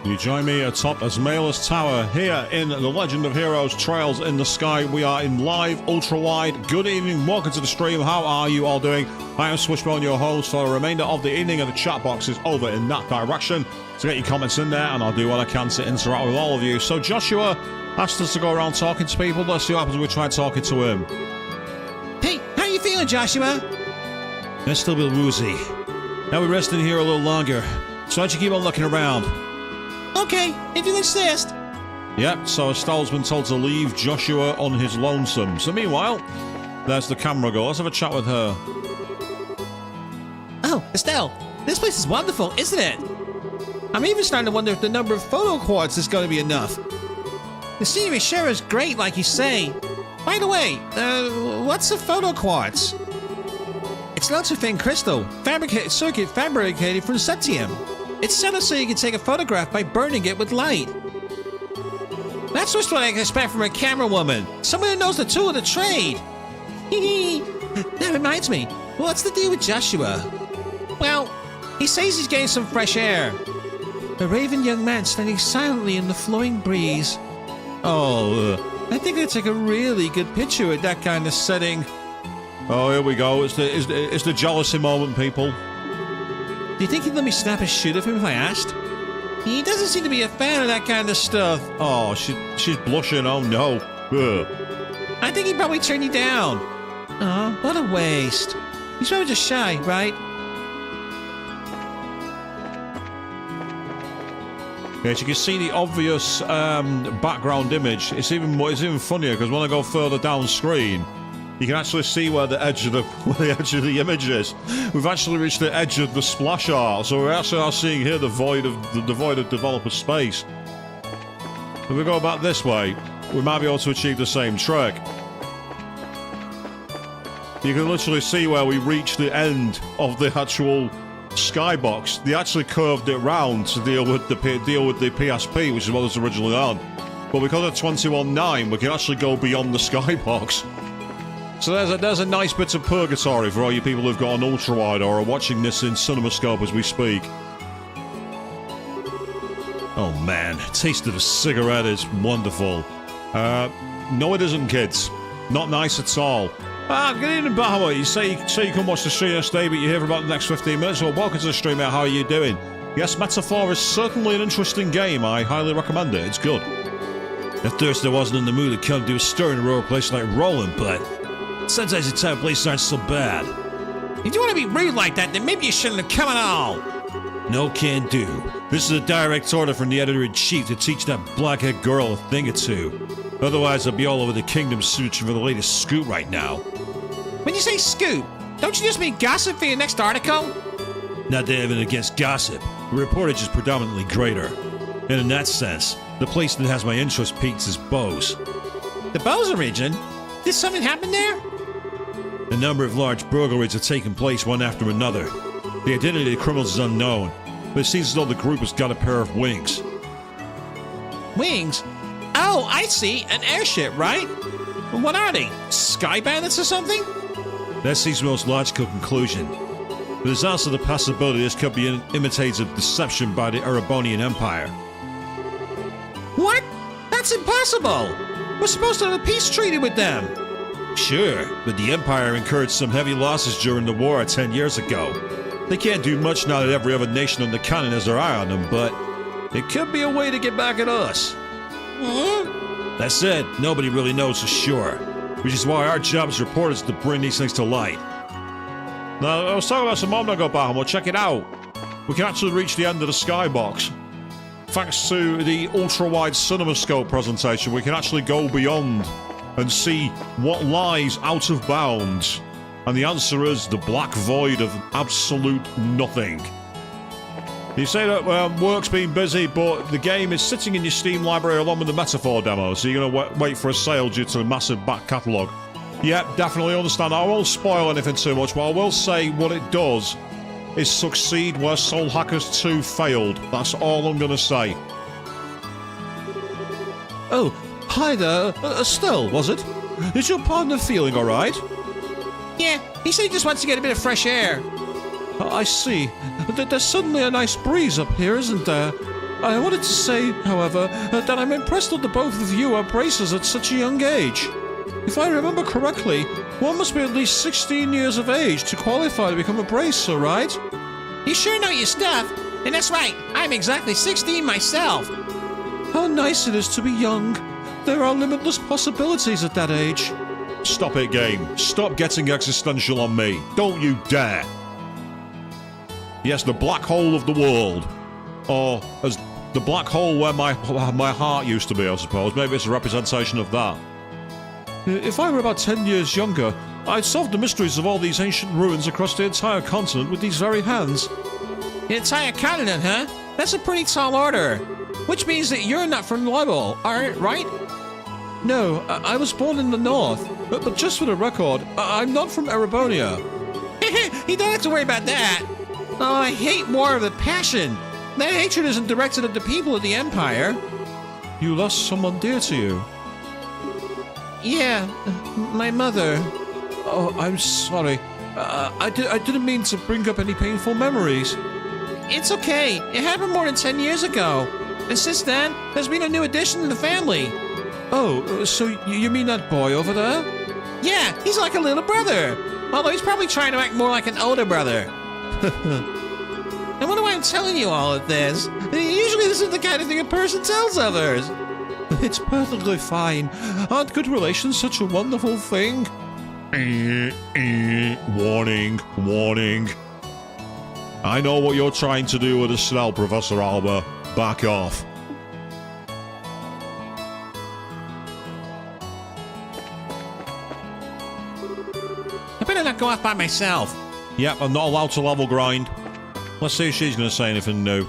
You join me atop Asmaeus Tower here in the Legend of Heroes Trails in the Sky. We are in live, ultra-wide. Good evening, welcome to the stream. How are you all doing? I am Swishbone, your host for the remainder of the evening, and the chat box is over in that direction. So get your comments in there, and I'll do what I can to interact with all of you. So Joshua asked us to go around talking to people. Let's see what happens when we try talking to him. Hey, how you feeling, Joshua? I'm still a bit woozy. Now we're resting here a little longer, so why don't you keep on looking around? Okay, if you insist. Yep, so Estelle's been told to leave Joshua on his lonesome. So meanwhile, there's the camera girl. Let's have a chat with her. Oh, Estelle, this place is wonderful, isn't it? I'm even starting to wonder if the number of photo quartz is going to be enough. The scenery sure is great, like you say. By the way, what's a photo quartz? It's an ultra-thin crystal, circuit fabricated from septium. It's set up so you can take a photograph by burning it with light. That's just what I can expect from a camera woman. Someone who knows the tool of the trade. That reminds me, what's the deal with Joshua? Well, he says he's getting some fresh air. A raven young man standing silently in the flowing breeze. Oh, I think I'd take a really good picture at that kind of setting. Oh, here we go. It's the jealousy moment, people. Do you think he'd let me snap a shoot of him if I asked? He doesn't seem to be a fan of that kind of stuff. Oh, she's blushing. Oh, no. Ugh. I think he'd probably turn you down. Oh, what a waste. He's probably just shy, right? Yes, you can see the obvious background image. It's even funnier because when I go further down screen, you can actually see where the edge of the image is. We've actually reached the edge of the splash art, so we actually are seeing here the void of developer space. If we go back this way, we might be able to achieve the same trick. You can literally see where we reach the end of the actual skybox. They actually curved it round to deal with the PSP, which is what was originally on. But because of 21.9, we can actually go beyond the skybox. So there's a nice bit of purgatory for all you people who've got an ultra-wide or are watching this in CinemaScope as we speak. Oh man, taste of a cigarette is wonderful. No it isn't, kids. Not nice at all. Good evening, Bahamut. You say you can watch the stream next day, but you're here for about the next 15 minutes. Well, welcome to the stream, mate. How are you doing? Yes, Metaphor is certainly an interesting game. I highly recommend it. It's good. At first, I wasn't in the mood to come to a stirring rural place like Roland, but sometimes the time places aren't so bad. If you want to be rude like that, then maybe you shouldn't have come at all. No can do. This is a direct order from the editor-in-chief to teach that blackhead girl a thing or two. Otherwise, I'll be all over the kingdom searching for the latest scoop right now. When you say scoop, don't you just mean gossip for your next article? Not that I have anything against gossip. The reportage is predominantly greater. And in that sense, the place that has my interest peaked is Bose. The Bose region? Did something happen there? A number of large burglaries have taken place one after another. The identity of the criminals is unknown, but it seems as though the group has got a pair of wings. Wings? Oh, I see. An airship, right? What are they? Sky bandits or something? That seems the most logical conclusion. But there's also the possibility this could be imitated of deception by the Erebonian Empire. What? That's impossible! We're supposed to have a peace treaty with them! Sure, but the Empire incurred some heavy losses during the war 10 years ago. They can't do much now that every other nation on the continent has their eye on them, but it could be a way to get back at us. That said, nobody really knows for sure, which is why our job as reporters is to bring these things to light. Now, I was talking about this a moment ago, Bahamut. Check it out. We can actually reach the end of the skybox. Thanks to the ultra-wide CinemaScope presentation, we can actually go beyond and see what lies out of bounds. And the answer is the black void of absolute nothing. You say that work's been busy, but the game is sitting in your Steam library along with the Metaphor demo, so you're going to wait for a sale due to the massive back catalogue. Yep, definitely understand. I won't spoil anything too much, but I will say what it does is succeed where Soul Hackers 2 failed. That's all I'm going to say. Oh, hi there. Estelle, was it? Is your partner feeling alright? Yeah, he said he just wants to get a bit of fresh air. I see. There's suddenly a nice breeze up here, isn't there? I wanted to say, however, that I'm impressed that the both of you are bracers at such a young age. If I remember correctly, one must be at least 16 years of age to qualify to become a bracer, right? You sure know your stuff. And that's right, I'm exactly 16 myself. How nice it is to be young. There are limitless possibilities at that age. Stop it, game. Stop getting existential on me. Don't you dare. Yes, the black hole of the world. Or as the black hole where my heart used to be, I suppose. Maybe it's a representation of that. If I were about 10 years younger, I'd solve the mysteries of all these ancient ruins across the entire continent with these very hands. The entire continent, huh? That's a pretty tall order. Which means that you're not from Level, right? No, I was born in the north. But just for the record, I'm not from Erebonia. You don't have to worry about that. Oh, I hate war of the passion. That hatred isn't directed at the people of the Empire. You lost someone dear to you. Yeah, my mother. Oh, I'm sorry. I didn't mean to bring up any painful memories. It's okay. It happened more than 10 years ago. And since then, there's been a new addition to the family. Oh, so you mean that boy over there? Yeah, he's like a little brother. Although he's probably trying to act more like an older brother. I wonder why I'm telling you all of this. Usually this is the kind of thing a person tells others. It's perfectly fine. Aren't good relations such a wonderful thing? Warning, warning. I know what you're trying to do with Estelle, Professor Alba. Back off. I better not go off by myself. Yep, I'm not allowed to level grind. Let's see if she's going to say anything new.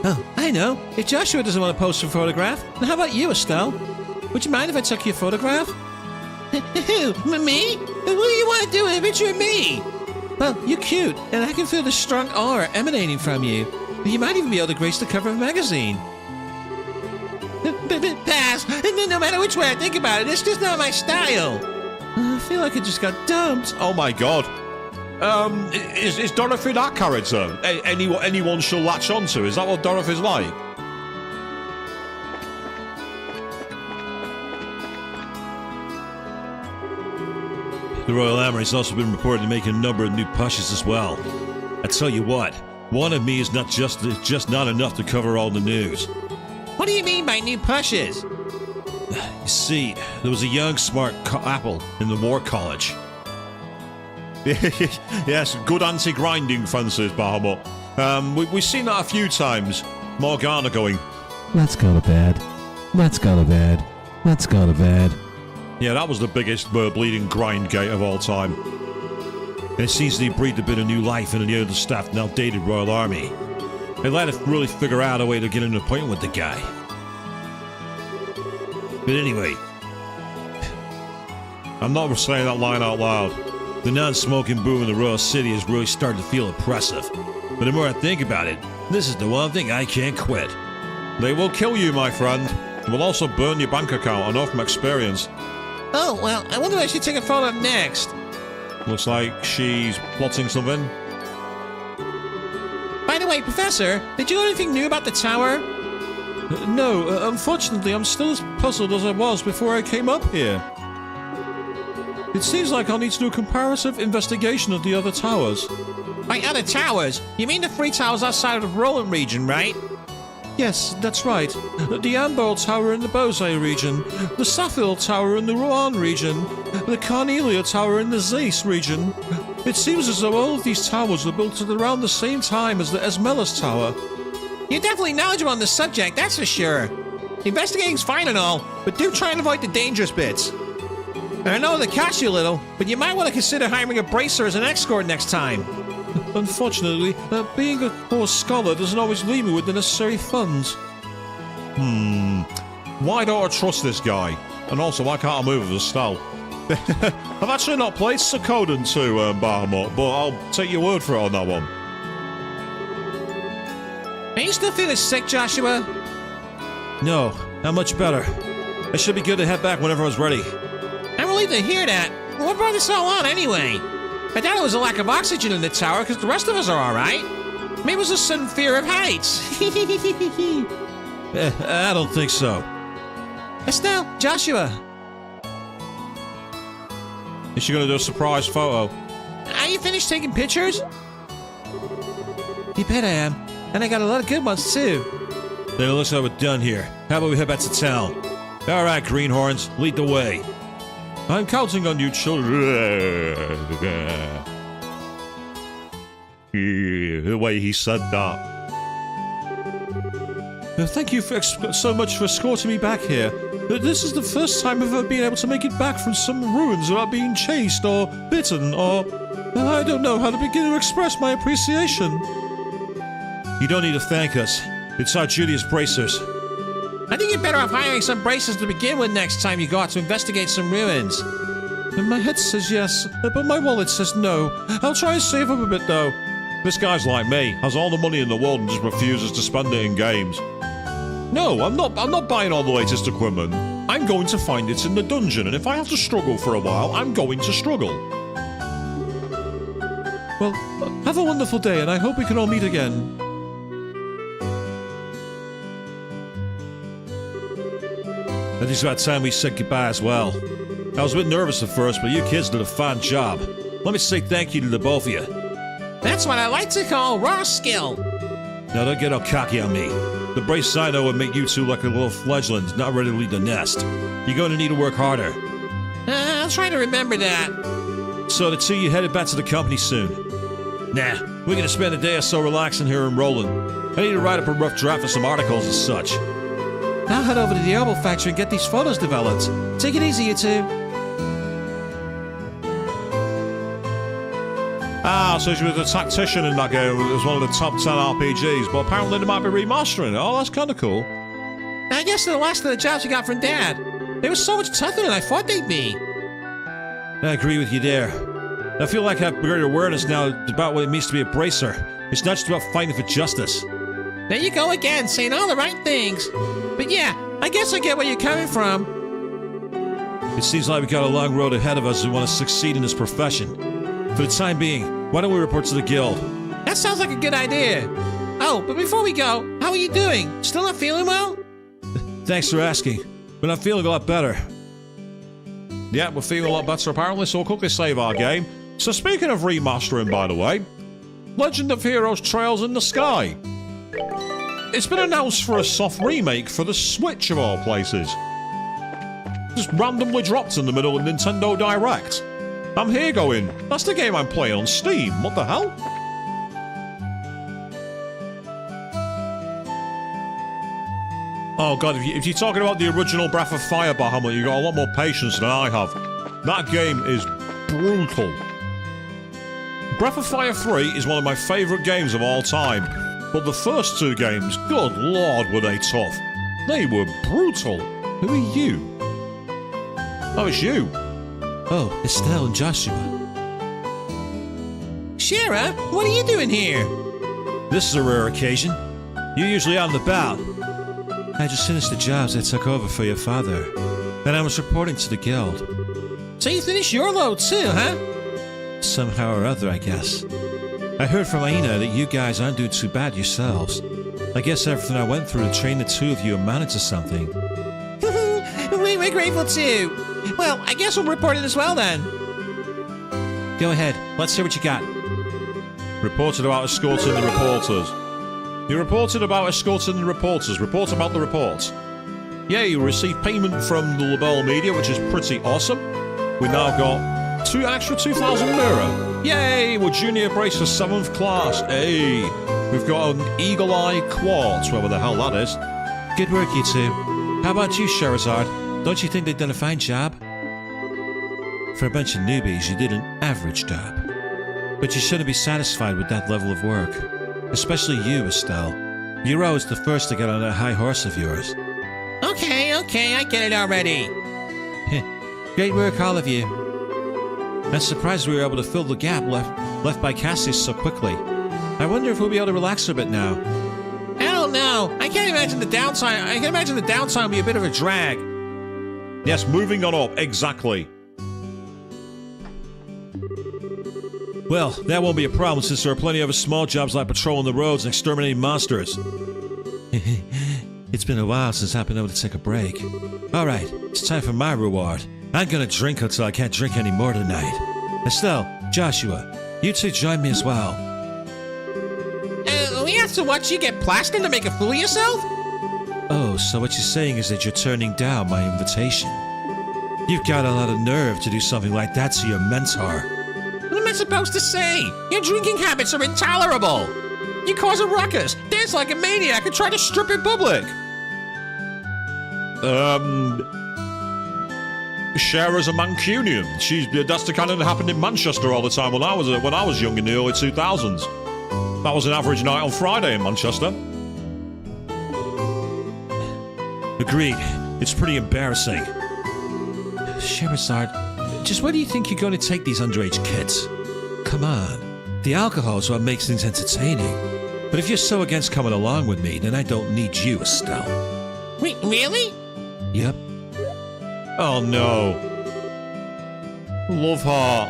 Oh, I know. If Joshua doesn't want to post a photograph, then how about you, Estelle? Would you mind if I took your photograph? Who? Me? What do you want to do with a picture of me? Well, you're cute, and I can feel the strong aura emanating from you. You might even be able to grace the cover of a magazine. Pass! No matter which way I think about it, it's just not my style. I feel like I just got dumped. Oh my god. Is Dorothy that character? Anyone she'll latch onto? Is that what Dorothy's like? The Royal Army has also been reported to make a number of new pushes as well. I tell you what, one of me is not just not enough to cover all the news. What do you mean by new pushes? You see, there was a young, smart apple in the War College. Yes, good anti-grinding fences, Bahamut. We've seen that a few times. Morgana going, "Let's go to bed. Let's go to bed. Let's go to bed." yeah, that was the biggest bleeding grind gate of all time. And it seems they breathed a bit of new life into the understaffed and outdated Royal Army. They let it really figure out a way to get an appointment with the guy. But anyway, I'm not saying that line out loud. The non-smoking boom in the Royal City is really starting to feel oppressive. But the more I think about it, this is the one thing I can't quit. They will kill you, my friend. They will also burn your bank account, I know from experience. Oh, well, I wonder what I should take a photo of next. Looks like she's plotting something. By the way, Professor, did you know anything new about the tower? No, unfortunately, I'm still as puzzled as I was before I came up here. It seems like I'll need to do a comparative investigation of the other towers. By other towers, you mean the 3 towers outside of the Roland region, right? Yes, that's right. The Amber Tower in the Bosay region, the Saphil Tower in the Rouen region, the Carnelia Tower in the Zeiss region. It seems as though all of these towers were built at around the same time as the Esmelas Tower. You're definitely knowledgeable on the subject, that's for sure. Investigating's fine and all, but do try and avoid the dangerous bits. I know they cost you a little, but you might want to consider hiring a bracer as an escort next time. Unfortunately, being a poor scholar doesn't always leave me with the necessary funds. Why don't I trust this guy? And also, why can't I move with Estelle? I've actually not played Suikoden 2, Bahamut, but I'll take your word for it on that one. Are you still feeling sick, Joshua? No, not much better. I should be good to head back whenever I was ready. I'm relieved to hear that. What brought this all on, anyway? I doubt it was a lack of oxygen in the tower, because the rest of us are alright. Maybe it was a sudden fear of heights. I don't think so. Estelle, Joshua. Is she gonna do a surprise photo? Are you finished taking pictures? You bet I am. And I got a lot of good ones, too. Then it looks like we're done here. How about we head back to town? All right, greenhorns, lead the way. I'm counting on you, children. The way he said that. Thank you so much for escorting me back here. This is the first time I've ever been able to make it back from some ruins without being chased or bitten or... I don't know how to begin to express my appreciation. You don't need to thank us. It's our duty as bracers. I think you're better off hiring some bracers to begin with next time you go out to investigate some ruins. My head says yes, but my wallet says no. I'll try and save up a bit though. This guy's like me, has all the money in the world and just refuses to spend it in games. No, I'm not buying all the latest equipment. I'm going to find it in the dungeon, and if I have to struggle for a while, I'm going to struggle. Well, have a wonderful day, and I hope we can all meet again. I think it's about time we said goodbye as well. I was a bit nervous at first, but you kids did a fine job. Let me say thank you to the both of you. That's what I like to call raw skill. Now don't get all cocky on me. The brace I know would make you two like a little fledglings not ready to leave the nest. You're going to need to work harder. I'll try to remember that. So the two of you headed back to the company soon. Nah, we're going to spend a day or so relaxing here and rolling. I need to write up a rough draft of some articles and such. I'll head over to the herbal factory and get these photos developed. Take it easy, you two. So she was a tactician in that game. It was one of the top 10 RPGs, but apparently they might be remastering it. Oh, that's kind of cool. I guess they're the last of the jobs you got from Dad. They were so much tougher than I thought they'd be. I agree with you there. I feel like I have greater awareness now about what it means to be a bracer. It's not just about fighting for justice. There you go again, saying all the right things. But yeah, I guess I get where you're coming from. It seems like we've got a long road ahead of us who want to succeed in this profession. For the time being, why don't we report to the guild? That sounds like a good idea. Oh, but before we go, how are you doing? Still not feeling well? Thanks for asking, but I'm feeling a lot better. Yeah, we're feeling a lot better apparently, so we'll quickly save our game. So speaking of remastering, by the way, Legend of Heroes Trails in the Sky. It's been announced for a soft remake for the Switch of all places. Just randomly dropped in the middle of Nintendo Direct. I'm here going, that's the game I'm playing on Steam, what the hell? Oh god, if you're talking about the original Breath of Fire, Bahamut, you've got a lot more patience than I have. That game is brutal. Breath of Fire 3 is one of my favourite games of all time, but the first two games, good lord were they tough. They were brutal. Who are you? Oh, it's you. Oh, Estelle and Joshua. Shira, what are you doing here? This is a rare occasion. You're usually out and about. I just finished the jobs I took over for your father, and I was reporting to the guild. So you finished your load too, huh? Somehow or other, I guess. I heard from Aina that you guys aren't doing too bad yourselves. I guess everything I went through to train the two of you amounted to something. We're grateful too. Well, I guess we'll report it as well then. Go ahead, let's hear what you got. Reported about escorting the reporters. You reported about escorting the reporters. Report about the reports. Yeah, you received payment from the Labelle Media, which is pretty awesome. We now got two extra 2,000 mirror. Yay, we're junior bracer 7th class. Hey, we've got an Eagle Eye Quartz, whatever the hell that is. Good work, you two. How about you, Sherazard? Don't you think they've done a fine job? For a bunch of newbies, you did an average job. But you shouldn't be satisfied with that level of work. Especially you, Estelle. You're always the first to get on that high horse of yours. Okay, I get it already. Great work, all of you. I'm surprised we were able to fill the gap left by Cassius so quickly. I wonder if we'll be able to relax a bit now. I don't know. I can imagine the downtime will be a bit of a drag. Yes, moving on up, exactly. Well, that won't be a problem since there are plenty of small jobs like patrolling the roads and exterminating monsters. It's been a while since I've been able to take a break. Alright, it's time for my reward. I'm gonna drink until I can't drink anymore tonight. Estelle, Joshua, you two join me as well. We have to watch you get plastered to make a fool of yourself? Oh, so what you're saying is that you're turning down my invitation? You've got a lot of nerve to do something like that to your mentor. What am I supposed to say? Your drinking habits are intolerable. You cause a ruckus, dance like a maniac, and try to strip in public. Cher's a Mancunian. That's the kind of that happened in Manchester all the time when I was young in the early 2000s. That was an average night on Friday in Manchester. Agreed. It's pretty embarrassing. Sherazard, just where do you think you're going to take these underage kids? Come on. The alcohol is what makes things entertaining. But if you're so against coming along with me, then I don't need you, Estelle. Wait, really? Yep. Oh no. Love heart.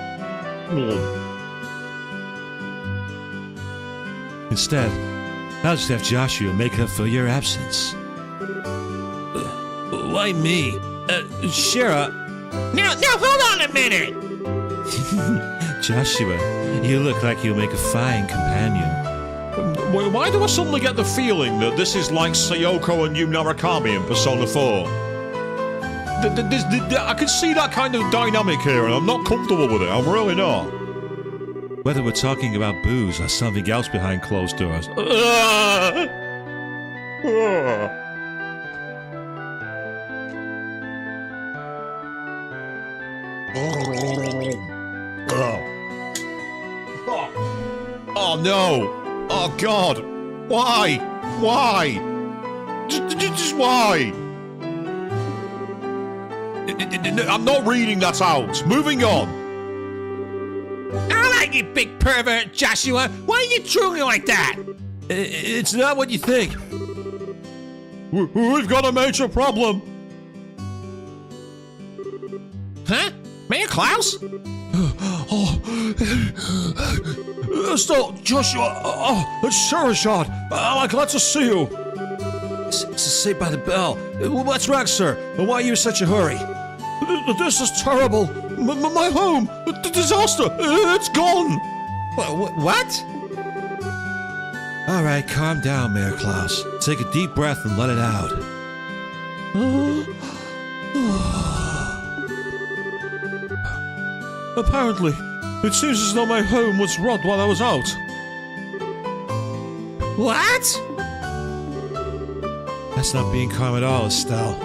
Instead, I'll just have Joshua make up for your absence. Why me? Shara. Now, hold on a minute. Joshua, you look like you'll make a fine companion. Why do I suddenly get the feeling that this is like Sayoko and Yu Narukami in Persona 4? I can see that kind of dynamic here, and I'm not comfortable with it. I'm really not. Whether we're talking about booze or something else behind closed doors. Oh no! Oh God! Why? Why? Just why? I'm not reading that out. Moving on. All right, you big pervert, Joshua. Why are you drooling like that? It's not what you think. We've got a major problem. Huh? Mayor Klaus? Estelle, Joshua, it's Sherazard. I'm glad to see you. Saved by the bell. What's wrong, sir? Why are you in such a hurry? This is terrible. My home, the disaster, it's gone. What? All right, calm down, Mayor Klaus. Take a deep breath and let it out. Apparently, it seems as though my home was robbed while I was out. What? That's not being calm at all, Estelle.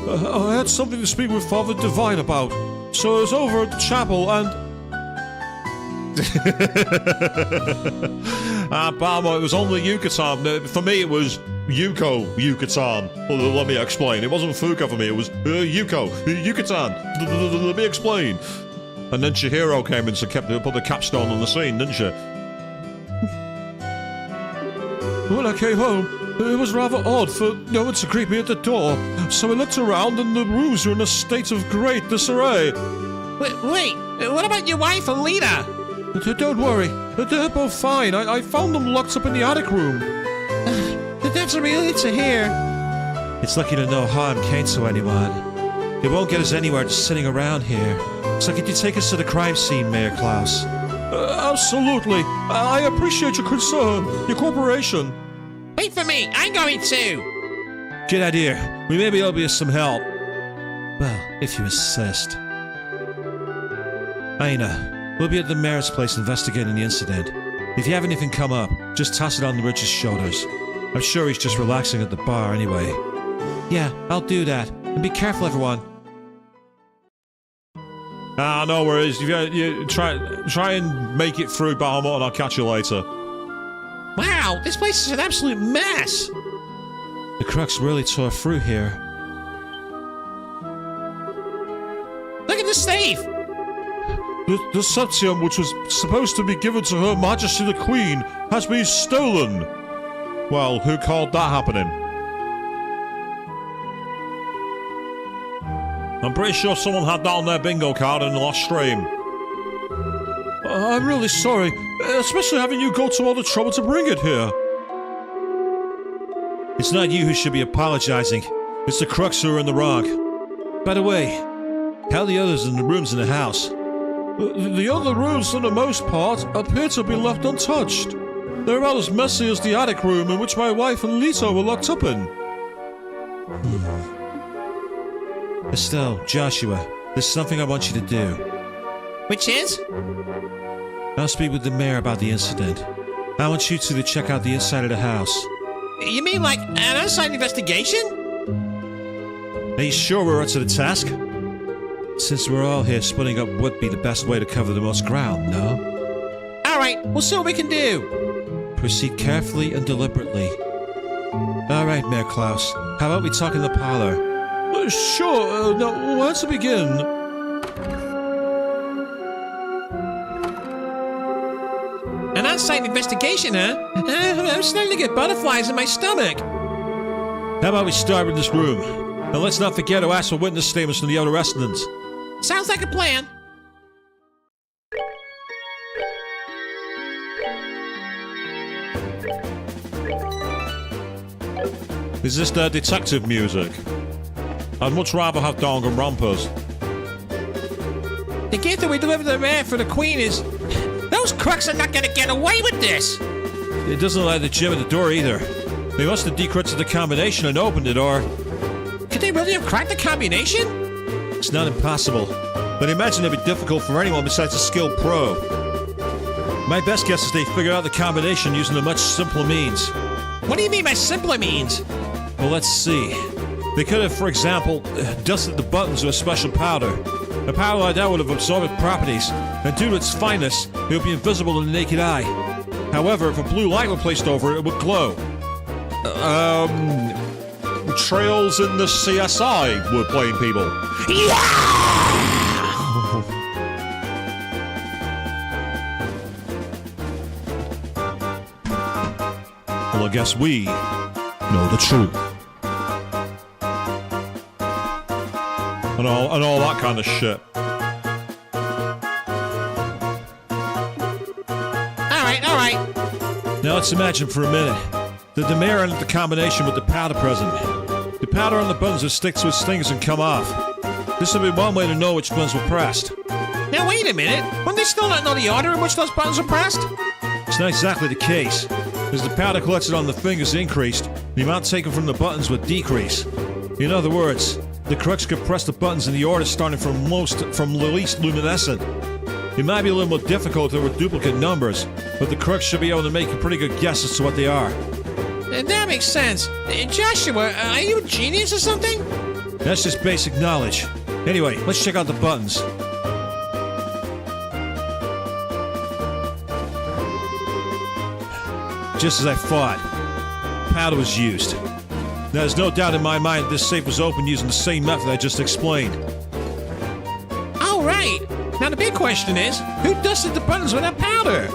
I had something to speak with Father Divine about, so I was over at the chapel and... Balmo, it was only Yucatan. For me, it was Yucatan. Well, let me explain. It wasn't Fuka for me, it was Yucatan. Let me explain. And then Chihiro came in to put the capstone on the scene, didn't she? When I came home, it was rather odd for no one to greet me at the door, so I looked around and the rooms were in a state of great disarray. Wait, what about your wife and Lita? Don't worry, they're both fine. I found them locked up in the attic room. That's really to hear. It's lucky that no harm came to anyone. It won't get us anywhere just sitting around here. So could you take us to the crime scene, Mayor Klaus? Absolutely. I appreciate your concern, your cooperation. Wait for me, I'm going too. Good idea. We may be able to be of some help. Well, if you insist. Aina, we'll be at the mayor's place investigating the incident. If you have anything come up, just toss it on the Rich's shoulders. I'm sure he's just relaxing at the bar anyway. Yeah, I'll do that. And be careful, everyone. No worries. You try and make it through Bahamut and I'll catch you later. Wow, this place is an absolute mess. The crux really tore through here. Look at the safe. The septium, which was supposed to be given to Her Majesty the Queen, has been stolen. Well, who called that happening? I'm pretty sure someone had that on their bingo card in the last stream. I'm really sorry, especially having you go to all the trouble to bring it here. It's not you who should be apologizing. It's the crooks who are in the wrong. By the way, how are the others in the rooms in the house? The other rooms, for the most part, appear to be left untouched. They're about as messy as the attic room in which my wife and Lito were locked up in. Estelle, Joshua, there's something I want you to do. Which is? I'll speak with the mayor about the incident. I want you two to check out the inside of the house. You mean like an outside investigation? Are you sure we're up to the task? Since we're all here, splitting up would be the best way to cover the most ground, no? Alright, we'll see what we can do. Proceed carefully and deliberately. Alright, Mayor Klaus. How about we talk in the parlor? Sure, now where to begin? An outside investigation, huh? I'm starting to get butterflies in my stomach. How about we start with this room? And let's not forget to ask for witness statements from the other residents. Sounds like a plan. Is this the detective music? I'd much rather have Danganronpas. The gift that we delivered to the mayor for the queen is... Those crooks are not gonna get away with this! It doesn't look like the gym at the door either. They must have decrypted the combination and opened it, or... Could they really have cracked the combination? It's not impossible, but I imagine it'd be difficult for anyone besides a skilled pro. My best guess is they figured out the combination using a much simpler means. What do you mean by simpler means? Well, let's see. They could have, for example, dusted the buttons with a special powder. A powder like that would have absorbent properties, and due to its fineness, it would be invisible to the naked eye. However, if a blue light were placed over it, it would glow. Trails in the CSI were playing people. Well, I guess we know the truth. And all that kind of shit. Alright. Now let's imagine for a minute that the mayor entered the combination with the powder present. The powder on the buttons would stick to his fingers and come off. This would be one way to know which buttons were pressed. Now wait a minute. Wouldn't they still not know the order in which those buttons were pressed? It's not exactly the case. As the powder collected on the fingers increased, the amount taken from the buttons would decrease. In other words, the crooks could press the buttons in the order starting from least luminescent. It might be a little more difficult if there were duplicate numbers, but the crooks should be able to make a pretty good guess as to what they are. That makes sense. Joshua, are you a genius or something? That's just basic knowledge. Anyway, let's check out the buttons. Just as I thought, powder was used. There's no doubt in my mind that this safe was opened using the same method I just explained. Oh, right. Now the big question is, who dusted the buttons with that powder?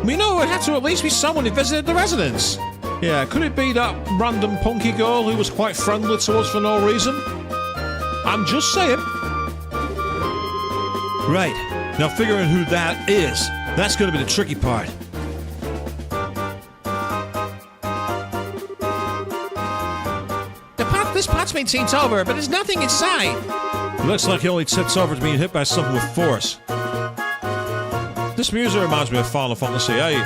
We know it had to at least be someone who visited the residence. Yeah, could it be that random punky girl who was quite friendly to us for no reason? I'm just saying. Right. Now figuring who that is, that's going to be the tricky part. This pot's been tipped over, but there's nothing inside. It looks like he only tips over to being hit by something with force. This music reminds me of Final Fantasy VIII.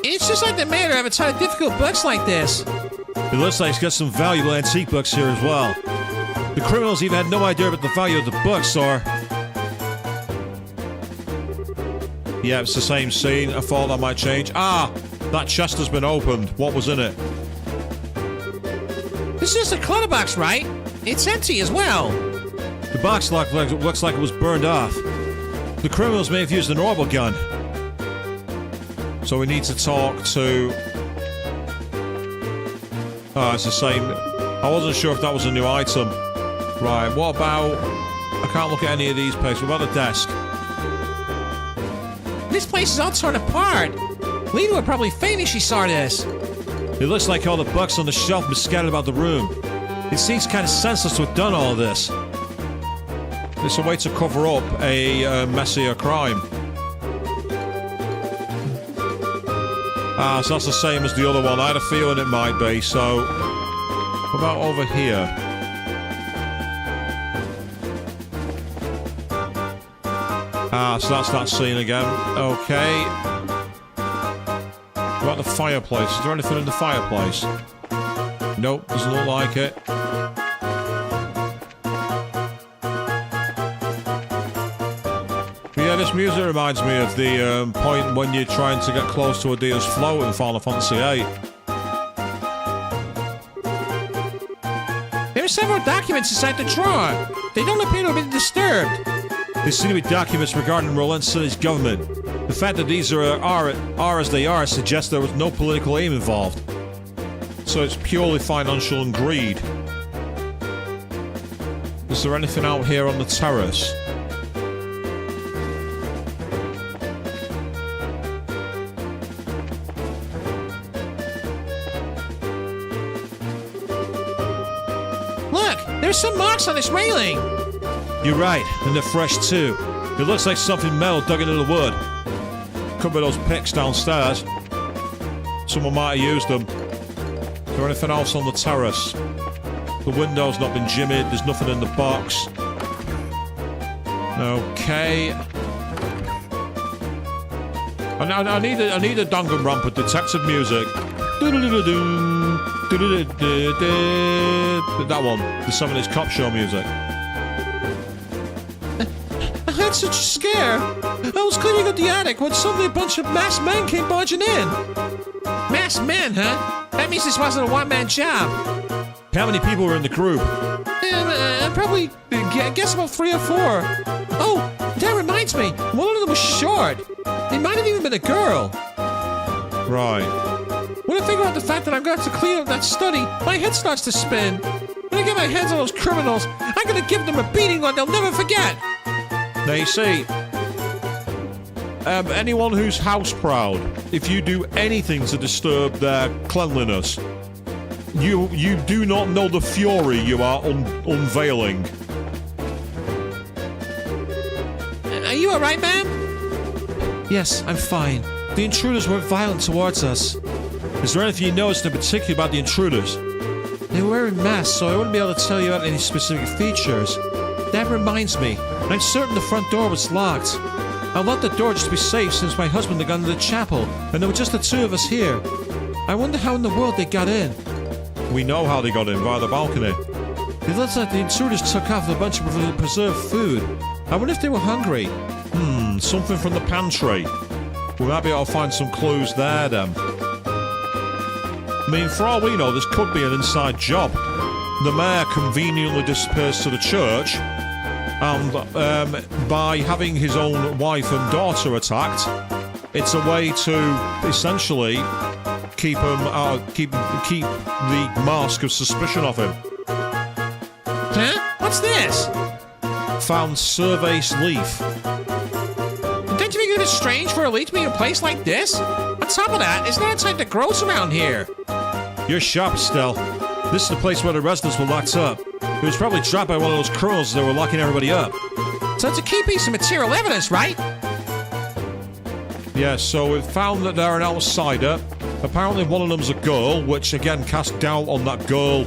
It's just like the mayor ever tried difficult books like this. It looks like he's got some valuable antique books here as well. The criminals even had no idea about the value of the books, or... Yeah, it's the same scene. I thought that might change. Ah! That chest has been opened. What was in it? This is just a clutter box, right? It's empty as well. The box looks like it was burned off. The criminals may have used an orbital gun. So we need to talk to... Oh, it's the same. I wasn't sure if that was a new item. Right, what about... I can't look at any of these pages. What about the desk? This place is all torn apart. Lita would probably faint if she saw this. It looks like all the books on the shelf were scattered about the room. It seems kind of senseless to have done all this. It's a way to cover up a messier crime. Ah, so that's the same as the other one. I had a feeling it might be, so... What about over here? Ah, so that's that scene again. Okay. What about the fireplace? Is there anything in the fireplace? Nope, doesn't look like it. Yeah, this music reminds me of the point when you're trying to get close to Adea's float in Final Fantasy VIII. There are several documents inside the drawer. They don't appear to have been disturbed. There seem to be documents regarding Roland City's government. The fact that these are as they are suggests there was no political aim involved. So it's purely financial and greed. Is there anything out here on the terrace? Look, there's some marks on this railing. You're right, and they're fresh too. It looks like something metal dug into the wood. Could be those picks downstairs. Someone might have used them. Is there anything else on the terrace? The window's not been jimmied, there's nothing in the box. Okay. I need a Danganronpa detective music. That one, the 70s cop show music. I had such a scare. I was cleaning up the attic when suddenly a bunch of masked men came barging in. Masked men, huh? That means this wasn't a one-man job. How many people were in the group? Probably, I guess about 3 or 4. Oh, that reminds me. One of them was short. It might have even been a girl. Right. When I think about the fact that I've got to clean up that study, my head starts to spin. When I get my hands on those criminals, I'm gonna give them a beating like they'll never forget. Now you see, anyone who's house proud, if you do anything to disturb their cleanliness, you do not know the fury you are unveiling. Are you alright, ma'am? Yes, I'm fine. The intruders weren't violent towards us. Is there anything you noticed in particular about the intruders? They were wearing masks, so I wouldn't be able to tell you about any specific features. That reminds me, I'm certain the front door was locked. I locked the door just to be safe since my husband had gone to the chapel, and there were just the 2 of us here. I wonder how in the world they got in. We know how they got in, via the balcony. It looks like the intruders took off a bunch of preserved food. I wonder if they were hungry. Something from the pantry. We might be able to find some clues there, then. I mean, for all we know, this could be an inside job. The mayor conveniently disappears to the church, and by having his own wife and daughter attacked, it's a way to essentially keep the mask of suspicion off him. Huh? What's this? Found Surveys leaf. Don't you think it is strange for a leaf to be in a place like this? On top of that, it's not a type that grows around here. You're sharp, Estelle. This is the place where the residents were locked up. It was probably dropped by one of those criminals that were locking everybody up. So it's a key piece of material evidence, right? Yeah, so we've found that they're an outsider. Apparently one of them's a girl, which again casts doubt on that girl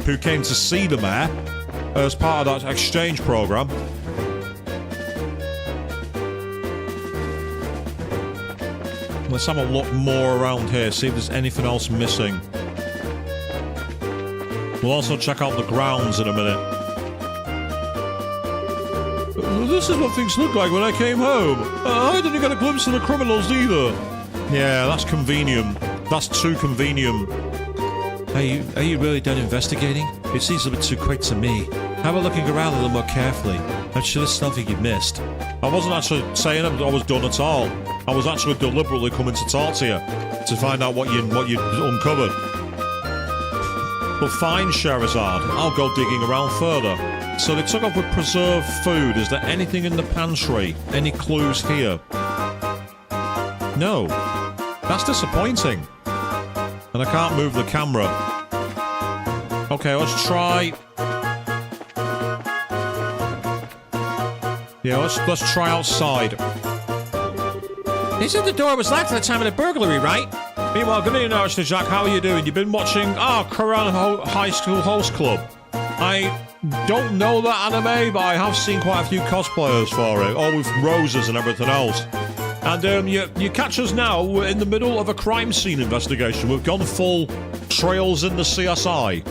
who came to see the mayor as part of that exchange program. Let's have a look more around here, see if there's anything else missing. We'll also check out the grounds in a minute. This is what things looked like when I came home. I didn't get a glimpse of the criminals either. Yeah, that's convenient. That's too convenient. Are you really done investigating? It seems a bit too quick to me. How about looking around a little more carefully? I'm sure there's something you missed. I wasn't actually saying I was done at all. I was actually deliberately coming to talk to you to find out what you uncovered. But fine, Sherazade, I'll go digging around further. So they took off with preserved food. Is there anything in the pantry? Any clues here? No. That's disappointing. And I can't move the camera. Okay, let's try... Yeah, let's try outside. They said the door was locked at the time of the burglary, right? Meanwhile, good evening, Mr. Jack. How are you doing? You've been watching Koran High School Host Club. I don't know that anime, but I have seen quite a few cosplayers for it, all with roses and everything else. And you catch us now. We're in the middle of a crime scene investigation. We've gone full trails in the CSI.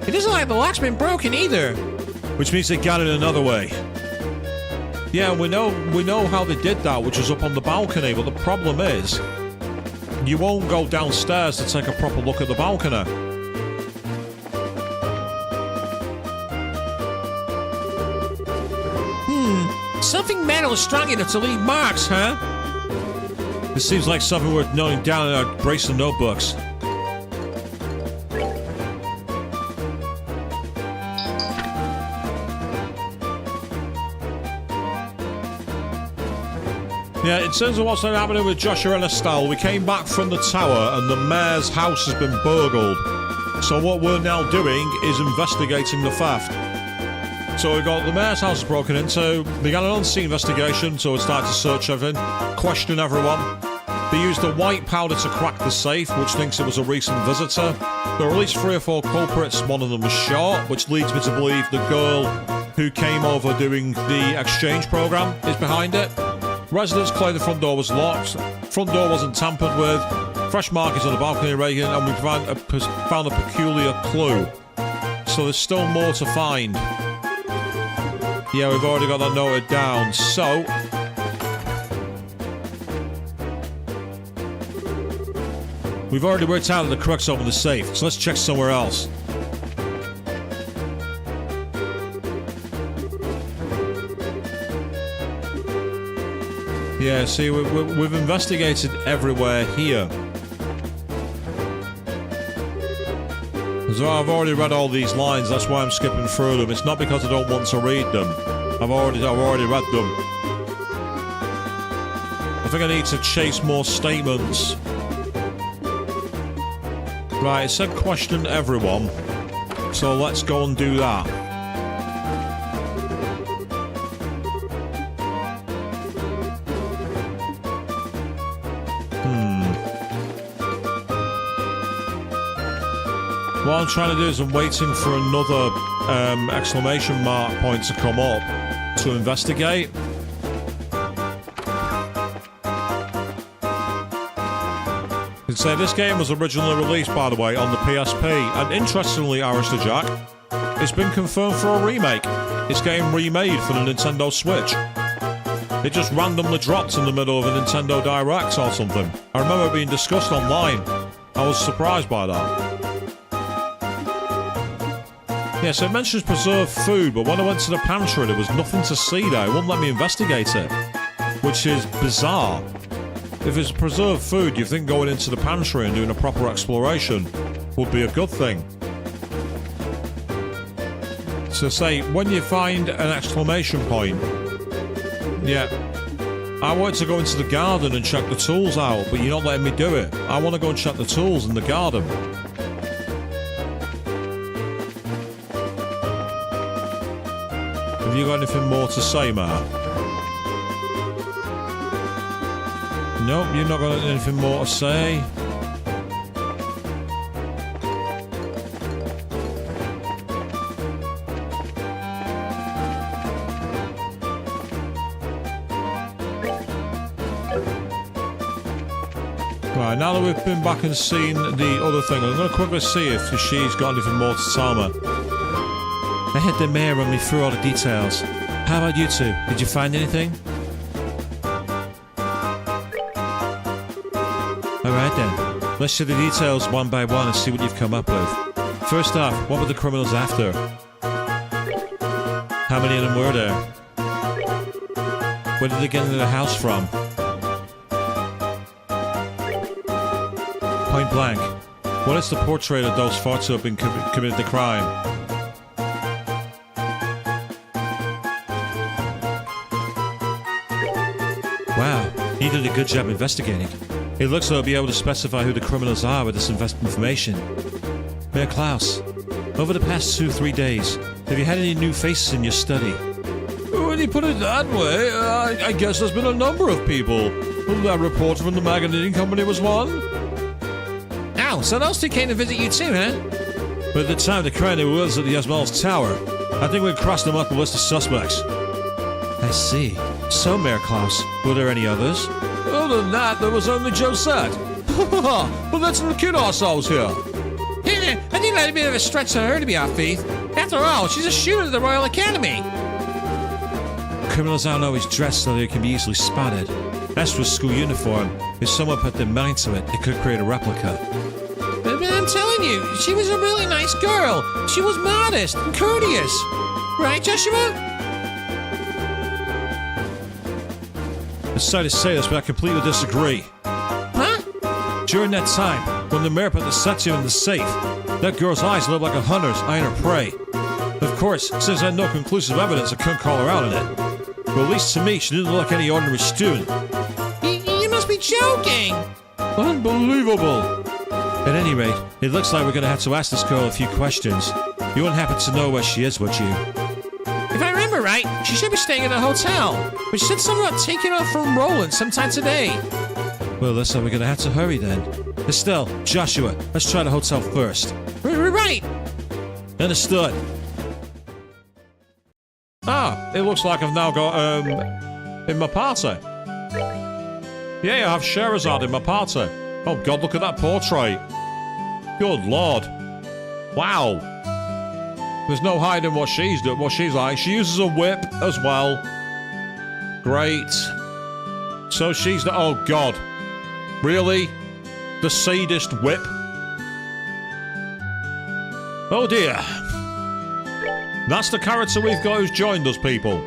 It doesn't look like the lock's been broken either. Which means they got it another way. Yeah, we know how they did that, which is up on the balcony, but the problem is, you won't go downstairs to take a proper look at the balcony. Something metal is strong enough to leave marks, huh? This seems like something worth noting down in our brace of notebooks. Yeah, in terms of what's been happening with Joshua and Estelle, we came back from the tower and the mayor's house has been burgled. So what we're now doing is investigating the theft. So we got the mayor's house broken into, began an on-scene investigation, so we started to search everything, question everyone. They used a white powder to crack the safe, which thinks it was a recent visitor. There were at least 3 or 4 culprits, one of them was shot, which leads me to believe the girl who came over doing the exchange program is behind it. Residents claim the front door was locked, front door wasn't tampered with, fresh markings on the balcony railing, and we found a peculiar clue. So there's still more to find. Yeah, we've already got that noted down, so... We've already worked out the crux over the safe, so let's check somewhere else. Yeah, see, we've investigated everywhere here. So I've already read all these lines, that's why I'm skipping through them. It's not because I don't want to read them. I've already read them. I think I need to chase more statements. Right, it said question everyone. So let's go and do that. What I'm trying to do is I'm waiting for another exclamation mark point to come up to investigate. I'd say this game was originally released, by the way, on the PSP, and interestingly, Arista Jack, it's been confirmed for a remake. It's getting remade for the Nintendo Switch. It just randomly dropped in the middle of a Nintendo Direct or something. I remember it being discussed online. I was surprised by that. Yeah, so it mentions preserved food, but when I went to the pantry, there was nothing to see there. It wouldn't let me investigate it, which is bizarre. If it's preserved food, you think going into the pantry and doing a proper exploration would be a good thing. So say, when you find an exclamation point, yeah, I wanted to go into the garden and check the tools out, but you're not letting me do it. I want to go and check the tools in the garden. Have you got anything more to say, Matt? Nope, you've not got anything more to say. Right, now that we've been back and seen the other thing, I'm going to quickly see if she's got anything more to tell me. I had the mayor run me through all the details. How about you two? Did you find anything? Alright then, let's see the details one by one and see what you've come up with. First off, what were the criminals after? How many of them were there? Where did they get into the house from? Point blank, what is the portrait of those folks who have been committed the crime? Wow, you did a good job investigating. It looks like I'll be able to specify who the criminals are with this information. Mayor Klaus, over the past 2-3 days, have you had any new faces in your study? When you put it that way, I guess there's been a number of people. That reporter from the magazine company was one. Oh, so those two came to visit you too, huh? But at the time the crime was at the Esmeralda's Tower, I think we'd crossed them off the list of suspects. I see. So, Mayor Klaus, were there any others? Other than that, there was only Josette. Well, let's not kid ourselves here. Yeah, I think that'd be a bit of a stretch for her to be our thief. After all, she's a student at the Royal Academy. Criminals aren't always dressed so they can be easily spotted. As for school uniform, if someone put their mind to it, they could create a replica. But I'm telling you, she was a really nice girl. She was modest and courteous. Right, Joshua? I'm sorry to say this, but I completely disagree. Huh? During that time, when the mayor put the statue in the safe, that girl's eyes looked like a hunter's eyeing her prey. Of course, since I had no conclusive evidence, I couldn't call her out on it. But at least to me, she didn't look like any ordinary student. You must be joking. Unbelievable. At any rate, it looks like we're going to have to ask this girl a few questions. You wouldn't happen to know where she is, would you? If I remember right, she should be staying in a hotel. But she said something about taking off from Roland sometime today. Well, looks like we're going to have to hurry then. Estelle, Joshua, let's try the hotel first. Right. Understood. Ah, it looks like I've now got, in my party. Yeah, I have Sherazade in my party. Oh God, look at that portrait. Good Lord. Wow. There's no hiding what she's doing, what she's like. She uses a whip as well. Great. So she's the, oh God. Really? The sadist whip? Oh dear. That's the character we've got who's joined us, people.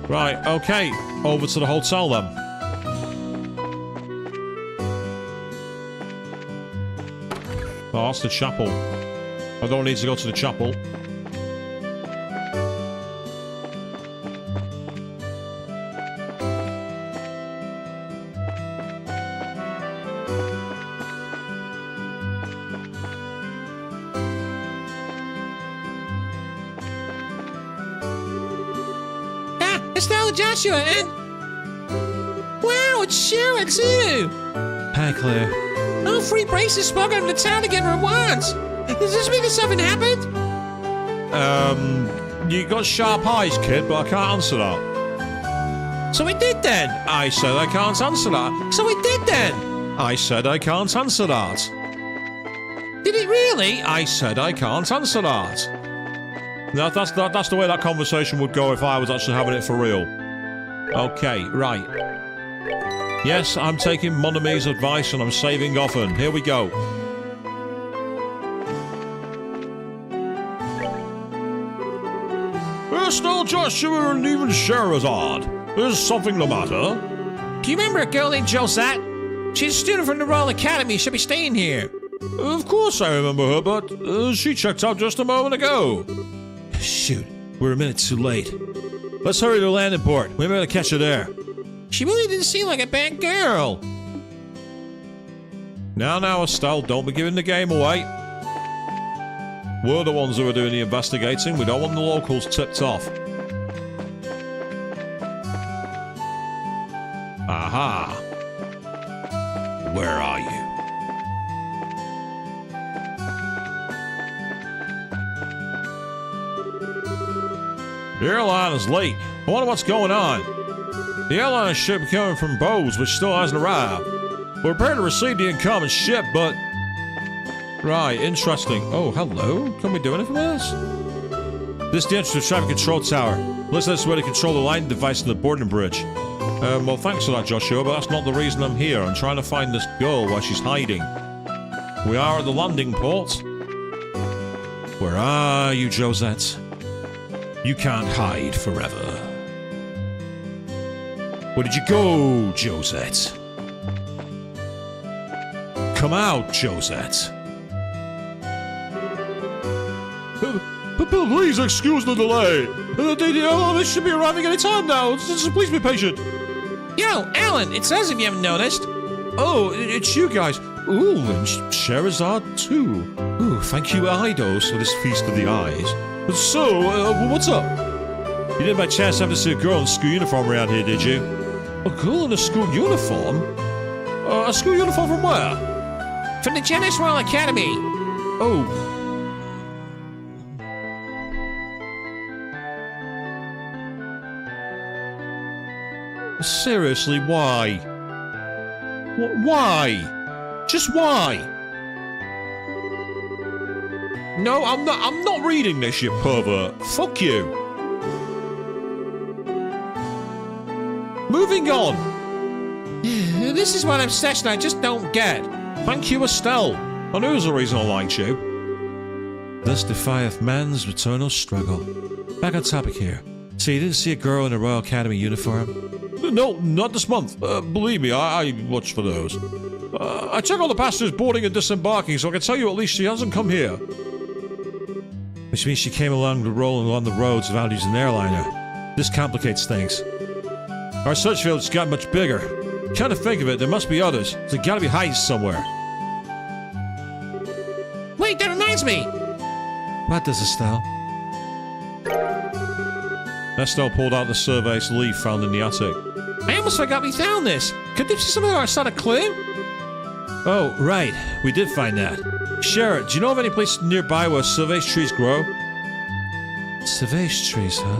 Right, okay. Over to the hotel then. Oh, that's the chapel. I don't need to go to the chapel. Estelle and Joshua, and... Wow, it's Shara, too! Hi, Claire. All 3 braces spoke out of the town together at once! Does this mean that something happened? You got sharp eyes, kid, but I can't answer that. So it did then! I said I can't answer that. So it did then! I said I can't answer that. Did it really? I said I can't answer that. That's the way that conversation would go if I was actually having it for real. Okay, right. Yes, I'm taking Mon Ami's advice and I'm saving often. Here we go. Estelle, Joshua, and even Sherazade. Is something the matter? Do you remember a girl named Josette? She's a student from the Royal Academy. She'll be staying here. Of course I remember her, but she checked out just a moment ago. Shoot, we're a minute too late. Let's hurry to the landing port. We better catch her there. She really didn't seem like a bad girl. Now, Estelle, don't be giving the game away. We're the ones who are doing the investigating. We don't want the locals tipped off. Aha. Where are you? The airline is late. I wonder what's going on. The airline ship coming from Bose, which still hasn't arrived. We're prepared to receive the incoming ship, but... Right, interesting. Oh, hello. Can we do anything with this? This is the entrance to the traffic control tower. Listen, this is where to control the landing device in the boarding bridge. Well, thanks for that, Joshua, but that's not the reason I'm here. I'm trying to find this girl while she's hiding. We are at the landing port. Where are you, Josette? You can't hide forever. Where did you go, Josette? Come out, Josette. Please excuse the delay. This should be arriving any time now. Just please be patient. Yo, Alan, it's us if you haven't noticed. Oh, it's you guys. Ooh, and Sherazad too. Ooh, thank you, Eidos, for this feast of the eyes. So, what's up? You didn't by chance happen to see a girl in a school uniform around here, did you? A girl in a school uniform? A school uniform from where? From the Journos Royal Academy. Oh. Seriously, why? Why? Just why? No, I'm not reading this, you pervert. Fuck you. Moving on. This is what obsession I just don't get. Thank you, Estelle. I knew there's a reason I liked you. Thus defieth man's eternal struggle. Back on topic here. So you didn't see a girl in a Royal Academy uniform? No, not this month. Believe me, I watch for those. I check all the passengers boarding and disembarking, so I can tell you at least she hasn't come here. Which means she came along the rolling on the roads without using an airliner. This complicates things. Our search field's got much bigger. Come to think of it, there must be others. There gotta be heights somewhere. Wait, that reminds me. What does Estelle? Estelle pulled out the survey's leaf found in the attic. I almost forgot we found this. Could this be some of our sort of clue? Oh, right. We did find that. Sheriff, do you know of any place nearby where survey's trees grow? Sauvage trees, huh?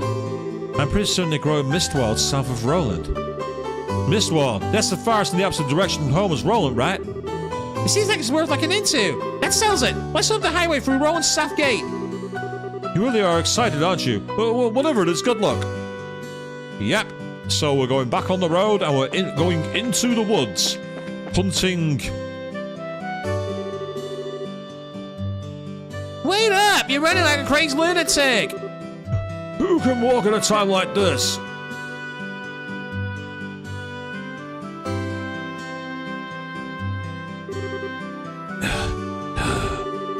I'm pretty certain they grow in Mistwald south of Roland. Mistwald? That's the farthest in the opposite direction from home as Roland, right? It seems like it's worth looking into. That sells it. Let's up the highway through Roland's South Gate. You really are excited, aren't you? Well, whatever it is, good luck. Yep. So we're going back on the road and we're going into the woods. Hunting. Wait up! You're running like a crazy lunatic! Who can walk at a time like this?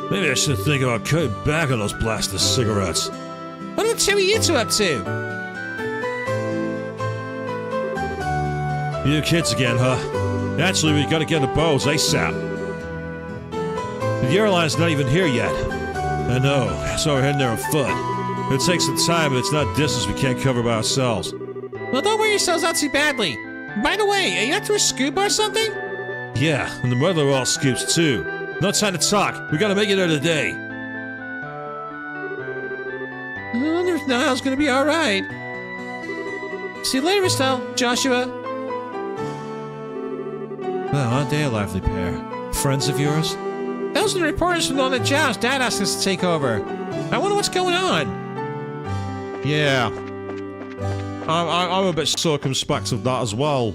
Maybe I should think about cutting back on those blasted cigarettes. What are the two of you two up to? You kids again, huh? Actually, we gotta get the bows ASAP. The airline's not even here yet. I know, so we're heading there on foot. It takes some time, and it's not distance we can't cover by ourselves. Well, don't worry yourselves out too badly. By the way, are you after a scuba or something? Yeah, and the mother all scoops too. No time to talk. We gotta make it there today. I wonder if Niall's gonna be alright. See you later, Estelle, Joshua. Well, aren't they a lively pair? Friends of yours? Those are the reporters from all the jobs Dad asked us to take over. I wonder what's going on. Yeah. I'm a bit circumspect of that as well.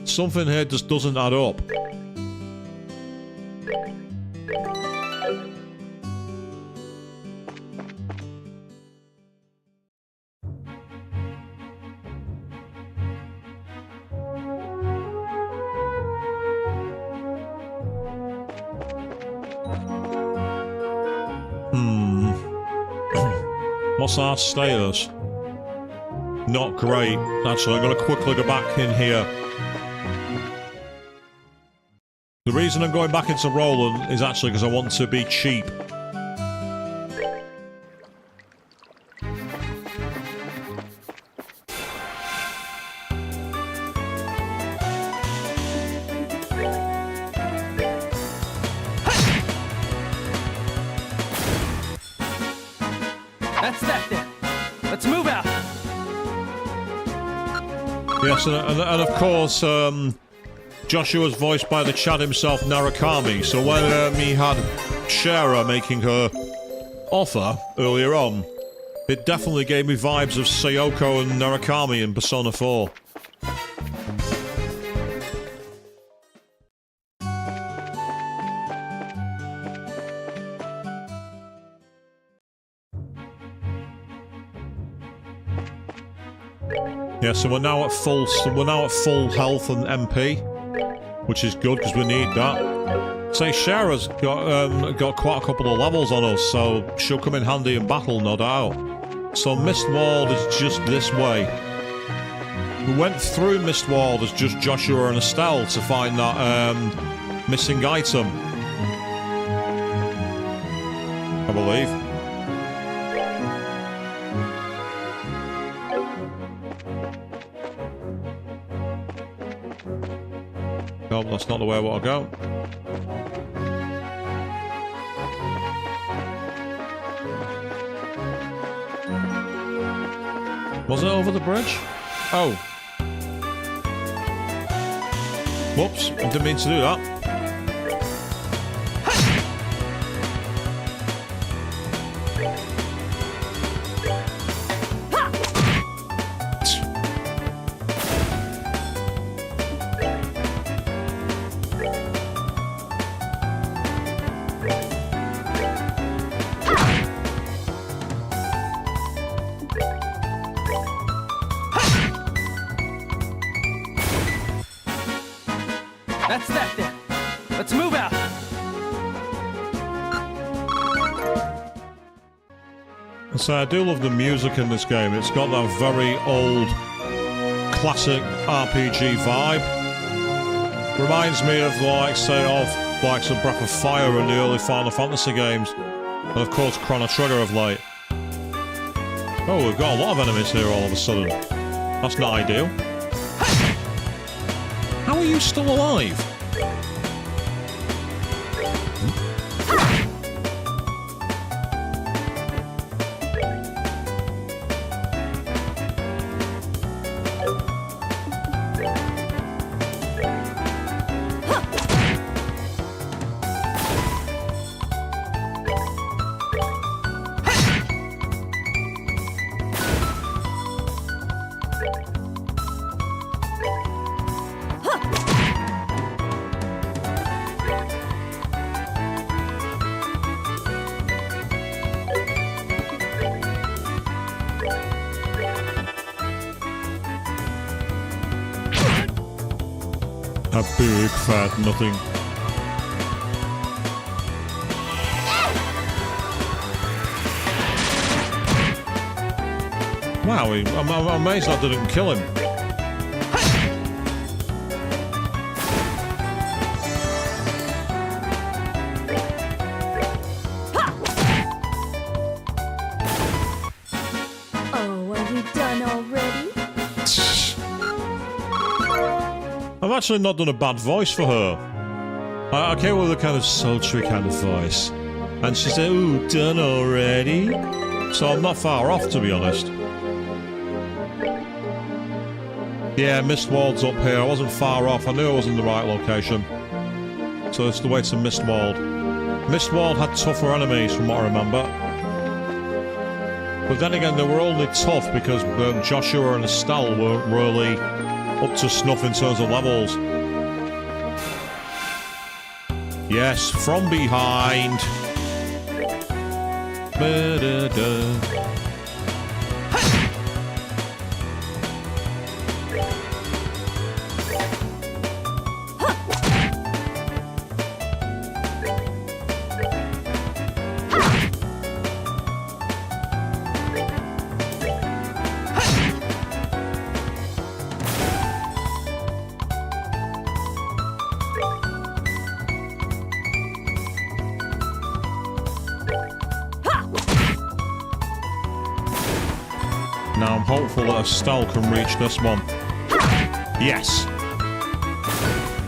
Something here just doesn't add up. What's our status? Not great. Actually, I'm going to quickly go back in here. The reason I'm going back into Roland is actually because I want to be cheap. That's that then. Let's move out. Yes, and of course, Joshua's voiced by the Chad himself, Narakami. So when he had Shara making her offer earlier on, it definitely gave me vibes of Sayoko and Narakami in Persona 4. Yeah, so we're now at full health and MP, which is good because we need that. Say Shara's got quite a couple of levels on us, so she'll come in handy in battle, no doubt. So Mistwald is just this way. We went through Mistwald as just Joshua and Estelle to find that missing item. I believe. No, that's not the way I want to go. Was it over the bridge? Oh. Whoops, I didn't mean to do that. That's that then. Let's move out. So I do love the music in this game. It's got that very old, classic RPG vibe. Reminds me of, like, say, like some Breath of Fire in the early Final Fantasy games. And of course, Chrono Trigger of late. Oh, we've got a lot of enemies here all of a sudden. That's not ideal. How are you still alive? A big fat nothing. Wow, I'm amazed that didn't kill him. Oh, are we done already? I've actually not done a bad voice for her. I came with a kind of sultry kind of voice. And she said, "Ooh, done already?" So I'm not far off, to be honest. Yeah, Mistwald's up here. I wasn't far off. I knew I was in the right location. So it's the way to Mistwald. Mistwald had tougher enemies, from what I remember. But then again, they were only tough because Joshua and Estelle weren't really up to snuff in terms of levels. Yes, from behind. Ba-da-da. Now I'm hopeful that Estelle can reach this one. Yes!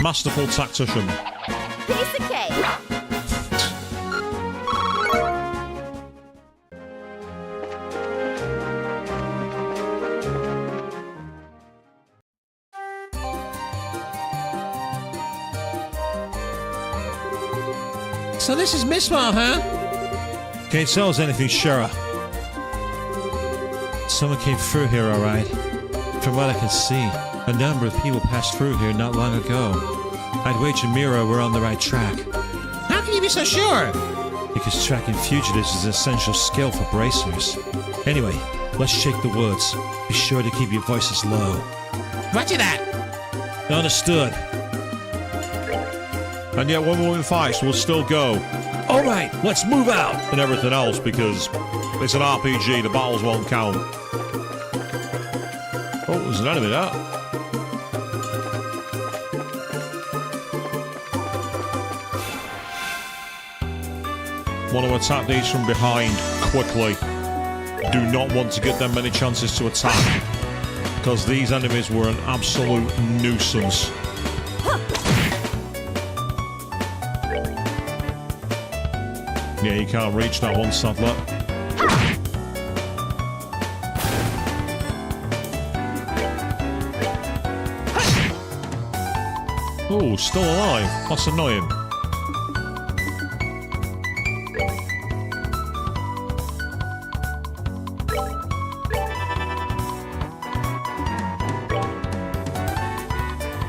Masterful tactician. Piece of cake. So this is Mistwald, huh? Can you tell us anything, Shara? Someone came through here, all right. From what I can see, a number of people passed through here not long ago. I'd wager Mira we're on the right track. How can you be so sure? Because tracking fugitives is an essential skill for bracers. Anyway, let's shake the woods. Be sure to keep your voices low. Roger that. Understood. And yet when we're in fights, we'll still go, all right, let's move out, and everything else, because it's an RPG, the battles won't count. Oh, there's an enemy there. Want to attack these from behind quickly. Do not want to give them many chances to attack, because these enemies were an absolute nuisance. Yeah, you can't reach that one, sadly. Oh, still alive. That's annoying.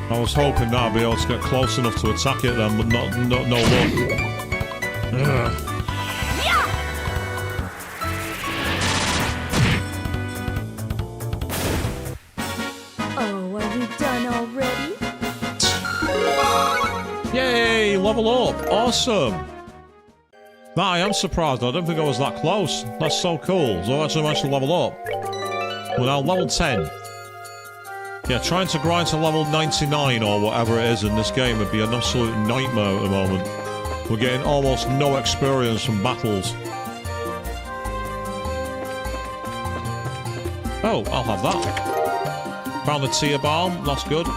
I was hoping that I'd be able to get close enough to attack it then, but no luck. Ugh. Oh, are we done already? Yay, level up. Awesome. That, I am surprised. I don't think I was that close. That's so cool. So I actually managed to level up. We're now level 10. Yeah, trying to grind to level 99 or whatever it is in this game would be an absolute nightmare at the moment. We're getting almost no experience from battles. Oh, I'll have that. Found the tear balm, that's good.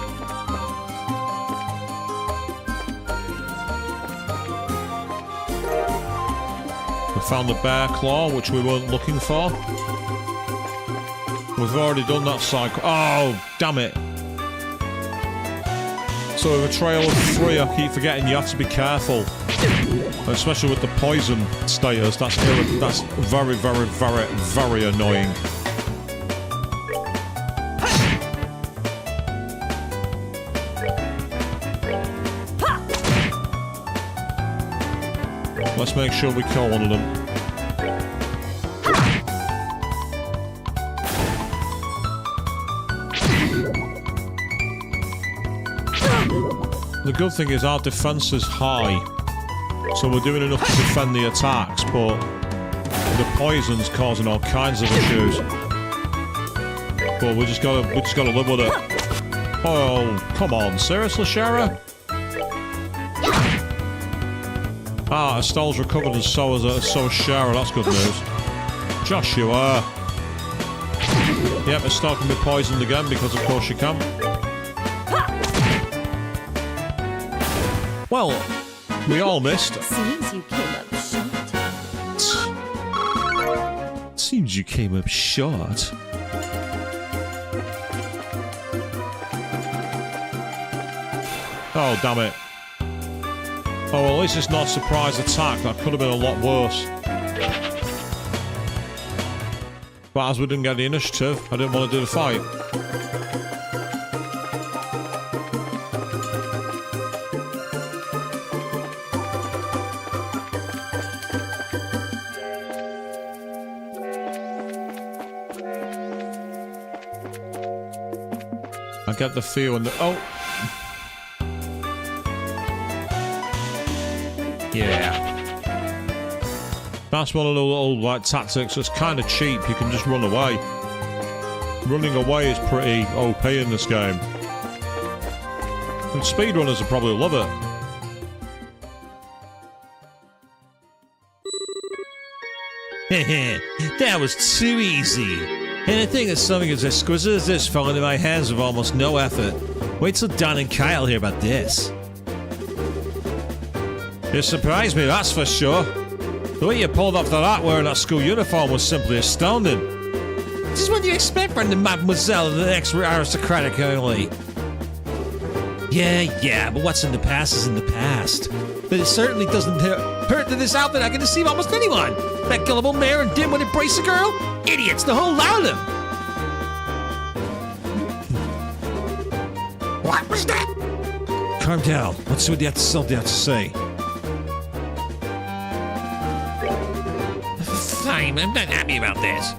We found the bear claw, which we weren't looking for. We've already done that cycle. Oh, damn it. So with a trail of 3, I keep forgetting you have to be careful. Especially with the poison status. That's very, very, very, very annoying. Let's make sure we kill one of them. The good thing is our defense is high, so we're doing enough to defend the attacks, but the poison's causing all kinds of issues. But we just gotta live with it. Oh, come on, seriously, Shara? Ah, Estelle's recovered and so is Shara. That's good news. Joshua. Yep, Estelle can be poisoned again because of course she can. Well, we all missed. Seems you came up short. Seems you came up short. Oh, damn it. Oh, well, at least it's not a surprise attack. That could have been a lot worse. But as we didn't get the initiative, I didn't want to do the fight. I get the feeling that... Oh! Yeah. That's one of the little, like, tactics that's kind of cheap. You can just run away. Running away is pretty OP in this game. And speedrunners will probably love it. That was too easy. Anything that's something as exquisite as this fell into my hands with almost no effort. Wait till Don and Kyle hear about this. You surprised me, that's for sure. The way you pulled off that art wearing that school uniform was simply astounding. This is what you expect from the mademoiselle of the next aristocratic family. Yeah, but what's in the past is in the past. But it certainly doesn't hurt that this outfit I can deceive almost anyone. That gullible mare and dim-witted bracer girl? Idiots, the whole lot of them. What was that? Calm down. Let's see what the something have to say. Fine, I'm not happy about this.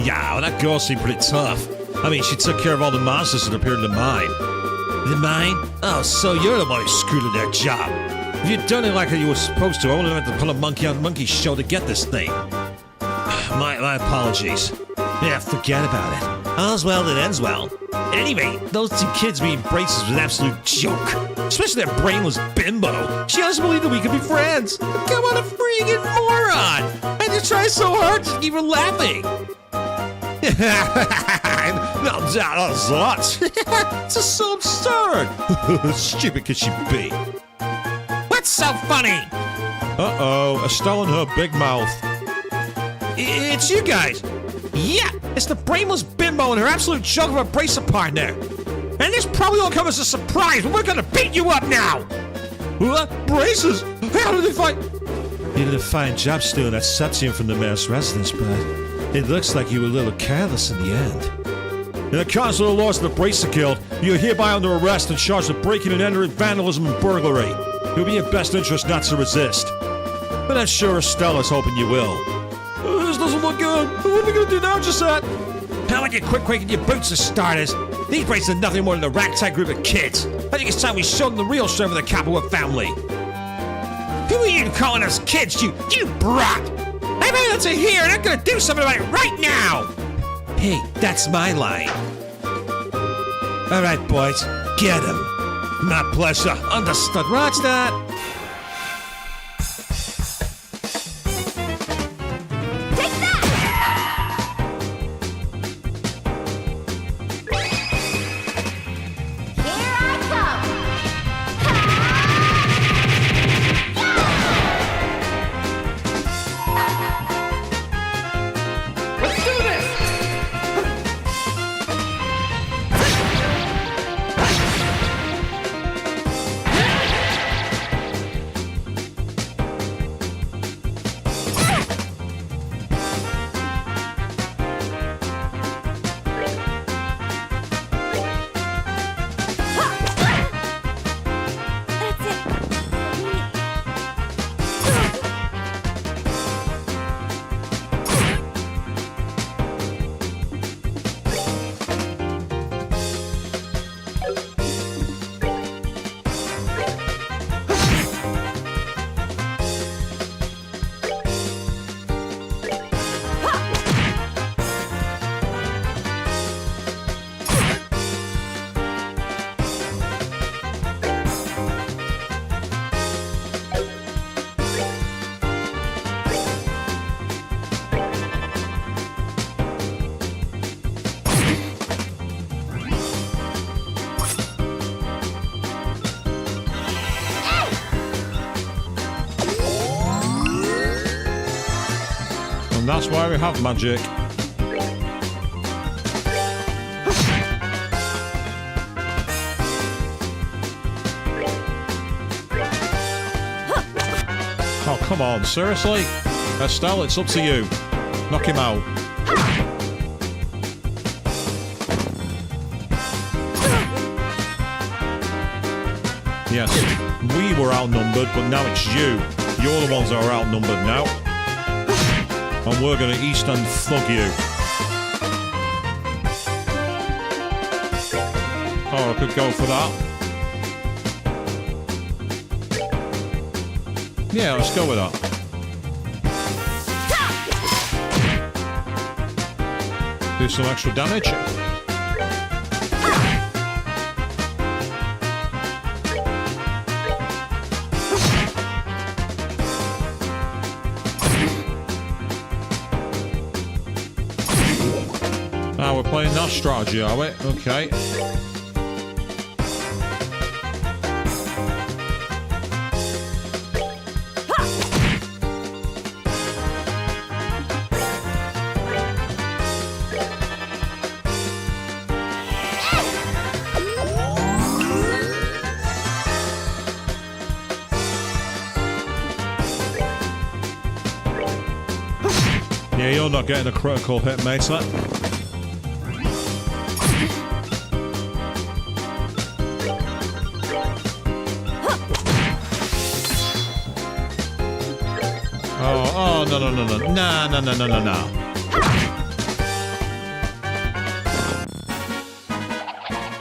Yeah, well, that girl seemed pretty tough. I mean, she took care of all the monsters that appeared in the mine. Is it mine? Oh, so you're the one who screwed up that job. If you'd done it like you were supposed to, I wouldn't have had to put a monkey on monkey show to get this thing. My apologies. Yeah, forget about it. All's well that ends well. At any rate, those two kids being braces was an absolute joke. Especially that brainless bimbo. She doesn't believe that we could be friends. Come on, a freaking moron! I just try so hard to keep her laughing. No doubt, that's lots. It's just so absurd. Stupid could she be? What's so funny? Uh-oh, Estelle and her big mouth. It's you guys. Yeah, it's the brainless bimbo and her absolute joke of a bracer partner. And this probably won't come as a surprise, but we're gonna beat you up now. What? Braces? How did they find... You did a fine job stealing that septium from the mayor's residence, but it looks like you were a little careless in the end. In accordance with the laws of the Bracer Guild, you are hereby under arrest and charged with breaking and entering, vandalism, and burglary. It will be in best interest not to resist. But I'm sure Estella's hoping you will. This doesn't look good. What are we gonna do now, Gisette? How about you quit quaking your boots for starters? These braces are nothing more than a ragtag group of kids. I think it's time we showed them the real strength of the Capua family. Who are you calling us kids, you brat? I mean, that's a here, and I'm gonna do something about it right now! Hey, that's my line. All right, boys, get him. My pleasure. Understood, Rockstar. And that's why we have magic. Oh, come on, seriously? Estelle, it's up to you. Knock him out. Yes, we were outnumbered, but now it's you. You're the ones that are outnumbered now. And we're gonna East End thug you. Oh, I could go for that. Yeah, let's go with that. Do some extra damage. Now we're playing that strategy, are we? Okay. Yeah, you're not getting a critical hit, mate. Oh, no. No.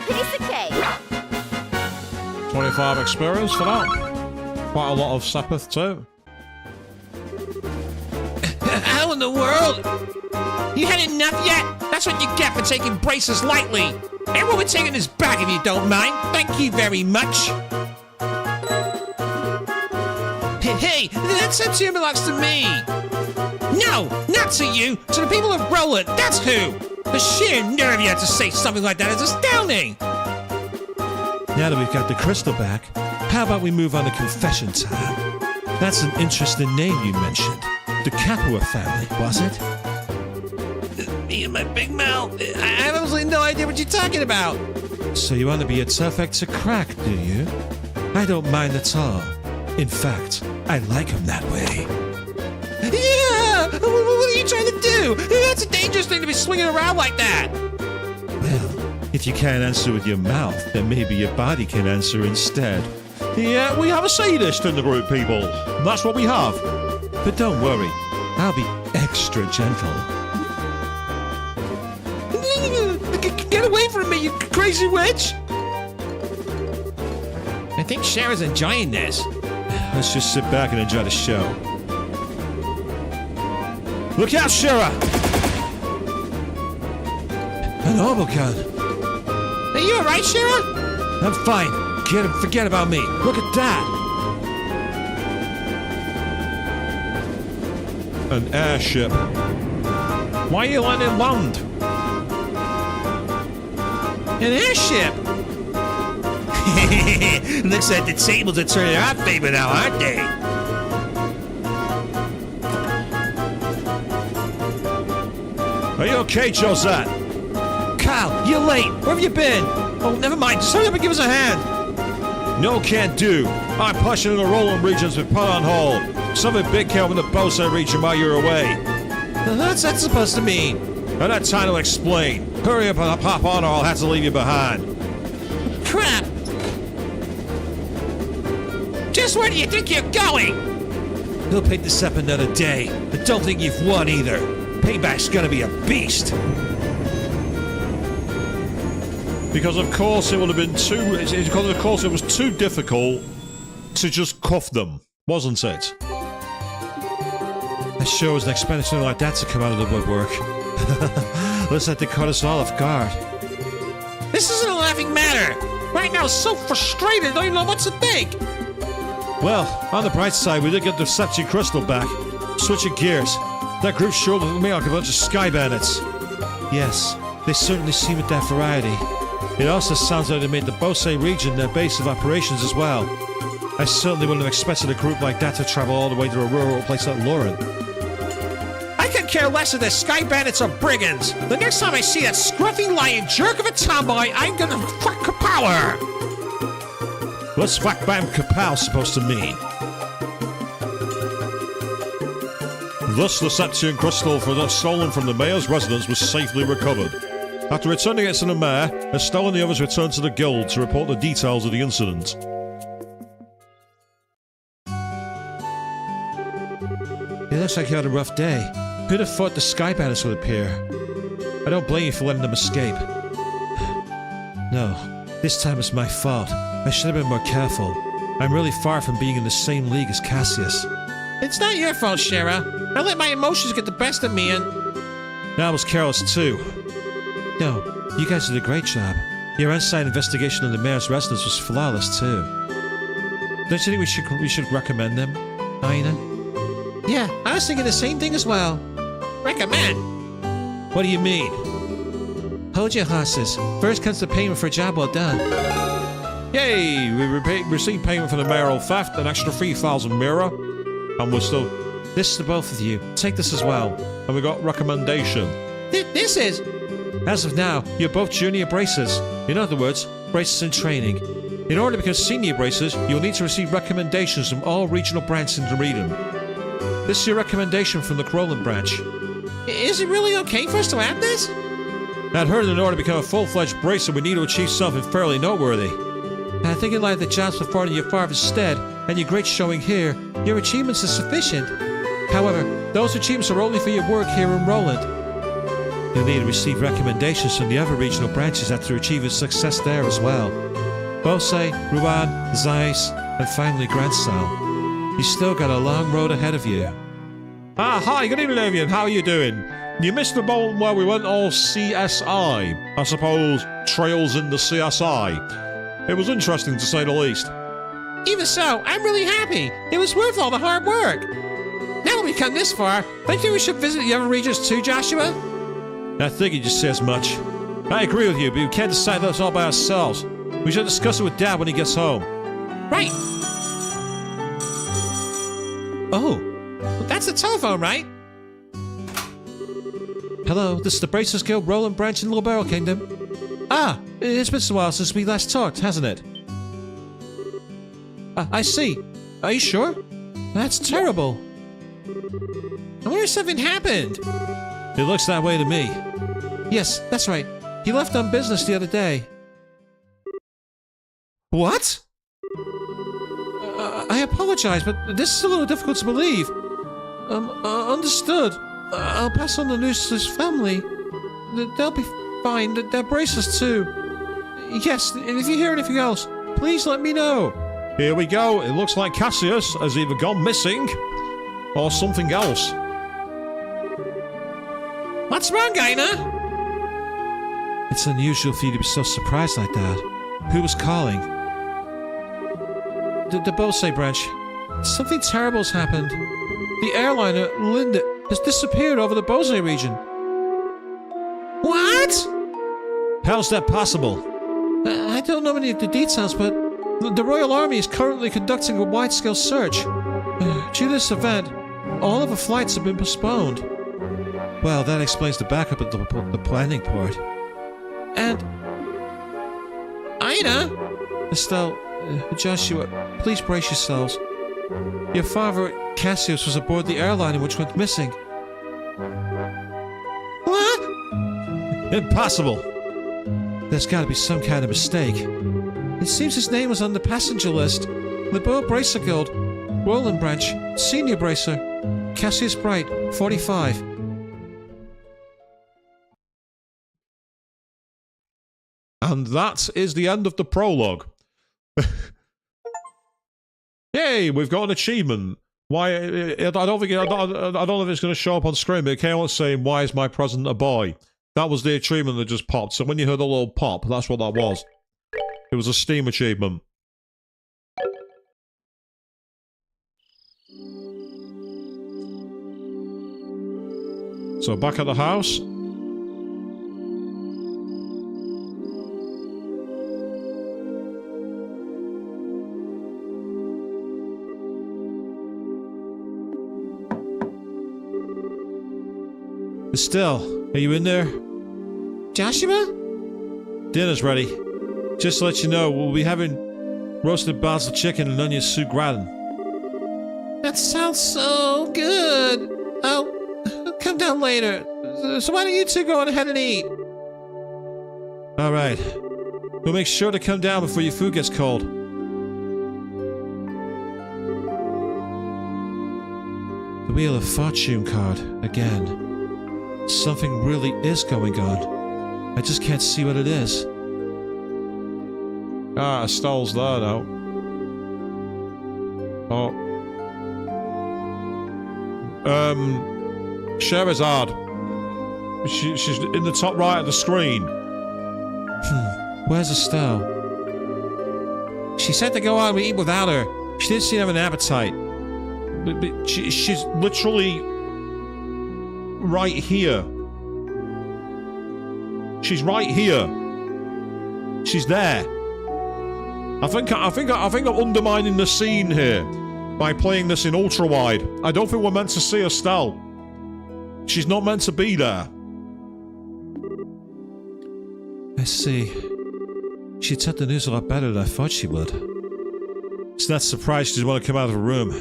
Piece of cake. 25 experience for that. Quite a lot of Sepith too. How in the world? You had enough yet? That's what you get for taking braces lightly. Everyone would take it in his bag if you don't mind. Thank you very much. Hey, that septum belongs to me. No, not to you. To the people of Roland. That's who. The sheer nerve you had to say something like that is astounding. Now that we've got the crystal back, how about we move on to confession time? That's an interesting name you mentioned. The Capua family, was it? Me and my big mouth. I have absolutely no idea what you're talking about. So you want to be a tough egg to crack, do you? I don't mind at all. In fact, I like him that way. Yeah! What are you trying to do? That's a dangerous thing to be swinging around like that. Well, if you can't answer with your mouth, then maybe your body can answer instead. Yeah, we have a sadist in the group, people. That's what we have. But don't worry, I'll be extra gentle. Get away from me, you crazy witch! I think Shara's enjoying this. Let's just sit back and enjoy the show. Look out, Shara! An Obokan! Are you alright, Shara? I'm fine. Forget about me. Look at that! An airship. Why are you letting it land? An airship? Looks like the tables are turning in our favor now, aren't they? Are you okay, Josette? Kyle, you're late. Where have you been? Oh, never mind. Just hurry up and give us a hand. No, can't do. Our pushing in the Roland region's been put on hold. Something big came up in the Bosa region while you were away. What's that supposed to mean? I had time to explain. Hurry up and pop on or I'll have to leave you behind. Crap! Just where do you think you're going? We'll pick this up another day. I don't think you've won either. Payback's gonna be a beast. Because of course it would have been because of course it was too difficult to just cuff them, wasn't it? That sure was an expenditure like that to come out of the woodwork. Looks like they caught us all off guard. This isn't a laughing matter. Right now, so frustrated, I don't even know what to think. Well, on the bright side, we did get the Septi crystal back. Switching gears, that group sure looked me like a bunch of sky bandits. Yes, they certainly seem with that variety. It also sounds like they made the Bose region their base of operations as well. I certainly wouldn't have expected a group like that to travel all the way to a rural place like Lauren. I could care less if they're sky bandits or brigands. The next time I see that scruffy lion jerk of a tomboy, I'm gonna fuck kapower. What's Whack Bam Kapow supposed to mean? Thus, the Septian crystal stolen from the mayor's residence was safely recovered. After returning it to the mayor, Estelle and the others returned to the guild to report the details of the incident. It looks like you had a rough day. Who'd have thought the sky bandits would appear? I don't blame you for letting them escape. No, this time it's my fault. I should have been more careful. I'm really far from being in the same league as Cassius. It's not your fault, Shara. I let my emotions get the best of me and... I was careless too. No, you guys did a great job. Your inside investigation of the mayor's residence was flawless too. Don't you think we should recommend them, Aina? Yeah, I was thinking the same thing as well. Recommend? What do you mean? Hold your horses. First comes the payment for a job well done. Yay! We received payment for the mayoral theft, an extra 3,000 mirror, and we're still... This is to both of you. Take this as well. And we got recommendation. This is... As of now, you're both junior bracers. In other words, bracers in training. In order to become senior bracers, you'll need to receive recommendations from all regional branches in the region. This is your recommendation from the Crolan branch. Is it really okay for us to add this? I'd heard that in order to become a full-fledged bracer, we need to achieve something fairly noteworthy. I think in light of the jobs performed in your father's stead and your great showing here, your achievements are sufficient. However, those achievements are only for your work here in Roland. You'll need to receive recommendations from the other regional branches after achieving success there as well. Bose, Ruan, Zeiss, and finally Grandsal. You still got a long road ahead of you. Ah, hi, good evening, Avian. How are you doing? You missed the moment where we went all CSI. I suppose Trails in the CSI. It was interesting to say the least. Even so, I'm really happy. It was worth all the hard work. Now that we've come this far, don't you think we should visit the other regions too, Joshua? I think he just says much. I agree with you, but we can't decide this all by ourselves. We should discuss it with Dad when he gets home. Right. Oh, that's the telephone, right? Hello, this is the Bracers Guild, Roland Branch in Little Barrel Kingdom. Ah, it's been a while since we last talked, hasn't it? I see. Are you sure? That's terrible. I wonder if something happened. It looks that way to me. Yes, that's right. He left on business the other day. What? I apologize, but this is a little difficult to believe. Understood. I'll pass on the news to his family. They'll be fine. They're bracers too. Yes, and if you hear anything else, please let me know. Here we go. It looks like Cassius has either gone missing or something else. What's wrong, Gaina? It's unusual for you to be so surprised like that. Who was calling? The Bose branch. Something terrible has happened. The airliner, Linda, has disappeared over the Bose region. What? How's that possible? I don't know any of the details, but the Royal Army is currently conducting a wide-scale search. Due to this event, all of the flights have been postponed. Well, that explains the backup at the planning port. And Ina? Estelle, Joshua, please brace yourselves. Your father, Cassius, was aboard the airliner which went missing. What? Impossible! There's gotta be some kind of mistake. It seems his name was on the passenger list. The Boa Bracer Guild, Roland Branch, Senior Bracer, Cassius Bright, 45. And that is the end of the prologue. Yay, we've got an achievement. Why? I don't know if it's going to show up on screen, but it came out saying, "Why is my present a boy?" That was the achievement that just popped. So when you heard the little pop, that's what that was. It was a Steam achievement. So back at the house. Estelle, are you in there? Joshua? Dinner's ready. Just to let you know, we'll be having roasted basil chicken and onion soup gratin. That sounds so good. I'll come down later. So why don't you two go on ahead and eat? All right. We'll make sure to come down before your food gets cold. The Wheel of Fortune card, again. Something really is going on. I just can't see what it is. Ah, Estelle's there now. Oh. Sherazade. She's in the top right of the screen. Where's Estelle? She said to go on and eat without her. She didn't seem to have an appetite. But she's literally right here. She's right here. She's there. I think I'm undermining the scene here by playing this in ultra wide. I don't think we're meant to see Estelle. She's not meant to be there. I see. She took the news a lot better than I thought she would. It's not surprised she doesn't want to come out of her room.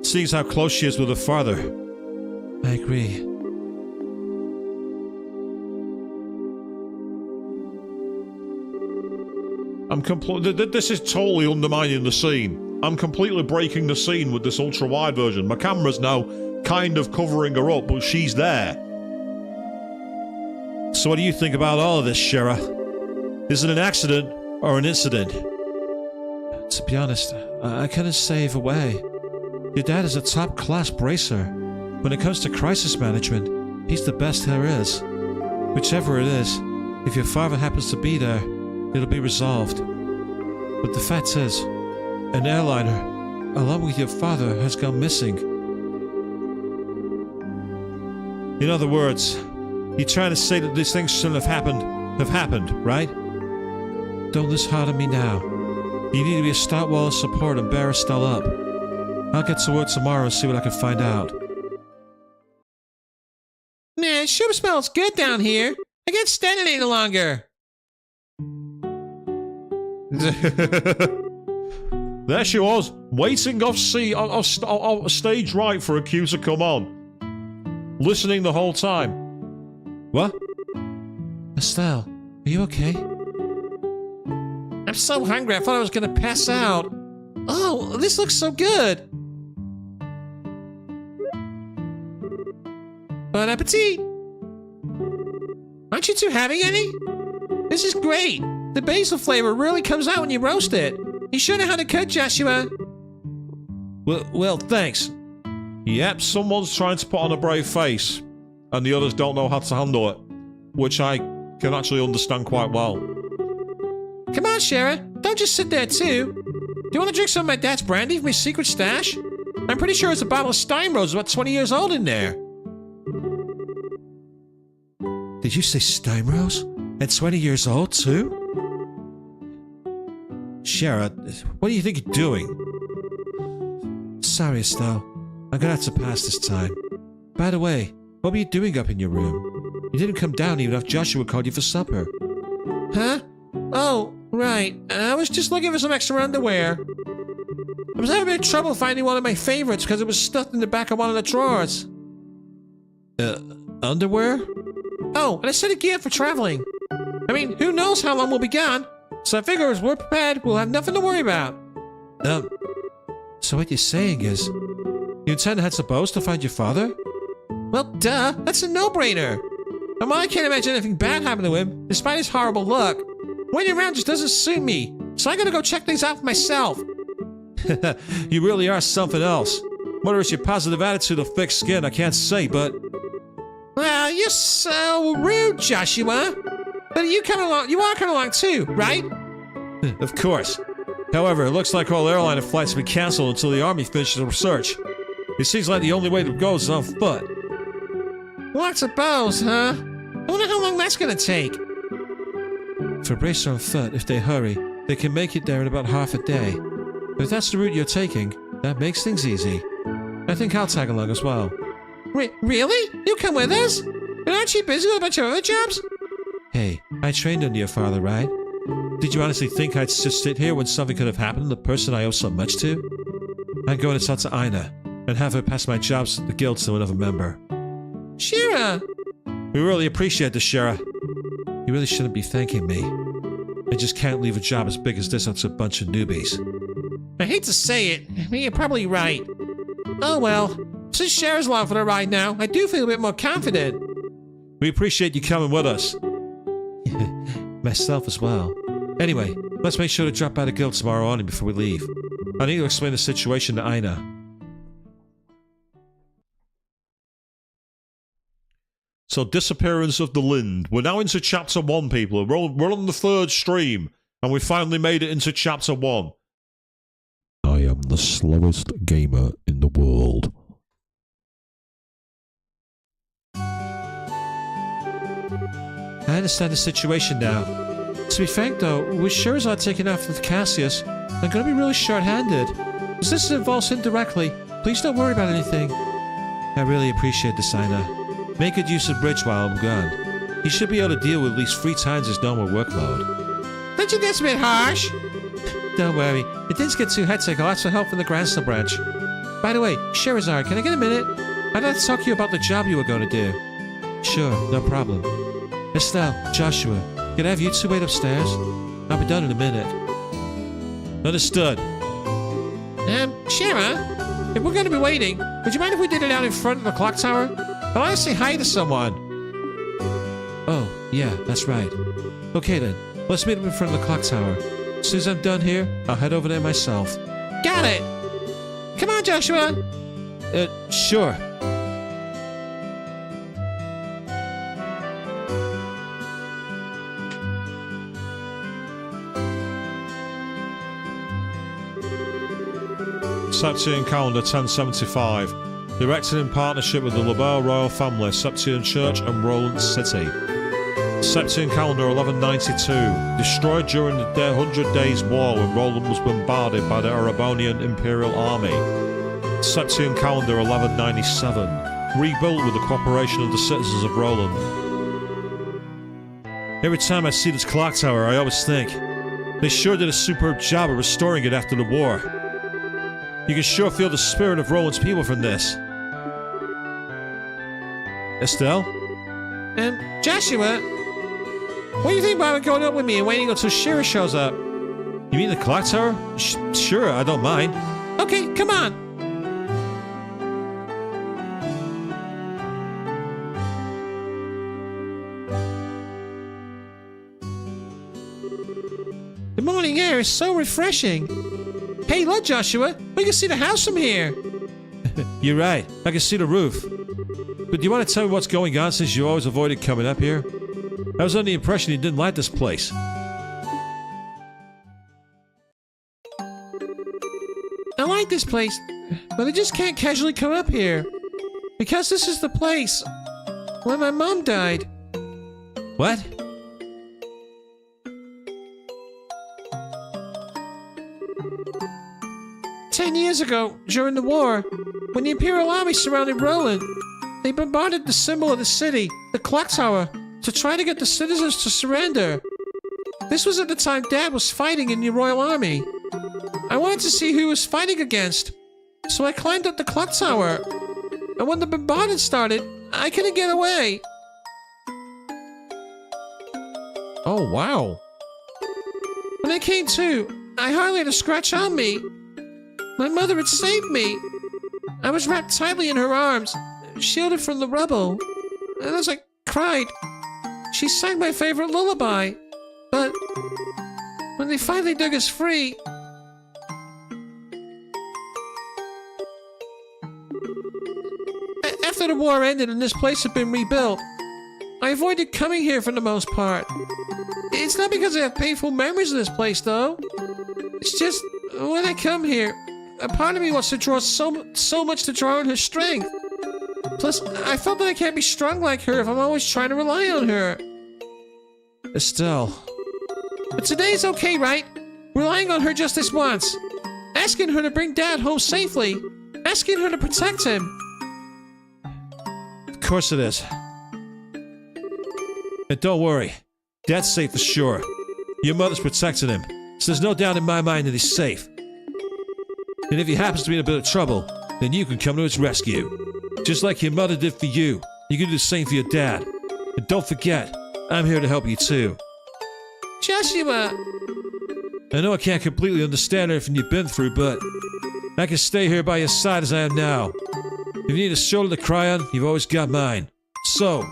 Seeing how close she is with her father. I agree. This is totally undermining the scene. I'm completely breaking the scene with this ultra-wide version. My camera's now kind of covering her up, but she's there. So what do you think about all of this, Shara? Is it an accident or an incident? to be honest, I couldn't say either way. Your dad is a top-class bracer. When it comes to crisis management, he's the best there is. Whichever it is, if your father happens to be there, it'll be resolved. But the fact is, an airliner, along with your father, has gone missing. In other words, you're trying to say that these things shouldn't have happened, right? Don't lose hard on me now. You need to be a stout wall of support and bear Estelle up. I'll get to work tomorrow and see what I can find out. Man, it sure smells good down here. I can't stand it any longer. There she was, waiting off stage right for a cue to come on. Listening the whole time. What? Estelle, are you okay? I'm so hungry, I thought I was gonna pass out. Oh, this looks so good. Bon appetit. Aren't you two having any? This is great. The basil flavor really comes out when you roast it. You sure know how to cook, Joshua. Well, thanks. Yep, someone's trying to put on a brave face, and the others don't know how to handle it, which I can actually understand quite well. Come on, Shara. Don't just sit there, too. Do you want to drink some of my dad's brandy from his secret stash? I'm pretty sure it's a bottle of Steinrose about 20 years old in there. Did you say Steinrose? And 20 years old, too? Shara, what do you think you're doing? Sorry, Estelle. I'm gonna have to pass this time. By the way, what were you doing up in your room? You didn't come down even after Joshua called you for supper. Huh? Oh, right. I was just looking for some extra underwear. I was having a bit of trouble finding one of my favorites because it was stuffed in the back of one of the drawers. Underwear? Oh, and a set of gear for traveling. I mean, who knows how long we'll be gone? So I figure as we're prepared, we'll have nothing to worry about. So what you're saying is, you intend to head to Bose to find your father? Well, duh. That's a no-brainer. And while I can't imagine anything bad happened to him, despite his horrible look, waiting around just doesn't suit me. So I gotta go check things out for myself. You really are something else. Whether it's your positive attitude or thick skin, I can't say, but... Well, you're so rude, Joshua. But you are coming along too, right? Of course. However, it looks like all airliner flights have been cancelled until the Army finishes the research. It seems like the only way to go is on foot. Lots of bows, huh? I wonder how long that's gonna take. For bracer on foot, if they hurry, they can make it there in about half a day. But if that's the route you're taking, that makes things easy. I think I'll tag along as well. Really? You come with us? And aren't you busy with a bunch of other jobs? Hey, I trained under your father, right? Did you honestly think I'd just sit here when something could have happened to the person I owe so much to? I'm going to talk to Ina and have her pass my jobs at the guild to another member. Shira! We really appreciate this, Shara. You really shouldn't be thanking me. I just can't leave a job as big as this up to a bunch of newbies. I hate to say it, I mean, you're probably right. Oh well, since Shara's along for the ride now, I do feel a bit more confident. We appreciate you coming with us. Myself as well. Anyway, let's make sure to drop by the guild tomorrow morning before we leave. I need to explain the situation to Ina. So, Disappearance of the Lind. We're now into Chapter 1, people. We're on the third stream, and we finally made it into Chapter 1. I am the slowest gamer in the world. I understand the situation now. To be frank though, with Sherazade taken off with Cassius, I'm gonna be really short-handed. As this involves him directly, please don't worry about anything. I really appreciate this, Ina. Make good use of Bridge while I'm gone. He should be able to deal with at least 3 times his normal workload. Don't you think that's a bit harsh? Don't worry, if things get too hectic, I'll ask for help from the Grandson branch. By the way, Sherazade, can I get a minute? I'd like to talk to you about the job you were going to do. Sure, no problem. Estelle, Joshua, can I have you two wait upstairs? I'll be done in a minute. Understood. Shara, if we're going to be waiting, would you mind if we did it out in front of the clock tower? I want to say hi to someone. Oh, yeah, that's right. Okay then, let's meet up in front of the clock tower. As soon as I'm done here, I'll head over there myself. Got it! Come on, Joshua! Sure. Septian calendar 1075. Erected in partnership with the LaBelle royal family, Septian Church and Roland City. Septian calendar 1192. Destroyed during the 100 Days War when Roland was bombarded by the Arabonian Imperial Army. Septian calendar 1197. Rebuilt with the cooperation of the citizens of Roland. Every time I see this clock tower, I always think they sure did a superb job of restoring it after the war. You can sure feel the spirit of Roland's people from this. Estelle? Joshua? What do you think about going up with me and waiting until Shira shows up? You mean the clock tower? Sure, I don't mind. Okay, come on! The morning air is so refreshing. Hey, look, Joshua! We can see the house from here! You're right. I can see the roof. But do you want to tell me what's going on since you always avoided coming up here? I was under the impression you didn't like this place. I like this place, but I just can't casually come up here. Because this is the place where my mom died. What? "10 years ago, during the war, when the Imperial Army surrounded Roland, they bombarded the symbol of the city, the clock tower, to try to get the citizens to surrender. This was at the time Dad was fighting in the Royal Army. I wanted to see who he was fighting against, so I climbed up the clock tower. And when the bombardment started, I couldn't get away." Oh, wow. When I came to, I hardly had a scratch on me. My mother had saved me. I was wrapped tightly in her arms, shielded from the rubble. And as I cried, she sang my favorite lullaby. But when they finally dug us free, after the war ended and this place had been rebuilt, I avoided coming here for the most part. It's not because I have painful memories of this place, though. It's just, when I come here, a part of me wants to draw so much to draw on her strength. Plus, I felt that I can't be strong like her if I'm always trying to rely on her. Estelle. But today's okay, right? Relying on her just this once. Asking her to bring Dad home safely. Asking her to protect him. Of course it is. And don't worry. Dad's safe for sure. Your mother's protecting him, so there's no doubt in my mind that he's safe. And if he happens to be in a bit of trouble, then you can come to his rescue. Just like your mother did for you. You can do the same for your dad. And don't forget, I'm here to help you too. Joshua! I know I can't completely understand everything you've been through, but I can stay here by your side as I am now. If you need a shoulder to cry on, you've always got mine. So...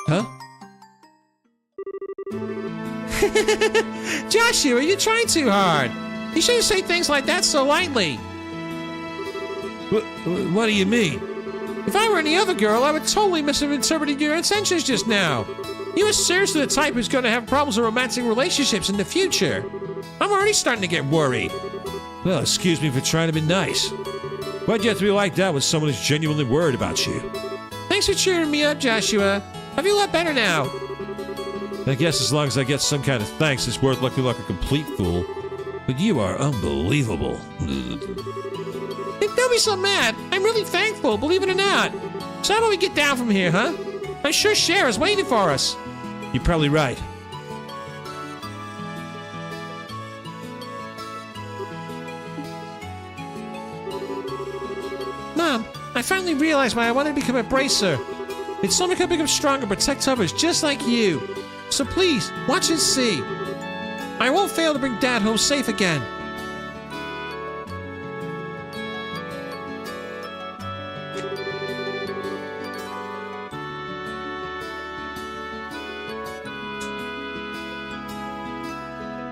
Huh? Joshua, you're trying too hard. You shouldn't say things like that so lightly. What do you mean? If I were any other girl, I would totally misinterpret your intentions just now. You are seriously the type who's going to have problems with romantic relationships in the future. I'm already starting to get worried. Well, excuse me for trying to be nice. Why'd you have to be like that when someone is genuinely worried about you? Thanks for cheering me up, Joshua. I feel a lot better now. I guess as long as I get some kind of thanks, it's worth looking like a complete fool. But you are unbelievable. Don't be so mad. I'm really thankful, believe it or not. So how about we get down from here, huh? I'm sure Cher's waiting for us. You're probably right. Mom, I finally realized why I wanted to become a bracer. It's so I can become strong and protect others just like you. So please, watch and see. I won't fail to bring Dad home safe again.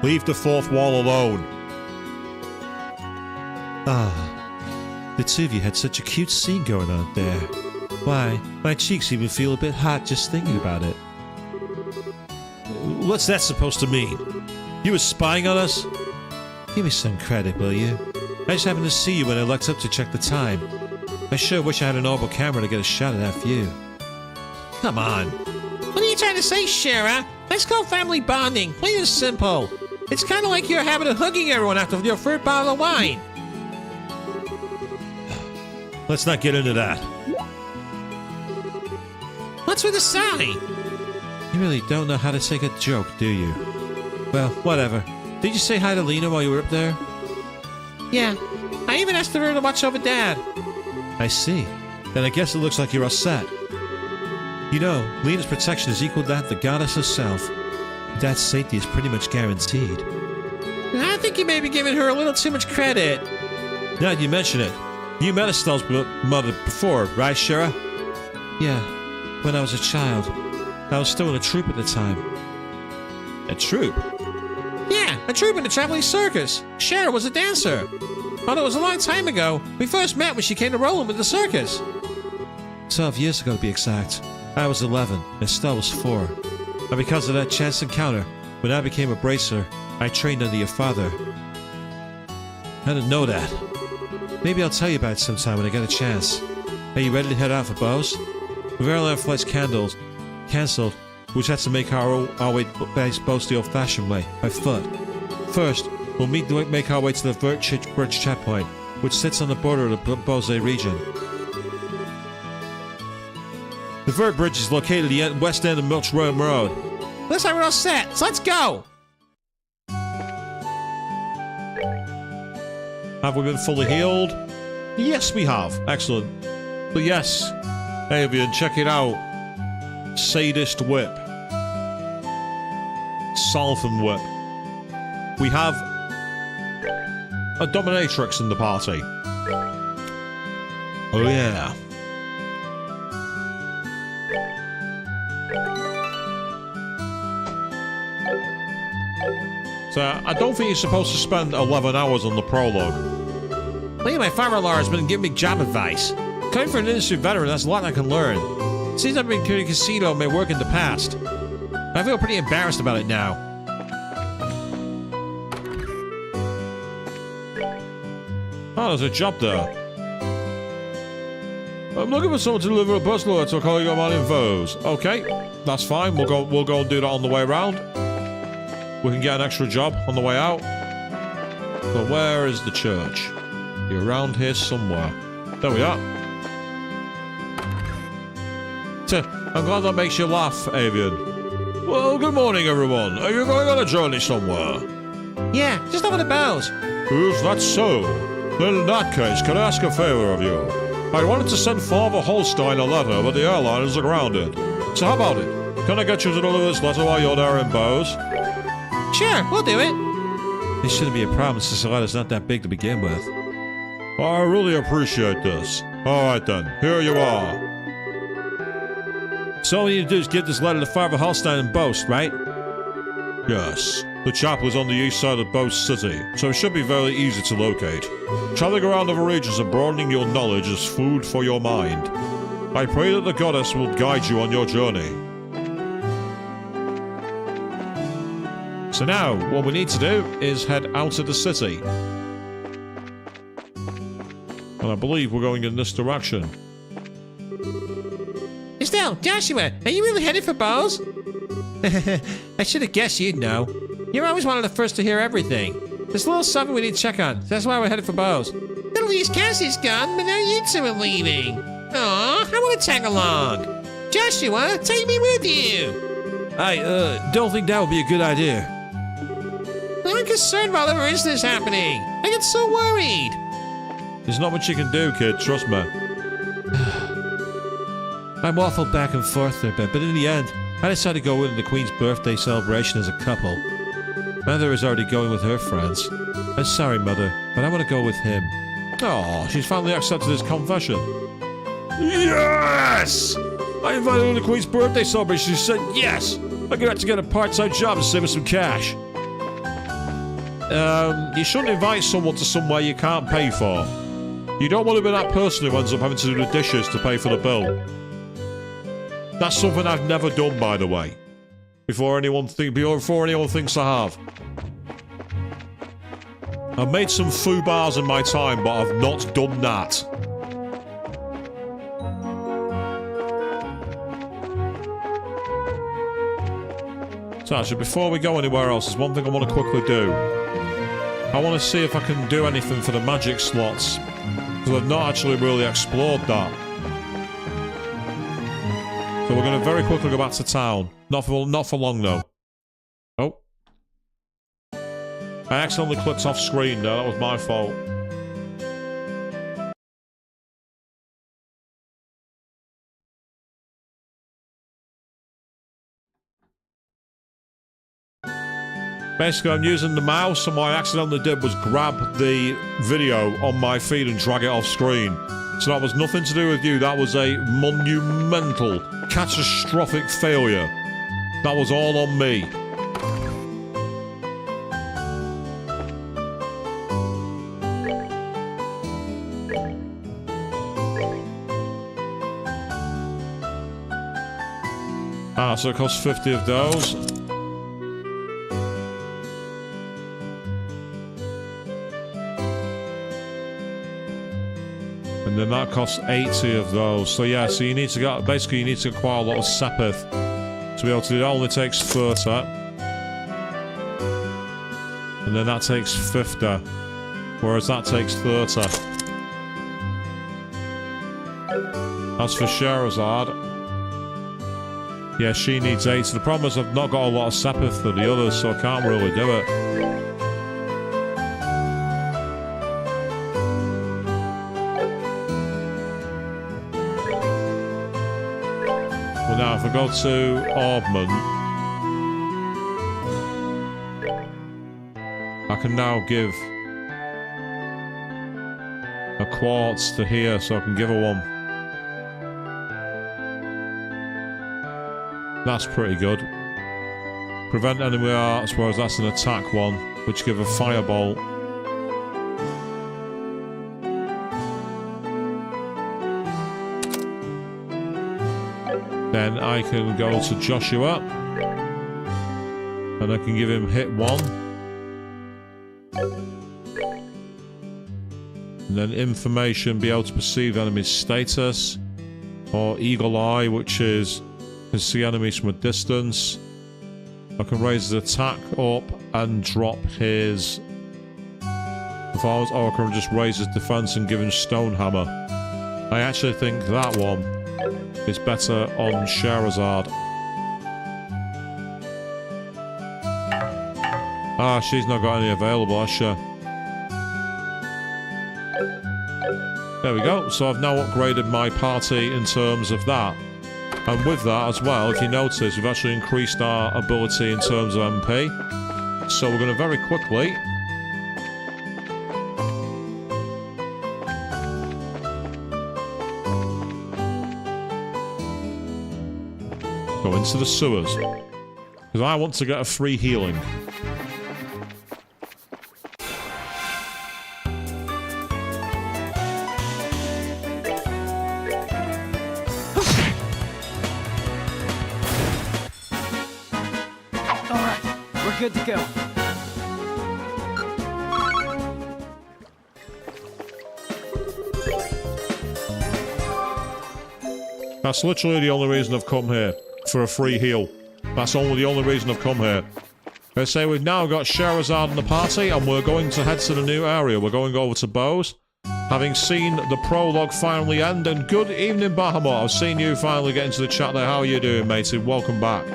Leave the fourth wall alone. Ah, the two of you had such a cute scene going on there. Why, my cheeks even feel a bit hot just thinking about it. What's that supposed to mean? You were spying on us? Give me some credit, will you? I just happened to see you when I looked up to check the time. I sure wish I had an orbital camera to get a shot of that view. Come on. What are you trying to say, Shara? Let's call family bonding. Plain and simple. It's kind of like your habit of hugging everyone after your third bottle of wine. Let's not get into that. What's with the sigh? You really don't know how to take a joke, do you? Well, whatever. Did you say hi to Lena while you were up there? Yeah. I even asked her to watch over Dad. I see. Then I guess it looks like you're all set. You know, Lena's protection is equal to that of the goddess herself. Dad's safety is pretty much guaranteed. I think you may be giving her a little too much credit. Now that you mention it, you met Estelle's mother before, right, Shara? Yeah, when I was a child. I was still in a troupe at the time. A troupe? Yeah, a troupe in a traveling circus. Shara was a dancer. Although it was a long time ago, we first met when she came to Roland with the circus. 12 years ago to be exact. I was 11, and Estelle was 4. And because of that chance encounter, when I became a bracer, I trained under your father. I didn't know that. Maybe I'll tell you about it sometime when I get a chance. Are you ready to head out for Bose? With airline flights cancelled, which had to make our way back to Bose the old-fashioned way, by foot. First, we'll make our way to the Bridge checkpoint, which sits on the border of the Bose region. The Vert Bridge is located at the west end of Milch Rome Road. Looks like we're all set, so let's go! Have we been fully healed? Yes, we have. Excellent. But yes, Avian, check it out. Sadist Whip. Solven Whip. We have a dominatrix in the party. Oh yeah. So, I don't think you're supposed to spend 11 hours on the prologue. Lately, my father-in-law has been giving me job advice. Coming from an industry veteran, that's a lot I can learn. Seems I've been in a casino may work in the past. I feel pretty embarrassed about it now. Oh, there's a job there. I'm looking for someone to deliver a bus load to a colleague of mine in Vose. Okay, that's fine. We'll go and do that on the way around. We can get an extra job on the way out. But where is the church? You're around here somewhere. There we are. I'm glad that makes you laugh, Avian. Well, good morning, everyone. Are you going on a journey somewhere? Yeah, just over the bows. Is that so? Then in that case, can I ask a favor of you? I wanted to send Father Holstein a letter, but the airliners are grounded. So how about it? Can I get you to deliver this letter while you're there in Bose? Sure, we'll do it. It shouldn't be a problem since the letter's not that big to begin with. I really appreciate this. Alright then, here you are. So all we need to do is give this letter to Father Holstein and Bose, right? Yes. The chapel is on the east side of Bose City, so it should be very easy to locate. Traveling around other regions and broadening your knowledge is food for your mind. I pray that the goddess will guide you on your journey. So now, what we need to do is head out of the city. And I believe we're going in this direction. Estelle, Joshua, are you really headed for Bose? I should have guessed you'd know. You're always one of the first to hear everything. There's a little something we need to check on. That's why we're headed for Bose. At least Cassie's gone, but now you two are leaving. Aw, I want to tag along. Joshua, take me with you. I don't think that would be a good idea. I'm concerned about other incidents happening. I get so worried. There's not much you can do, kid, trust me. I'm awful back and forth there, but in the end, I decided to go in the Queen's birthday celebration as a couple. Mother is already going with her friends. I'm sorry, Mother, but I want to go with him. Oh, she's finally accepted his confession. Yes! I invited her to the Queen's birthday celebration. She said yes! I'm gonna have to get a part-time job to save us some cash. you shouldn't invite someone to somewhere you can't pay for. You don't want to be that person who ends up having to do the dishes to pay for the bill. That's something I've never done, by the way. Before anyone thinks I have. I've made some foo bars in my time, but I've not done that. So actually, before we go anywhere else, there's one thing I want to quickly do. I want to see if I can do anything for the magic slots, because I've not actually really explored that. So we're going to very quickly go back to town. Not for long though. Oh. I accidentally clicked off screen there, that was my fault. Basically, I'm using the mouse, and what I accidentally did was grab the video on my feed and drag it off screen. So that was nothing to do with you, that was a monumental, catastrophic failure. That was all on me. Ah, so it costs 50 of those. And then that costs 80 of those. So yeah, so you need to get, basically you need to acquire a lot of sepith to be able to do that. Only takes 30. And then that takes 50. Whereas that takes 30. As for Sherazad, yeah, she needs 80. The problem is I've not got a lot of sepith for the others, so I can't really do it. Well, now if I go to Orbman, I can now give a quartz to here, so I can give her one. That's pretty good. Prevent enemy arts, whereas that's an attack one, which give a firebolt. Then I can go to Joshua, and I can give him hit 1. And then information, be able to perceive enemy status, or eagle eye, which is can see enemies from a distance. I can raise his attack up and drop his performance, or I can just raise his defense and give him stone hammer. I actually think that one is better on Sherazad. Ah, she's not got any available, has she? There we go. So I've now upgraded my party in terms of that. And with that as well, if you notice, we've actually increased our ability in terms of MP. So we're going to very quickly go into the sewers. Because I want to get a free healing. Good to go. That's literally the only reason I've come here. For a free heal. That's only the only reason I've come here. They say we've now got Sherazad in the party, and we're going to head to the new area. We're going over to Bose. Having seen the prologue finally end, and good evening, Bahamut. I've seen you finally get into the chat there. How are you doing, matey? Welcome back.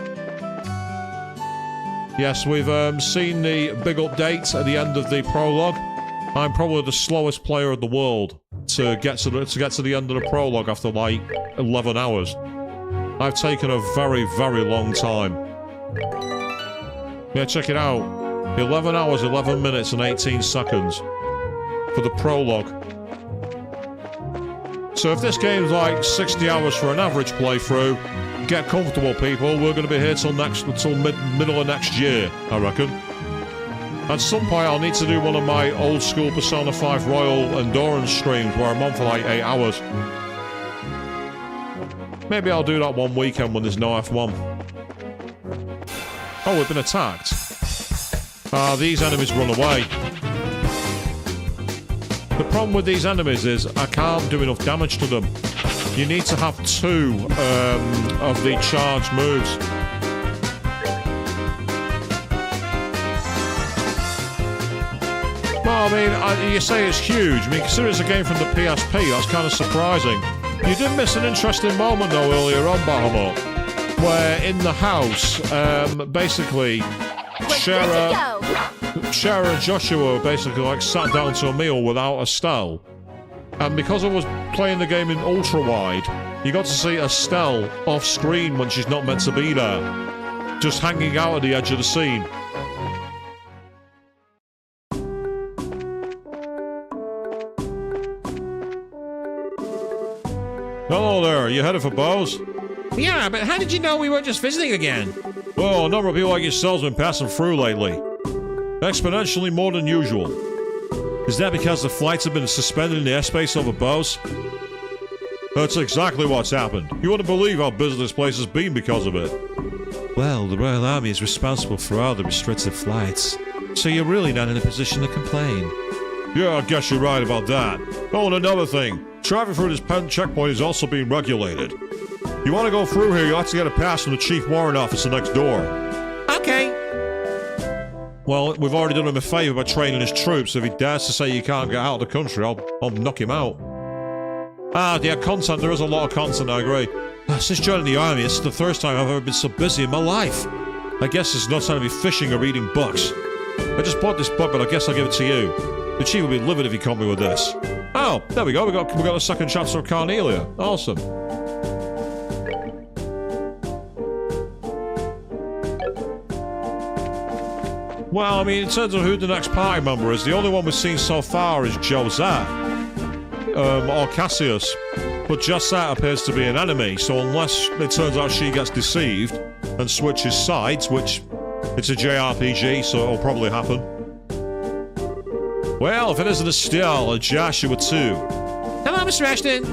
Yes, we've seen the big update at the end of the prologue. I'm probably the slowest player in the world to get to the end of the prologue after like 11 hours. I've taken a very, very long time. Yeah, check it out. 11 hours, 11 minutes and 18 seconds for the prologue. So if this game's like 60 hours for an average playthrough, get comfortable, people. We're going to be here till middle of next year, I reckon. At some point, I'll need to do one of my old school Persona 5 Royal Endurance streams where I'm on for like 8 hours. Maybe I'll do that one weekend when there's no F1. Oh, we've been attacked. These enemies run away. The problem with these enemies is I can't do enough damage to them. You need to have 2 of the charged moves. Well, I mean, you say it's huge. I mean, considering it's a game from the PSP, that's kind of surprising. You did miss an interesting moment, though, earlier on, Bahamut, where in the house, basically, Sarah and Joshua basically like sat down to a meal without Estelle. And because I was playing the game in ultra wide, you got to see Estelle off screen when she's not meant to be there, just hanging out at the edge of the scene. Hello there, you headed for Bose? Yeah, but how did you know we weren't just visiting again? Well, a number of people like yourselves have been passing through lately. Exponentially more than usual. Is that because the flights have been suspended in the airspace over Bose? That's exactly what's happened. You wouldn't believe how busy this place has been because of it. Well, the Royal Army is responsible for all the restricted flights, so you're really not in a position to complain. Yeah, I guess you're right about that. Oh, and another thing. Traffic through this pen checkpoint is also being regulated. You want to go through here, you have to get a pass from the Chief Warrant Officer next door. Okay. Well, we've already done him a favour by training his troops. If he dares to say you can't get out of the country, I'll knock him out. Yeah, content. There is a lot of content, I agree. Since joining the army, it's the first time I've ever been so busy in my life. I guess it's not time to be fishing or reading books. I just bought this book, but I guess I'll give it to you. The chief will be livid if he caught me with this. Oh, there we go. We got the second chapter of Cornelia. Awesome. Well, I mean, in terms of who the next party member is, the only one we've seen so far is Josette, or Cassius. But Josette appears to be an enemy, so unless it turns out she gets deceived and switches sides, which it's a JRPG, so it'll probably happen. Well, if it isn't Estelle, Joshua too. Hello, Mr. Ashton.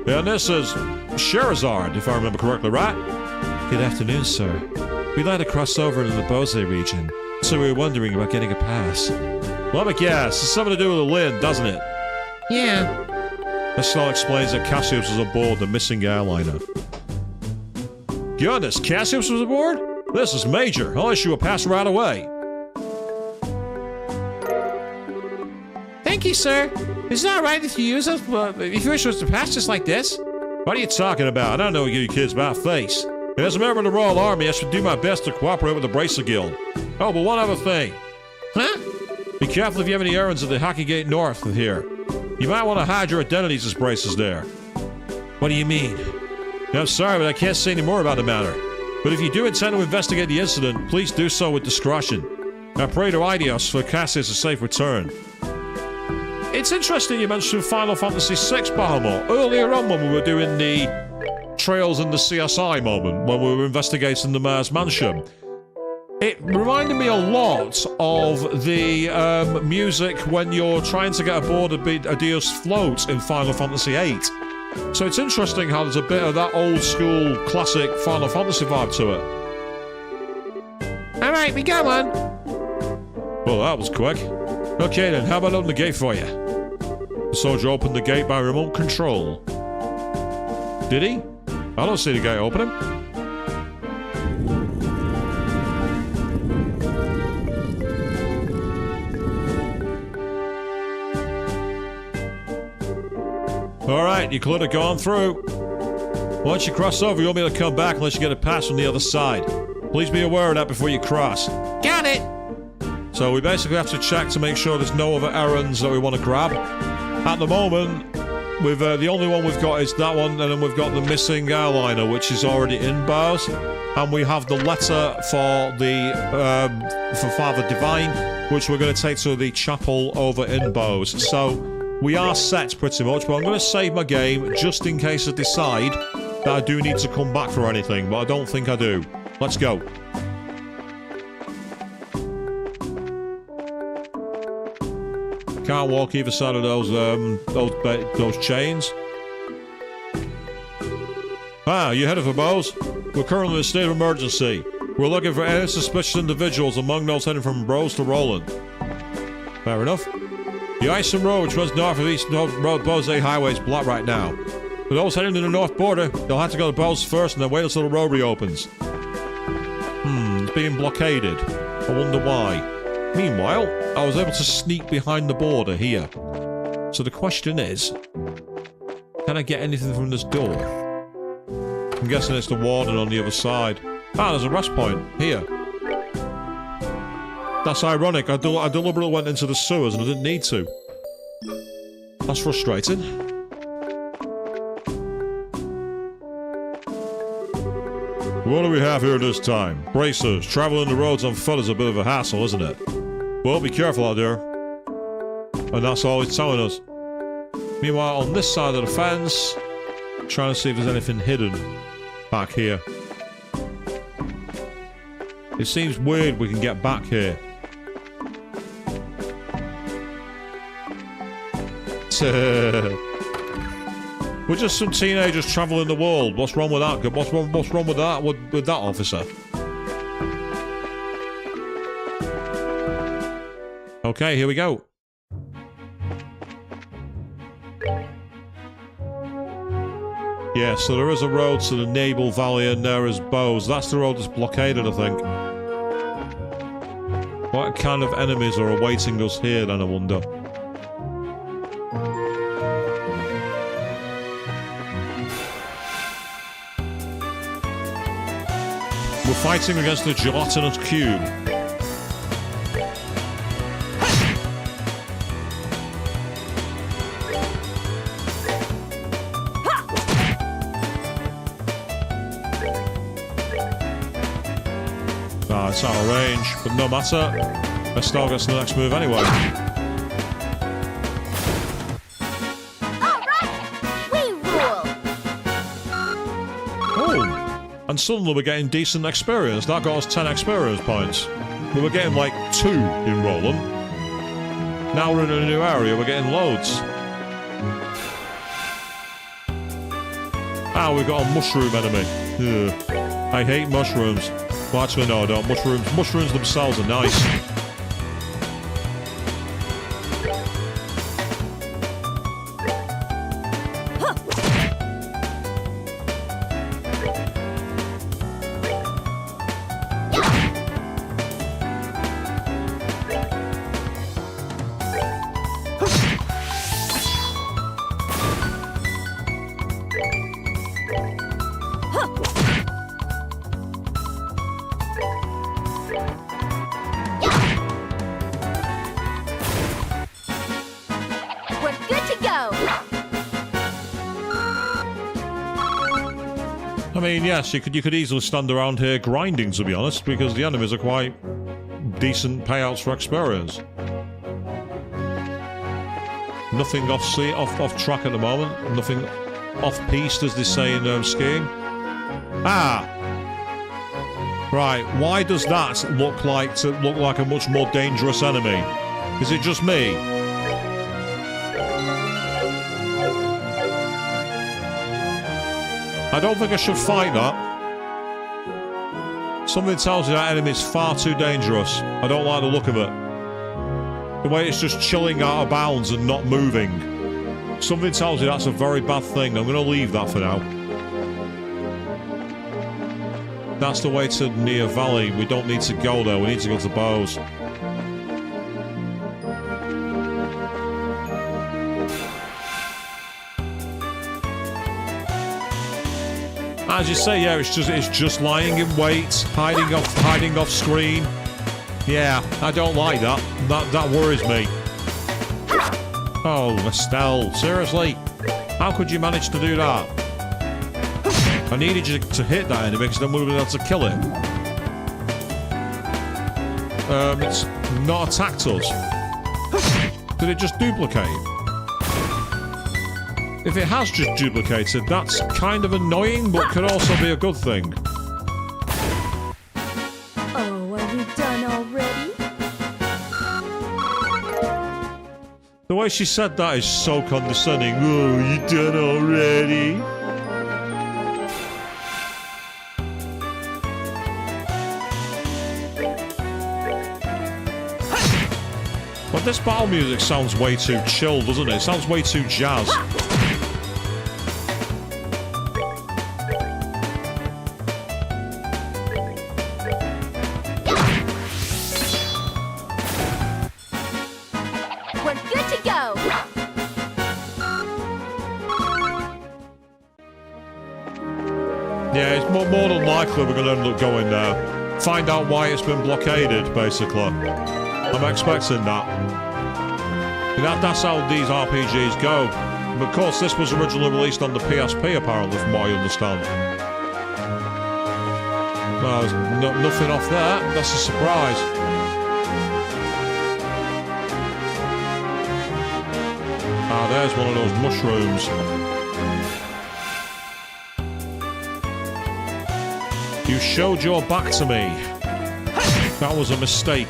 And this is Sherazard, if I remember correctly, right? Good afternoon, sir. We'd like to cross over into the Bose region, so we were wondering about getting a pass. Let me guess, it's something to do with the Lynn, doesn't it? Yeah. Estelle explains that Cassius was aboard the missing airliner. Goodness, Cassius was aboard? This is major. I'll issue a pass right away. Thank you, sir. Is it alright if you use us? If you issue us a pass just like this? What are you talking about? I don't know what you kids about face. And as a member of the Royal Army, I should do my best to cooperate with the Bracer Guild. Oh, but one other thing. Huh? Be careful if you have any errands at the Hockey Gate North of here. You might want to hide your identities as Bracers there. What do you mean? I'm sorry, but I can't say any more about the matter. But if you do intend to investigate the incident, please do so with discretion. I pray to Idios for Cassius a safe return. It's interesting you mentioned Final Fantasy VI, Bahamut. Earlier on when we were doing the Trails in the CSI moment, when we were investigating the Mayor's Mansion, it reminded me a lot of the music when you're trying to get aboard a Dios float in Final Fantasy VIII. So it's interesting how there's a bit of that old school classic Final Fantasy vibe to it. Alright, we got one. Well, that was quick. Okay then, how about open the gate for you? The soldier opened the gate by remote control. Did he? I don't see the gate opening. Alright, you cleared it going through. Once you cross over, you won't be able to come back unless you get a pass from the other side. Please be aware of that before you cross. Got it. So we basically have to check to make sure there's no other errands that we want to grab. At the moment, we've the only one we've got is that one, and then we've got the missing airliner, which is already in Bose. And we have the letter for the for Father Divine, which we're going to take to the chapel over in Bose. So we are set pretty much, but I'm going to save my game just in case I decide that I do need to come back for anything, but I don't think I do. Let's go. Can't walk either side of those chains. Ah, you headed for Bose? We're currently in a state of emergency. We're looking for any suspicious individuals among those heading from Bose to Roland. Fair enough. The Isom Road, which runs north of East Road Bose Highway, is blocked right now. For those heading to the north border, they'll have to go to Bose first and then wait until the road reopens. It's being blockaded. I wonder why. Meanwhile, I was able to sneak behind the border here. So the question is, can I get anything from this door? I'm guessing it's the warden on the other side. Ah, there's a rest point here. That's ironic. I deliberately went into the sewers and I didn't need to. That's frustrating. What do we have here this time? Bracers. Traveling the roads on foot is a bit of a hassle, isn't it? Well, be careful out there. And that's all he's telling us. Meanwhile, on this side of the fence, trying to see if there's anything hidden back here. It seems weird we can get back here. We're just some teenagers traveling the world. What's wrong with that? What's wrong with that? With that, officer? Okay, here we go. Yeah, so there is a road to the Naval Valley and there is Bose. That's the road that's blockaded, I think. What kind of enemies are awaiting us here, then, I wonder? We're fighting against the gelatinous cube. It's out of range, but no matter. Estelle gets the next move anyway. Oh! And suddenly we're getting decent experience. That got us 10 experience points. We were getting like 2 in Roland. Now we're in a new area, we're getting loads. Ah, we've got a mushroom enemy. Ugh. I hate mushrooms. Well, actually, no, I don't. Mushrooms themselves are nice. I mean, yes, you could easily stand around here grinding, to be honest, because the enemies are quite decent payouts for experience. Nothing off track at the moment. Nothing off-piste, as they say in skiing. Ah! Right, why does that look like a much more dangerous enemy? Is it just me? I don't think I should fight that. Something tells me that enemy is far too dangerous. I don't like the look of it. The way it's just chilling out of bounds and not moving. Something tells me that's a very bad thing. I'm going to leave that for now. That's the way to Nia Valley. We don't need to go there. We need to go to Bose. As you say, yeah, it's just lying in wait, hiding off screen. Yeah, I don't like that. That worries me. Oh, Estelle, seriously? How could you manage to do that? I needed you to hit that enemy because then we would have been able to kill it. It's not attacked us. Did it just duplicate? If it has just duplicated, that's kind of annoying, but could also be a good thing. Oh, are we done already? The way she said that is so condescending. Oh, you done already? But this battle music sounds way too chill, doesn't it? It sounds way too jazz. We're good to go. Yeah, it's more than likely we're going to end up going there. Find out why it's been blockaded, basically. I'm expecting that. That's how these RPGs go. But of course, this was originally released on the PSP, apparently, from what I understand. Well, there's nothing off there. That's a surprise. Ah, there's one of those mushrooms. You showed your back to me. That was a mistake.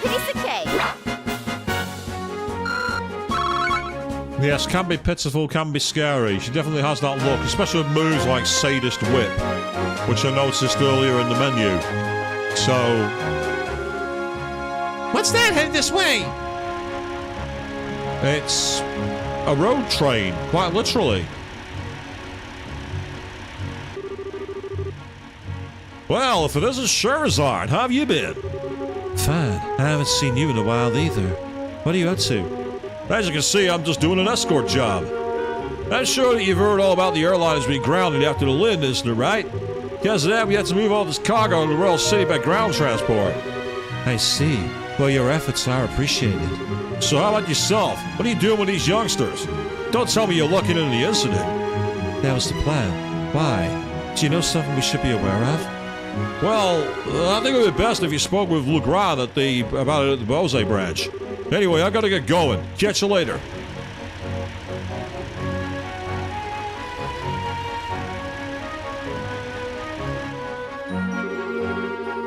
Piece of cake. Yes, can be pitiful, can be scary. She definitely has that look, especially with moves like Sadist Whip, which I noticed earlier in the menu. So... What's that headed this way? it's a road train, quite literally. Well, if it isn't Charizard, how have you been? Fine. I haven't seen you in a while either. What are you up to? As you can see, I'm just doing an escort job. I'm sure that you've heard all about the airlines being grounded after the Lynn incident, right? Because of that, we had to move all this cargo to the Royal City by ground transport. I see. Well, your efforts are appreciated. So how about yourself? What are you doing with these youngsters? Don't tell me you're looking into the incident. That was the plan. Why? Do you know something we should be aware of? Well, I think it would be best if you spoke with Legrand about it at the Bose branch. Anyway, I gotta get going. Catch you later.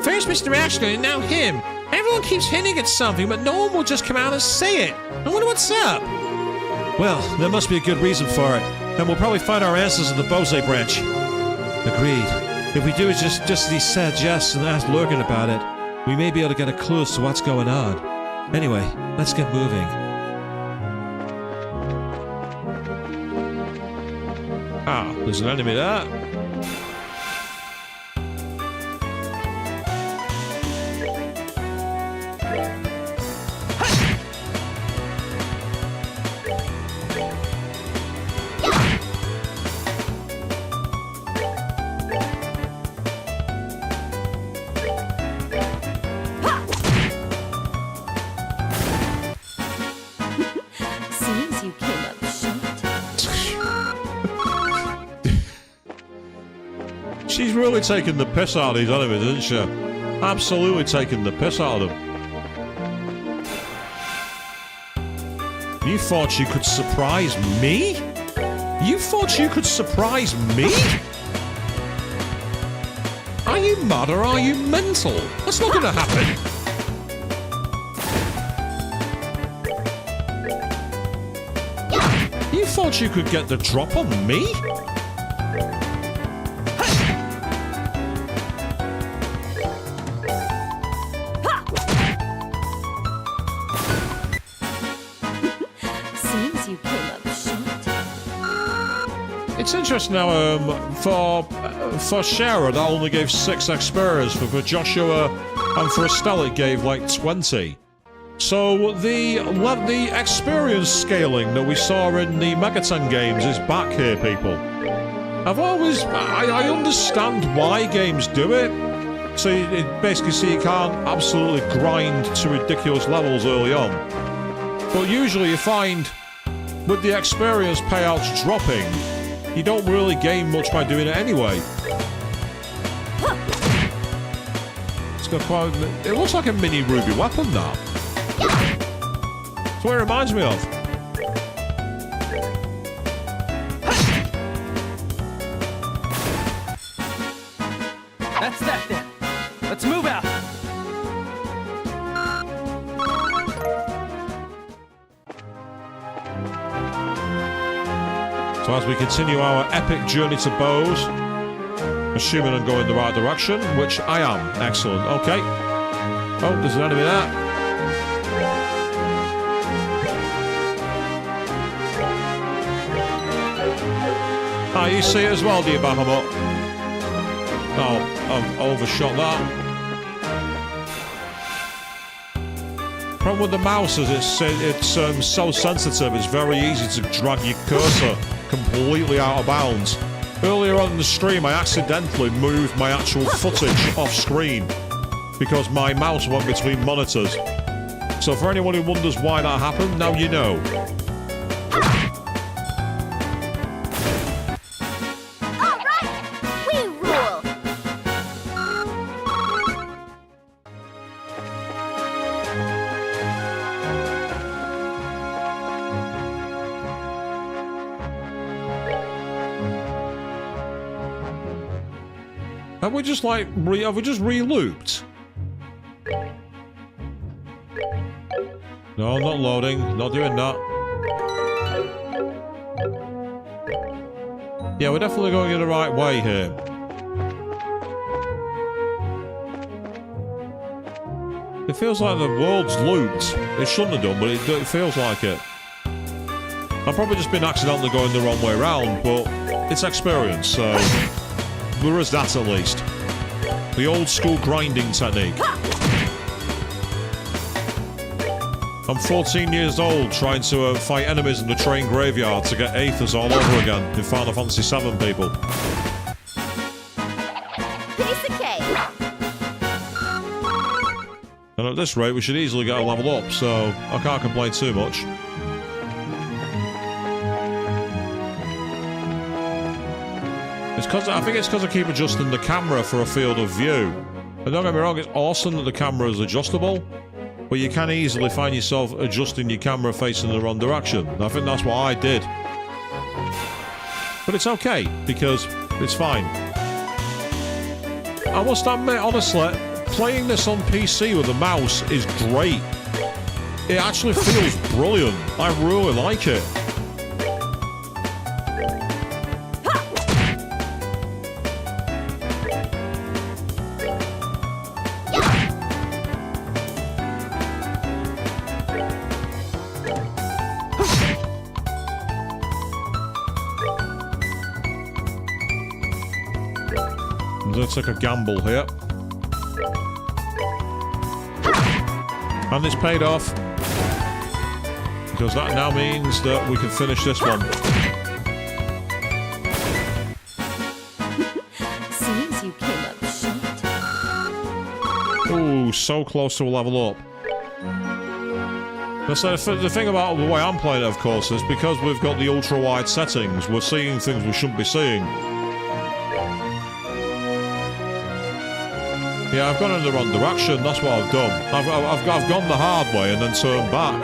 First Mr. Ashton and now him. Everyone keeps hinting at something, but no one will just come out and say it. I wonder what's up. Well, there must be a good reason for it, and we'll probably find our answers at the Bose branch. Agreed. If we do it just as he said, yes, and ask Lurgan about it, we may be able to get a clue as to what's going on. Anyway, let's get moving. Ah, there's an enemy there. Seems you came up short. She's really taking the piss out of these enemies, isn't she? Absolutely taking the piss out of them. You thought you could surprise me? You thought you could surprise me? Are you mad or are you mental? That's not gonna happen. You thought you could get the drop on me? Seems you came up short. It's interesting now, for Shara, that only gave 6 experience, but for Joshua and for Estelle, it gave like 20. So the experience scaling that we saw in the Megaton games is back here, people. I understand why games do it. So you can't absolutely grind to ridiculous levels early on. But usually you find with the experience payouts dropping, you don't really gain much by doing it anyway. It's got quite. It looks like a mini ruby weapon, that. That's what it reminds me of. That's that then. Let's move out. So as we continue our epic journey to Bose, assuming I'm going the right direction, which I am. Excellent. Okay. Oh, there's an enemy there. Ah, you see it as well, do you, Bahamut? Oh, I've overshot that. Problem with the mouse is it's so sensitive, it's very easy to drag your cursor completely out of bounds. Earlier on in the stream, I accidentally moved my actual footage off screen because my mouse went between monitors. So for anyone who wonders why that happened, now you know. Have we just like have we just re-looped? No, not loading. Not doing that. Yeah, we're definitely going in the right way here. It feels like the world's looped. It shouldn't have done, but it feels like it. I've probably just been accidentally going the wrong way around, but it's experience, so there is that at least. The old school grinding technique. I'm 14 years old trying to fight enemies in the train graveyard to get Aethers all over again in Final Fantasy VII, people. Piece of cake. And at this rate, we should easily get a level up, so I can't complain too much. I think it's because I keep adjusting the camera for a field of view. And don't get me wrong, it's awesome that the camera is adjustable, but you can easily find yourself adjusting your camera facing the wrong direction. I think that's what I did. But it's okay, because it's fine. I must admit, honestly, playing this on PC with a mouse is great. It actually feels brilliant. I really like it. Let's take a gamble here. And it's paid off. Because that now means that we can finish this one. Seems you came up short. Ooh, so close to a level up. The thing about the way I'm playing it, of course, is because we've got the ultra-wide settings, we're seeing things we shouldn't be seeing. Yeah, I've gone in the wrong direction, that's what I've done. I've gone the hard way and then turned back.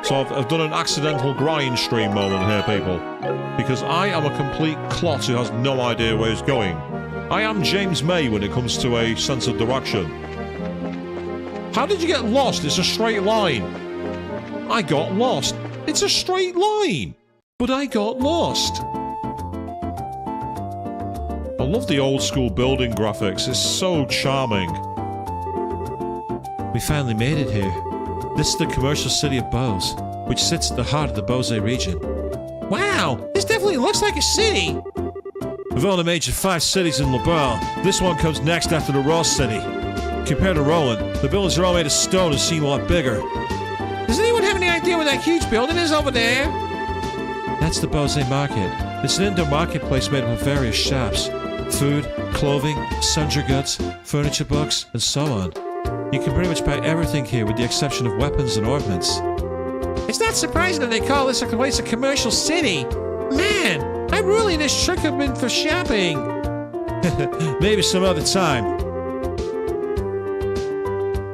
So I've done an accidental grind stream moment here, people. Because I am a complete clot who has no idea where he's going. I am James May when it comes to a sense of direction. How did you get lost? It's a straight line. I got lost. It's a straight line. But I got lost. I love the old school building graphics. It's so charming. We finally made it here. This is the commercial city of Bose, which sits at the heart of the Bose region. Wow, this definitely looks like a city. We've only made 5 cities in LeBron. This one comes next after the Raw City. Compared to Roland, the buildings are all made of stone and seem a lot bigger. Does anyone have any idea where that huge building is over there? That's the Bose Market. It's an indoor marketplace made up of various shops. Food, clothing, sundry goods, furniture, books, and so on. You can pretty much buy everything here with the exception of weapons and ordnance. It's not surprising that they call this a place a commercial city. Man, I'm really in this trick have been for shopping. Maybe some other time.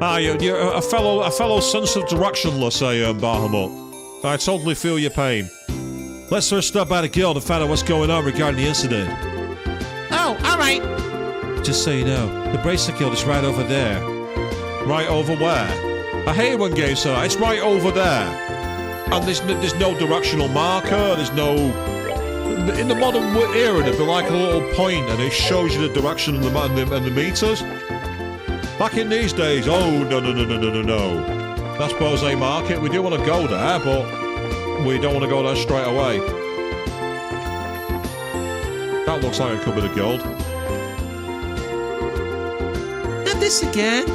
Ah, you're a fellow sense of directionless, Bahamut. I totally feel your pain. Let's first stop by the guild and find out what's going on regarding the incident. Oh, all right. Just so you know, the bracelet guild is right over there. Right over where? I hate when games say that. It's right over there. And there's no directional marker. There's no... In the modern era, there'd be like a little point and it shows you the direction and the meters. Back in these days, oh, no. That's Bose Market. We do want to go there, but we don't want to go there straight away. That looks like it could be the guild. Not this again.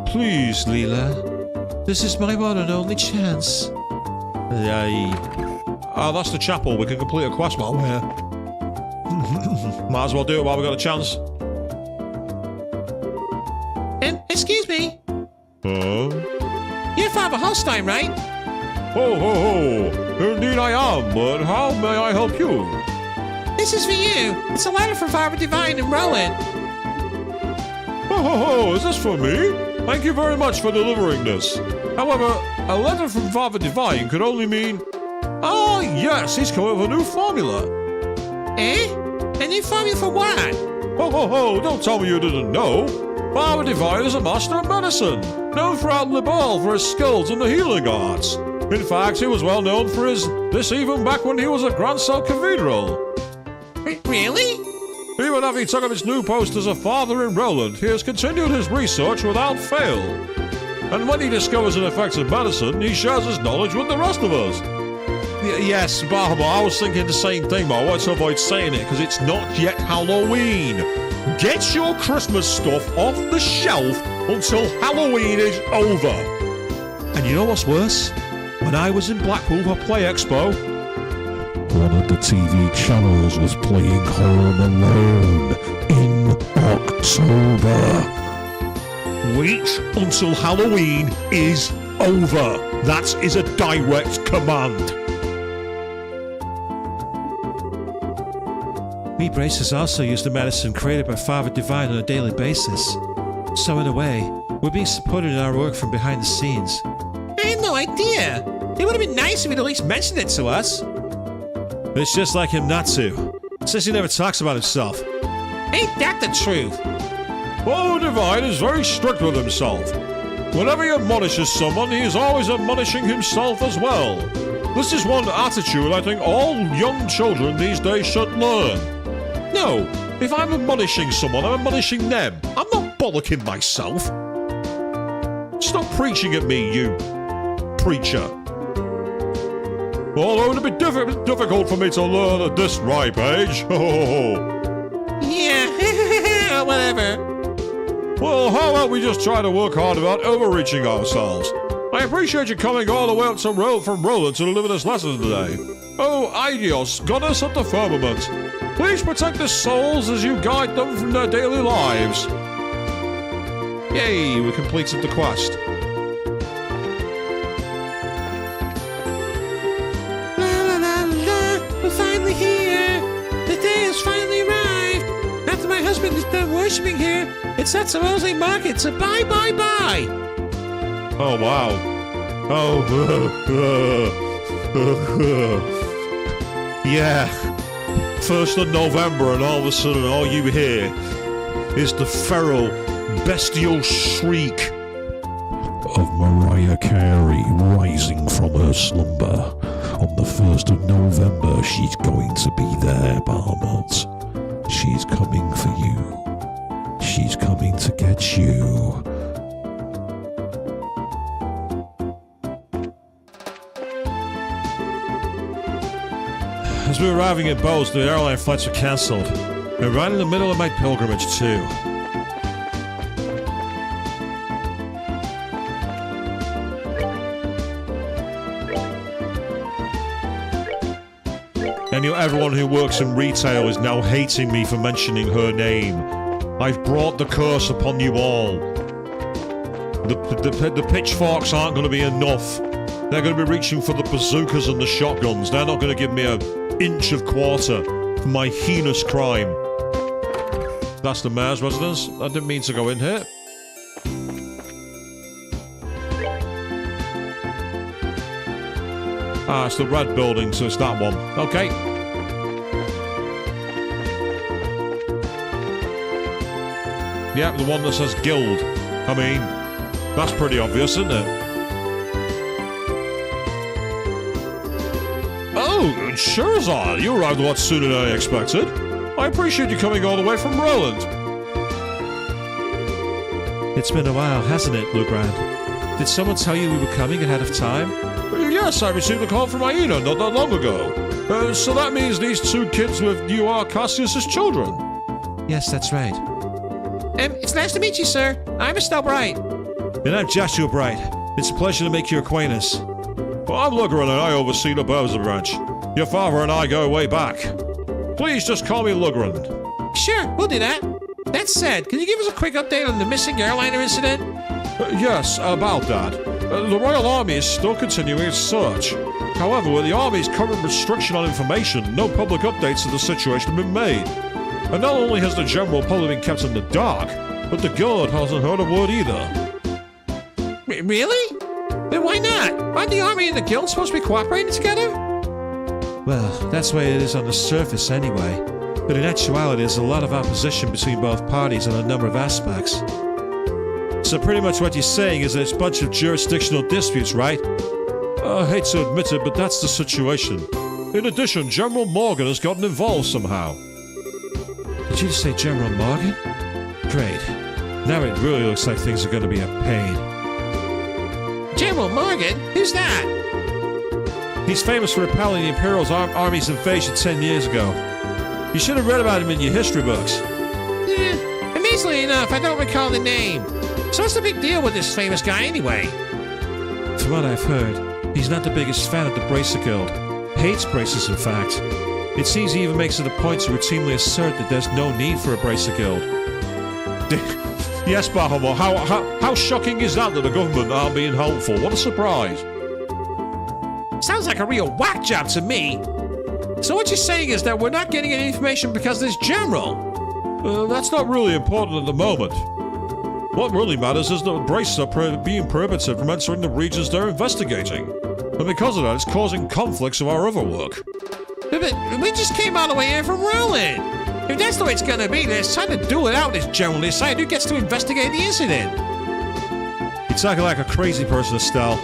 Please, Leela. This is my one and only chance. Oh, that's the chapel. We can complete a quest while we're here. Might as well do it while we got a chance. Excuse me. Huh? You're Father Holstein, right? Ho, ho, ho. Indeed I am, but how may I help you? This is for you. It's a letter from Father Divine and Roland. Ho, ho, ho. Is this for me? Thank you very much for delivering this. However, a letter from Father Divine could only mean... Ah, yes, he's come up with a new formula. Eh? A new formula for what? Ho, ho, ho. Don't tell me you didn't know. Father Divine is a master of medicine, known throughout Libal for his skills in the healing arts. In fact, he was well known for this even back when he was at Grand Cell Cathedral. Really? Even after he took up his new post as a father in Roland, he has continued his research without fail. And when he discovers an effective medicine, he shares his knowledge with the rest of us. Yes, Bahama, I was thinking the same thing, but I wanted to avoid saying it because it's not yet Halloween. Get your Christmas stuff off the shelf until Halloween is over. And you know what's worse? When I was in Blackpool for Play Expo, One of the TV channels was playing Home Alone in October. wait until Halloween is over. That is a direct command. We bracers also use the medicine created by Father Divine on a daily basis. So in a way, we're being supported in our work from behind the scenes. I had no idea. It would have been nice if he'd at least mentioned it to us. It's just like him not to. Says he never talks about himself. Ain't that the truth? Father Divine is very strict with himself. Whenever he admonishes someone, he is always admonishing himself as well. This is one attitude I think all young children these days should learn. No, if I'm admonishing someone, I'm admonishing them. I'm not bollocking myself. Stop preaching at me, you preacher. Although it'd be difficult for me to learn at this ripe age. Yeah, whatever. Well, how about we just try to work hard about overreaching ourselves? I appreciate you coming all the way up from Roland to deliver this lesson today. Oh, Aidios, goddess of the firmament, please protect the souls as you guide them from their daily lives. Yay, we completed the quest. La la la la, we're finally here. The day has finally arrived. After my husband is done worshipping here, it's at the Rose Market, so bye bye bye. Oh, wow. Oh, yeah. 1st of November and all of a sudden all you hear is the feral, bestial shriek Of Mariah Carey rising from her slumber. On the 1st of November, she's going to be there, Bahamut. She's coming for you. She's coming to get you. As we were arriving at Bose, the airline flights were cancelled. And right in the middle of my pilgrimage, too. I knew everyone who works in retail is now hating me for mentioning her name. I've brought the curse upon you all. The pitchforks aren't going to be enough. They're going to be reaching for the bazookas and the shotguns. They're not going to give me an inch of quarter for my heinous crime. That's the mayor's residence. I didn't mean to go in here. Ah, it's the red building, so it's that one. Okay. Yeah, the one that says guild. I mean, that's pretty obvious, isn't it? Oh, Sherazade, you arrived a lot sooner than I expected. I appreciate you coming all the way from Roland. It's been a while, hasn't it, Legrand? Did someone tell you we were coming ahead of time? Yes, I received a call from Aina not that long ago. So that means these two kids with you are Cassius's children. Yes, that's right. It's nice to meet you, sir. I'm Estelle Bright. And I'm Joshua Bright. It's a pleasure to make your acquaintance. Well, I'm Lugren and I oversee the Bowser branch. Your father and I go way back. Please just call me Lugren. Sure, we'll do that. That said, can you give us a quick update on the missing airliner incident? Yes, about that. The Royal Army is still continuing its search. However, with the Army's current restriction on information, no public updates of the situation have been made. And not only has the general public been kept in the dark, but the guard hasn't heard a word either. Really? Then why not? Aren't the Army and the Guild supposed to be cooperating together? Well, that's the way it is on the surface anyway. But in actuality, there's a lot of opposition between both parties on a number of aspects. So pretty much what you're saying is that it's a bunch of jurisdictional disputes, right? I hate to admit it, but that's the situation. In addition, General Morgan has gotten involved somehow. Did you just say General Morgan? Great. Now it really looks like things are going to be a pain. General Morgan? Who's that? He's famous for repelling the Imperial Army's invasion 10 years ago. You should have read about him in your history books. Amazingly enough, I don't recall the name. So what's the big deal with this famous guy anyway? From what I've heard, he's not the biggest fan of the Bracer Guild. Hates bracers, in fact. It seems he even makes it a point to routinely assert that there's no need for a Bracer Guild. Yes, Bahamor, how shocking is that the government aren't being helpful? What a surprise. Sounds like a real whack job to me. So what you're saying is that we're not getting any information because this general? That's not really important at the moment. What really matters is that bracers are being prohibited from entering the regions they're investigating. And because of that, it's causing conflicts of our other work. But we just came all the way in from Roland. If that's the way it's gonna be, then it's time to do it out this general decide who gets to investigate the incident. You're talking like a crazy person, Estelle.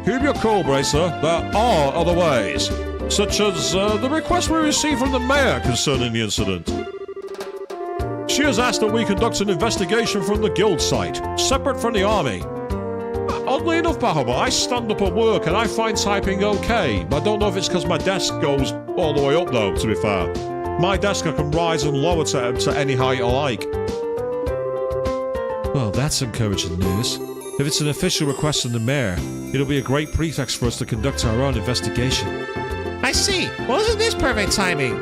Keep your cool, Bracer. There are other ways. Such as the request we received from the mayor concerning the incident. She has asked that we conduct an investigation from the guild site, separate from the army. Oddly enough, Bahama, I stand up at work and I find typing okay. I don't know if it's because my desk goes all the way up though, to be fair. My desk I can rise and lower to any height I like. Well, that's encouraging news. If it's an official request from the mayor, it'll be a great pretext for us to conduct our own investigation. I see. Well, isn't this perfect timing?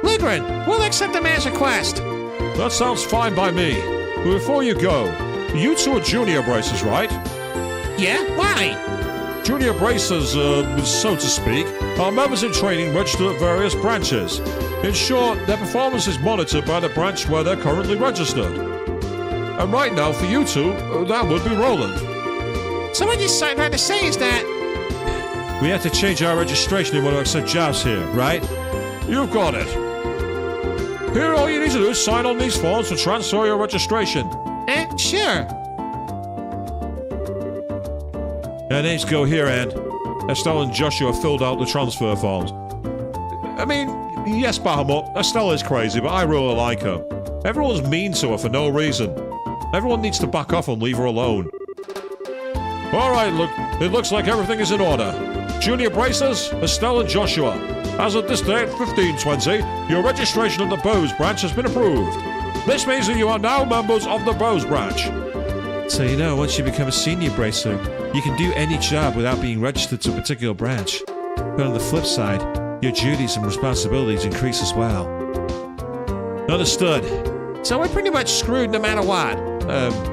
Lugren, we'll accept the mayor's request. That sounds fine by me. But before you go, you two are junior bracers, right? Yeah? Why? Junior bracers, so to speak, are members in training registered at various branches. In short, their performance is monitored by the branch where they're currently registered. And right now, for you two, that would be Roland. So what you're trying to say is that... We have to change our registration in order to accept jobs here, right? You've got it. Here, all you need to do is sign on these forms to transfer your registration. Sure. Our names go here, and Estelle and Joshua filled out the transfer forms. I mean, yes, Bahamut, Estelle is crazy, but I really like her. Everyone's mean to her for no reason. Everyone needs to back off and leave her alone. Alright, look, it looks like everything is in order. Junior bracers, Estelle and Joshua. As of this date, 1520, your registration at the Bows branch has been approved. This means that you are now members of the Bows branch. So you know, once you become a senior bracer, you can do any job without being registered to a particular branch. But on the flip side, your duties and responsibilities increase as well. Understood. So we're pretty much screwed no matter what.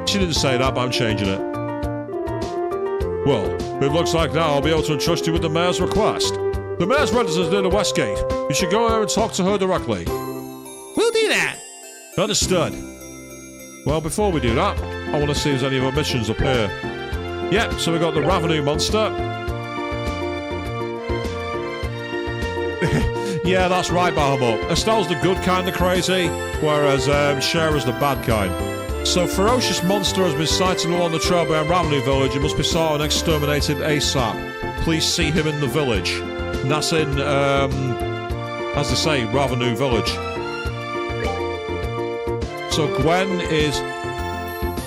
She didn't say that, but I'm changing it. Well, it looks like now I'll be able to entrust you with the mayor's request. The mayor's residence near the west gate. You should go there and talk to her directly. We'll do that. Understood. Well, before we do that, I want to see if there's any other missions up here. Yep, so we got the Ravenous monster. Yeah, that's right, Bahamut. Estelle's the good kind of crazy, whereas Shara's the bad kind. So, ferocious monster has been sighted along the trail behind Ravenous village. It must be sought and exterminated ASAP. Please see him in the village. And that's in, as they say, Ravenous village. So Gwen is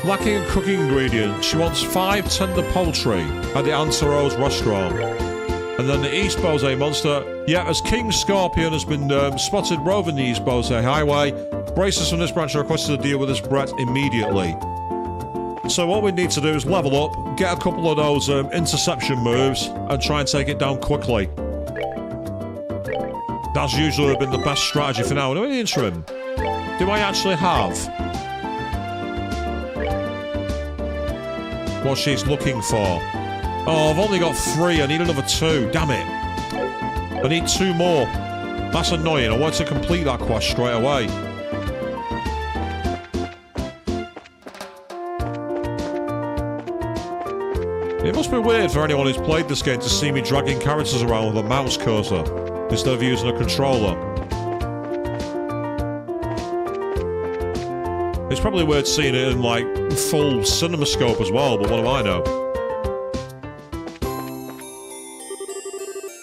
lacking a cooking ingredient. She wants 5 tender poultry at the Antero's restaurant. And then the East Bose monster, yeah, as King Scorpion has been spotted roving the East Bose highway, braces from this branch are requested to deal with this threat immediately. So what we need to do is level up, get a couple of those interception moves, and try and take it down quickly. That's usually been the best strategy for now. And in the interim, do I actually have what she's looking for? Oh, I've only got 3. I need another 2. Damn it. I need 2 more. That's annoying. I want to complete that quest straight away. It must be weird for anyone who's played this game to see me dragging characters around with a mouse cursor instead of using a controller. It's probably weird seeing it in, like, full cinemascope as well, but what do I know?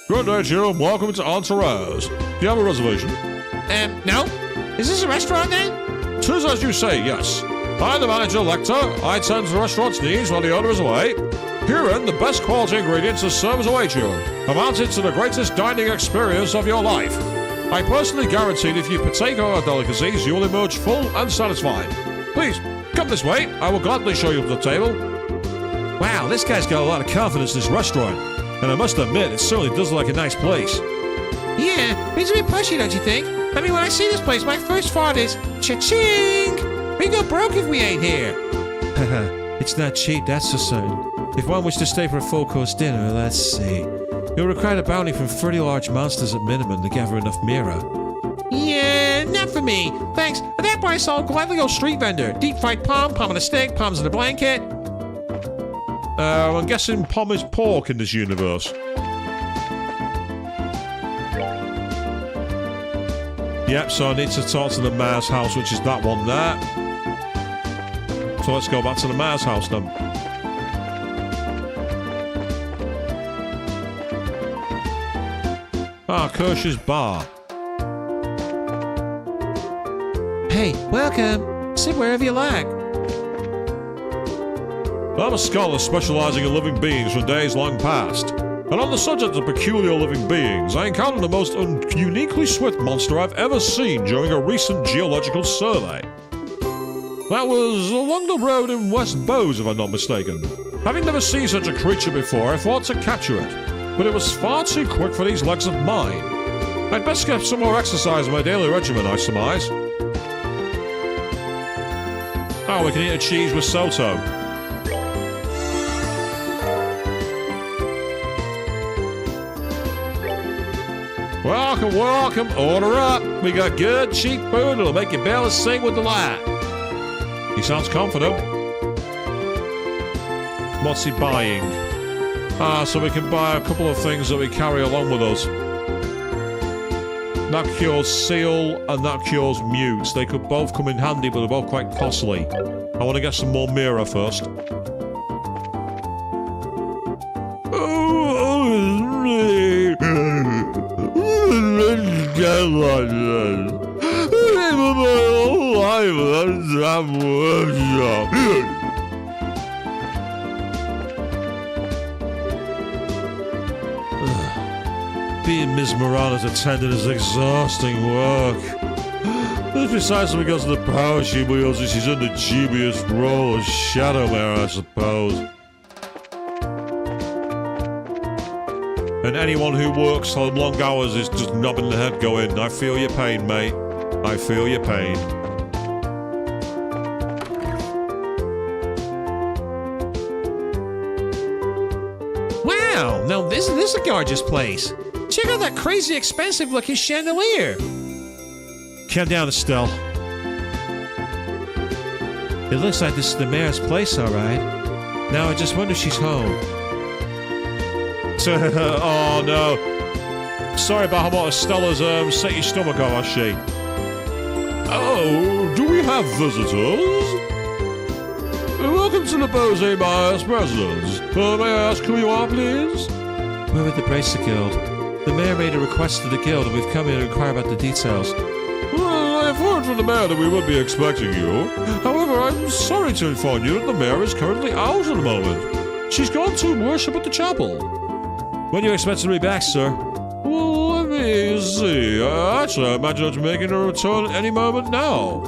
Good day to you, and welcome to Antero's. Do you have a reservation? No? Is this a restaurant then? Tis as you say, yes. I'm the manager, Lecter. I tend to the restaurant's needs while the owner is away. Herein, the best quality ingredients and service await you, amounted to the greatest dining experience of your life. I personally guarantee that if you partake of our delicacies, you will emerge full and satisfied. Please, come this way. I will gladly show you to the table. Wow, this guy's got a lot of confidence in this restaurant. And I must admit, it certainly does look like a nice place. Yeah, it's a bit pushy, don't you think? I mean, when I see this place, my first thought is, cha-ching! We go broke if we ain't here. Haha, it's not cheap, that's for certain. If one wishes to stay for a full-course dinner, let's see. You'll require a bounty from 30 large monsters at minimum to gather enough mirror. Yeah, not for me. Thanks. At that price, I'll gladly go street vendor. Deep-fried palm on a stick, palms in a blanket. I'm guessing Pom is pork in this universe. Yep, so I need to talk to the mayor's house, which is that one there. So let's go back to the mayor's house then. Ah, Kirsch's bar. Hey, welcome. Sit wherever you like. I'm a scholar specializing in living beings from days long past. And on the subject of peculiar living beings, I encountered the most uniquely swift monster I've ever seen during a recent geological survey. That was along the road in West Bose, if I'm not mistaken. Having never seen such a creature before, I thought to capture it, but it was far too quick for these legs of mine. I'd best get some more exercise in my daily regimen, I surmise. Oh, we can eat a cheese risotto. Welcome, welcome, order up. We got good, cheap food that'll make your belly sing with delight. He sounds confident. What's he buying? Ah, so we can buy a couple of things that we carry along with us. That cures seal and that cures mutes. They could both come in handy, but they're both quite costly. I want to get some more mirror first. Being Ms. Morana's attendant is exhausting work. This precisely because of the power she wields and she's in the dubious role of Shadow Mare, I suppose. And anyone who works on long hours is just nodding their head going, I feel your pain, mate. I feel your pain. Wow, now this is a gorgeous place. Check out that crazy expensive looking chandelier. Calm down, Estelle. It looks like this is the mayor's place, all right. Now I just wonder if she's home. Oh no. Sorry about how Stella's set your stomach off, has she? Oh, do we have visitors? Welcome to the Bose Myers residence. May I ask who you are, please? We're with the Bracer Guild. The mayor made a request to the guild and we've come here to inquire about the details. Well, I've heard from the mayor that we would be expecting you. However, I'm sorry to inform you that the mayor is currently out at the moment. She's gone to worship at the chapel. When do you expect to be back, sir? Well, let me see. Actually, I imagine her making a return any moment now.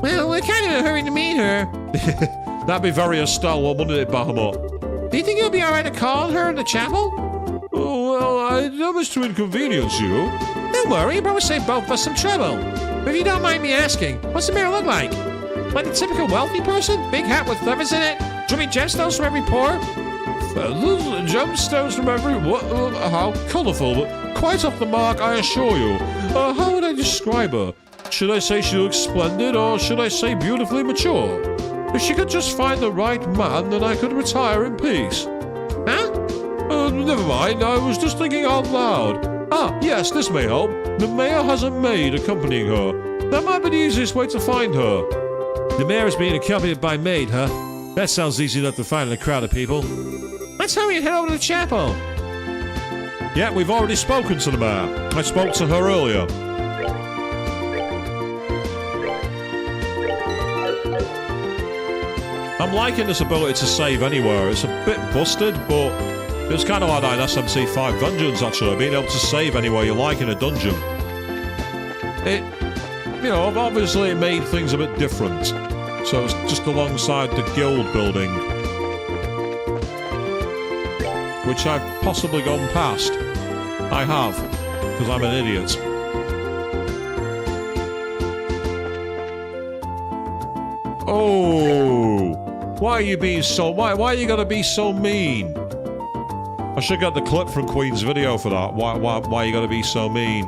Well, we're kind of in a hurry to meet her. That'd be very Estelle, wouldn't it, Bahamut? Do you think it'll be alright to call her in the chapel? Oh, well, I don't wish to inconvenience you. Don't worry, you'll probably save both of us some trouble. But if you don't mind me asking, what's the mayor look like? Like a typical wealthy person? Big hat with feathers in it? Dripping gemstones from every pore? Feathers and gemstones from every... What? How colourful, but quite off the mark, I assure you. How would I describe her? Should I say she looks splendid, or should I say beautifully mature? If she could just find the right man, then I could retire in peace. Huh? Never mind, I was just thinking out loud. Ah, yes, this may help. The mayor has a maid accompanying her. That might be the easiest way to find her. The mayor is being accompanied by maid, huh? That sounds easy enough to find in a crowd of people. Let's hurry and head over to the chapel. Yeah, we've already spoken to the mayor. I spoke to her earlier. I'm liking this ability to save anywhere. It's a bit busted, but it's kind of like that in SMC5 dungeons, actually. Being able to save anywhere you like in a dungeon. It, obviously it made things a bit different. So it's just alongside the guild building, which I've possibly gone past. I have, because I'm an idiot. Oh, why are you being so... Why are you gonna be so mean? I should get the clip from Queen's video for that. Why are you gonna be so mean?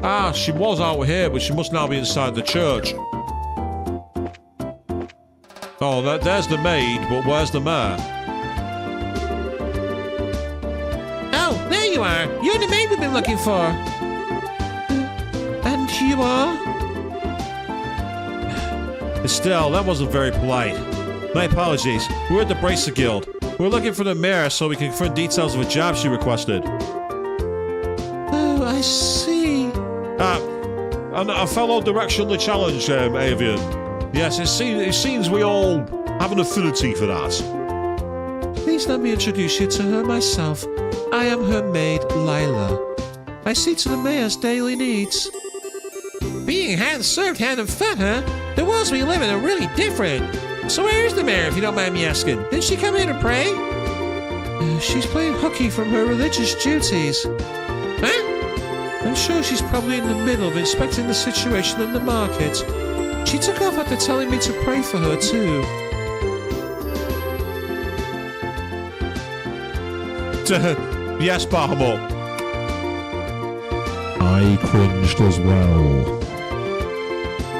Ah, she was out here, but she must now be inside the church. Oh, there's the maid, but where's the mayor? Oh, there you are. You're the maid we've been looking for. And you are? Estelle, that wasn't very polite. My apologies. We're at the Bracer Guild. We're looking for the mayor so we can confirm details of a job she requested. Oh, I see. And a fellow directionally challenged, Avian. Yes, it seems we all have an affinity for that. Please let me introduce you to her myself. I am her maid, Lila. I see to the mayor's daily needs. Being hand-served, hand and foot, huh? The worlds we live in are really different. So where is the mayor, if you don't mind me asking? Did she come here to pray? She's playing hooky from her religious duties. Huh? I'm sure she's probably in the middle of inspecting the situation in the market. She took off after telling me to pray for her, too. Yes, Bahamut. I cringed as well.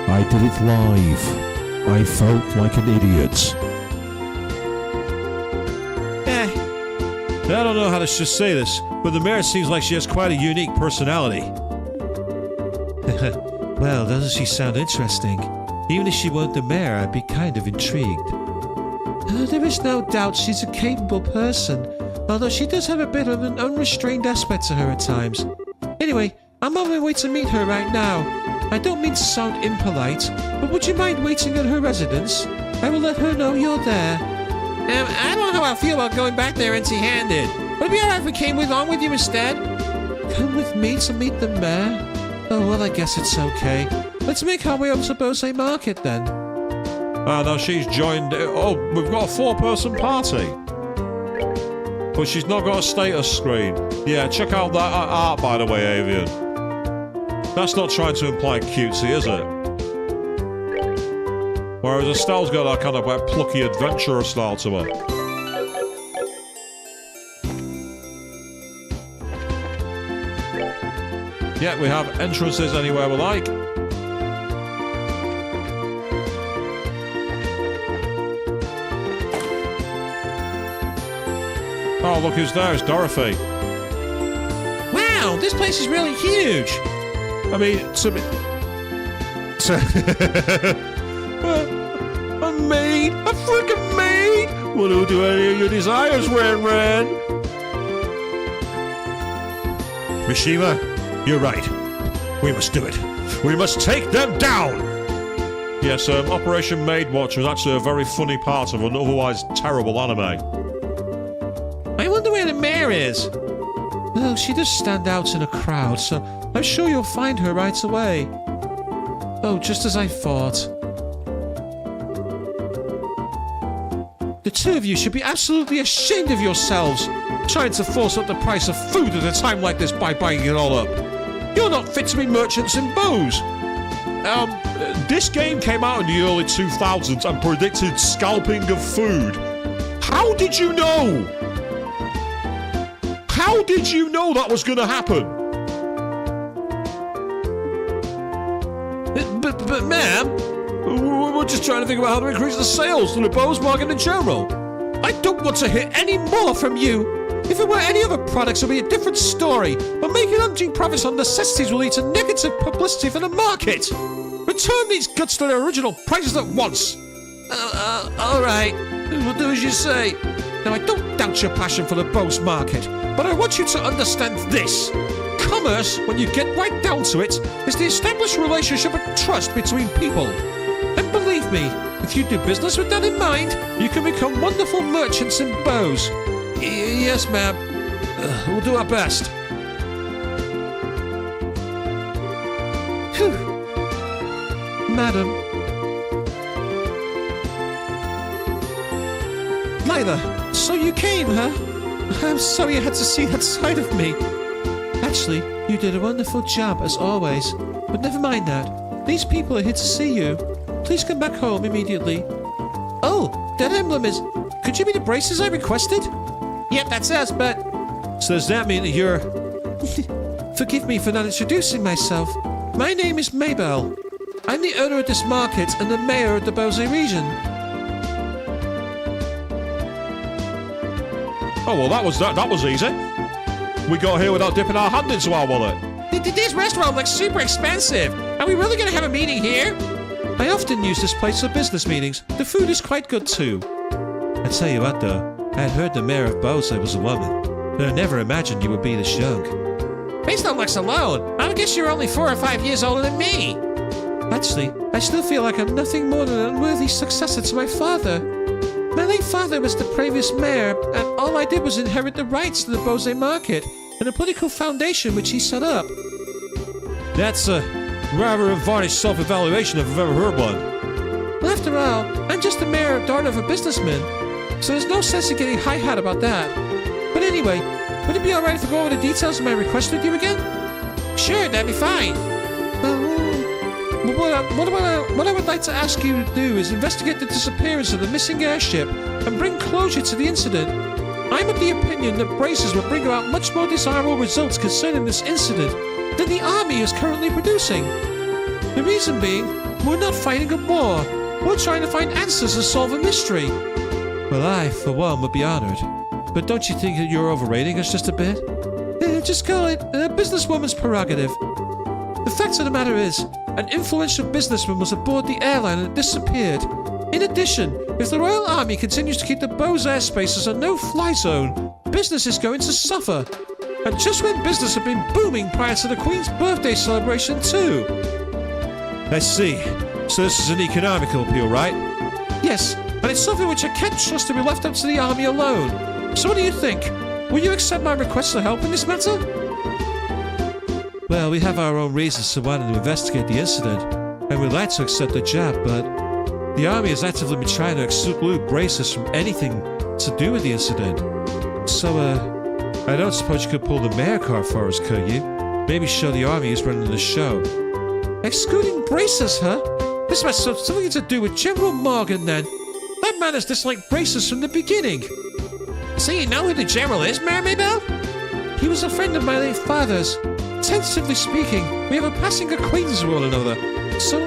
I did it live. I felt like an idiot. I don't know how to just say this, but the mayor seems like she has quite a unique personality. Well, doesn't she sound interesting? Even if she weren't the mayor, I'd be kind of intrigued. There is no doubt she's a capable person, although she does have a bit of an unrestrained aspect to her at times. Anyway, I'm on my way to meet her right now. I don't mean to sound impolite, but would you mind waiting at her residence? I will let her know you're there. I don't know how I feel about going back there empty-handed. Would it be alright if we came along with you instead? Come with me to meet the mayor? Oh, well, I guess it's okay. Let's make our way over to Bose Market, then. Ah, now she's joined... Oh, we've got a 4-person party. But she's not got a status screen. Yeah, check out that art, by the way, Avian. That's not trying to imply cutesy, is it? Whereas Estelle's got that kind of like plucky adventurer style to her. Yeah, we have entrances anywhere we like. Oh, look who's there. It's Dorothy. Wow, this place is really huge. I mean, a maid? A freaking maid? Well, who do any of your desires, Ren Ren? Mishima, you're right. We must do it. We must take them down! Yes, Operation Maid Watch was actually a very funny part of an otherwise terrible anime. I wonder where the mayor is. Oh, she does stand out in a crowd, so I'm sure you'll find her right away. Oh, just as I thought. The two of you should be absolutely ashamed of yourselves, trying to force up the price of food at a time like this by buying it all up. You're not fit to be merchants in bows. This game came out in the early 2000s and predicted scalping of food. How did you know? How did you know that was going to happen? But ma'am, We're just trying to think about how to increase the sales to the bows market in general. I don't want to hear any more from you. If it were any other products, it would be a different story. But making undue profits on necessities will lead to negative publicity for the market. Return these goods to their original prices at once. All right. We'll do as you say. Now, I don't doubt your passion for the bows market, but I want you to understand this. Commerce, when you get right down to it, is the established relationship of trust between people. And believe me, if you do business with that in mind, you can become wonderful merchants in bows. Yes, ma'am. We'll do our best. Phew. Madam. Lila, so you came, huh? I'm sorry you had to see that side of me. Actually, you did a wonderful job, as always. But never mind that. These people are here to see you. Please come back home immediately. Oh, that emblem is... Could you be the braces I requested? Yep, that's us, but... So does that mean that you're... Forgive me for not introducing myself. My name is Maybell. I'm the owner of this market and the mayor of the Bose region. Oh, well, that was easy. We got here without dipping our hand into our wallet. This restaurant looks super expensive. Are we really going to have a meeting here? I often use this place for business meetings. The food is quite good too. I tell you what, though, I had heard the mayor of Bose was a woman, but I never imagined you would be this young. Based on looks alone, I would guess you're only 4 or 5 years older than me. Actually, I still feel like I'm nothing more than an unworthy successor to my father. My late father was the previous mayor, and all I did was inherit the rights to the Bose market and a political foundation which he set up. That's a rather unvarnished self-evaluation if I've ever heard one. Well, after all, I'm just the mayor daughter of a businessman, so there's no sense in getting high-hat about that. But anyway, would it be alright if I go over the details of my request with you again? Sure, that'd be fine. What I would like to ask you to do is investigate the disappearance of the missing airship and bring closure to the incident. I'm of the opinion that braces will bring about much more desirable results concerning this incident than the army is currently producing. The reason being, we're not fighting a war. We're trying to find answers and solve a mystery. Well, I, for one, would be honored. But don't you think that you're overrating us just a bit? Just call it a businesswoman's prerogative. The fact of the matter is, an influential businessman was aboard the airline and disappeared. In addition, if the Royal Army continues to keep the Bose airspace as a no-fly zone, business is going to suffer. And just when business had been booming prior to the Queen's birthday celebration too. I see. So this is an economical appeal, right? Yes, and it's something which I can't trust to be left up to the army alone. So what do you think? Will you accept my request to help in this matter? Well, we have our own reasons to want to investigate the incident, and we'd like to accept the job, but the army has actively been trying to exclude braces from anything to do with the incident. So, I don't suppose you could pull the mayor card for us, could you? Maybe show the army who's running the show. Excluding braces, huh? This must have something to do with General Morgan, then. That man has disliked braces from the beginning. So you know who the general is, Mayor Maybell? He was a friend of my late father's. Tentatively speaking, we have a passing acquaintance with one another, so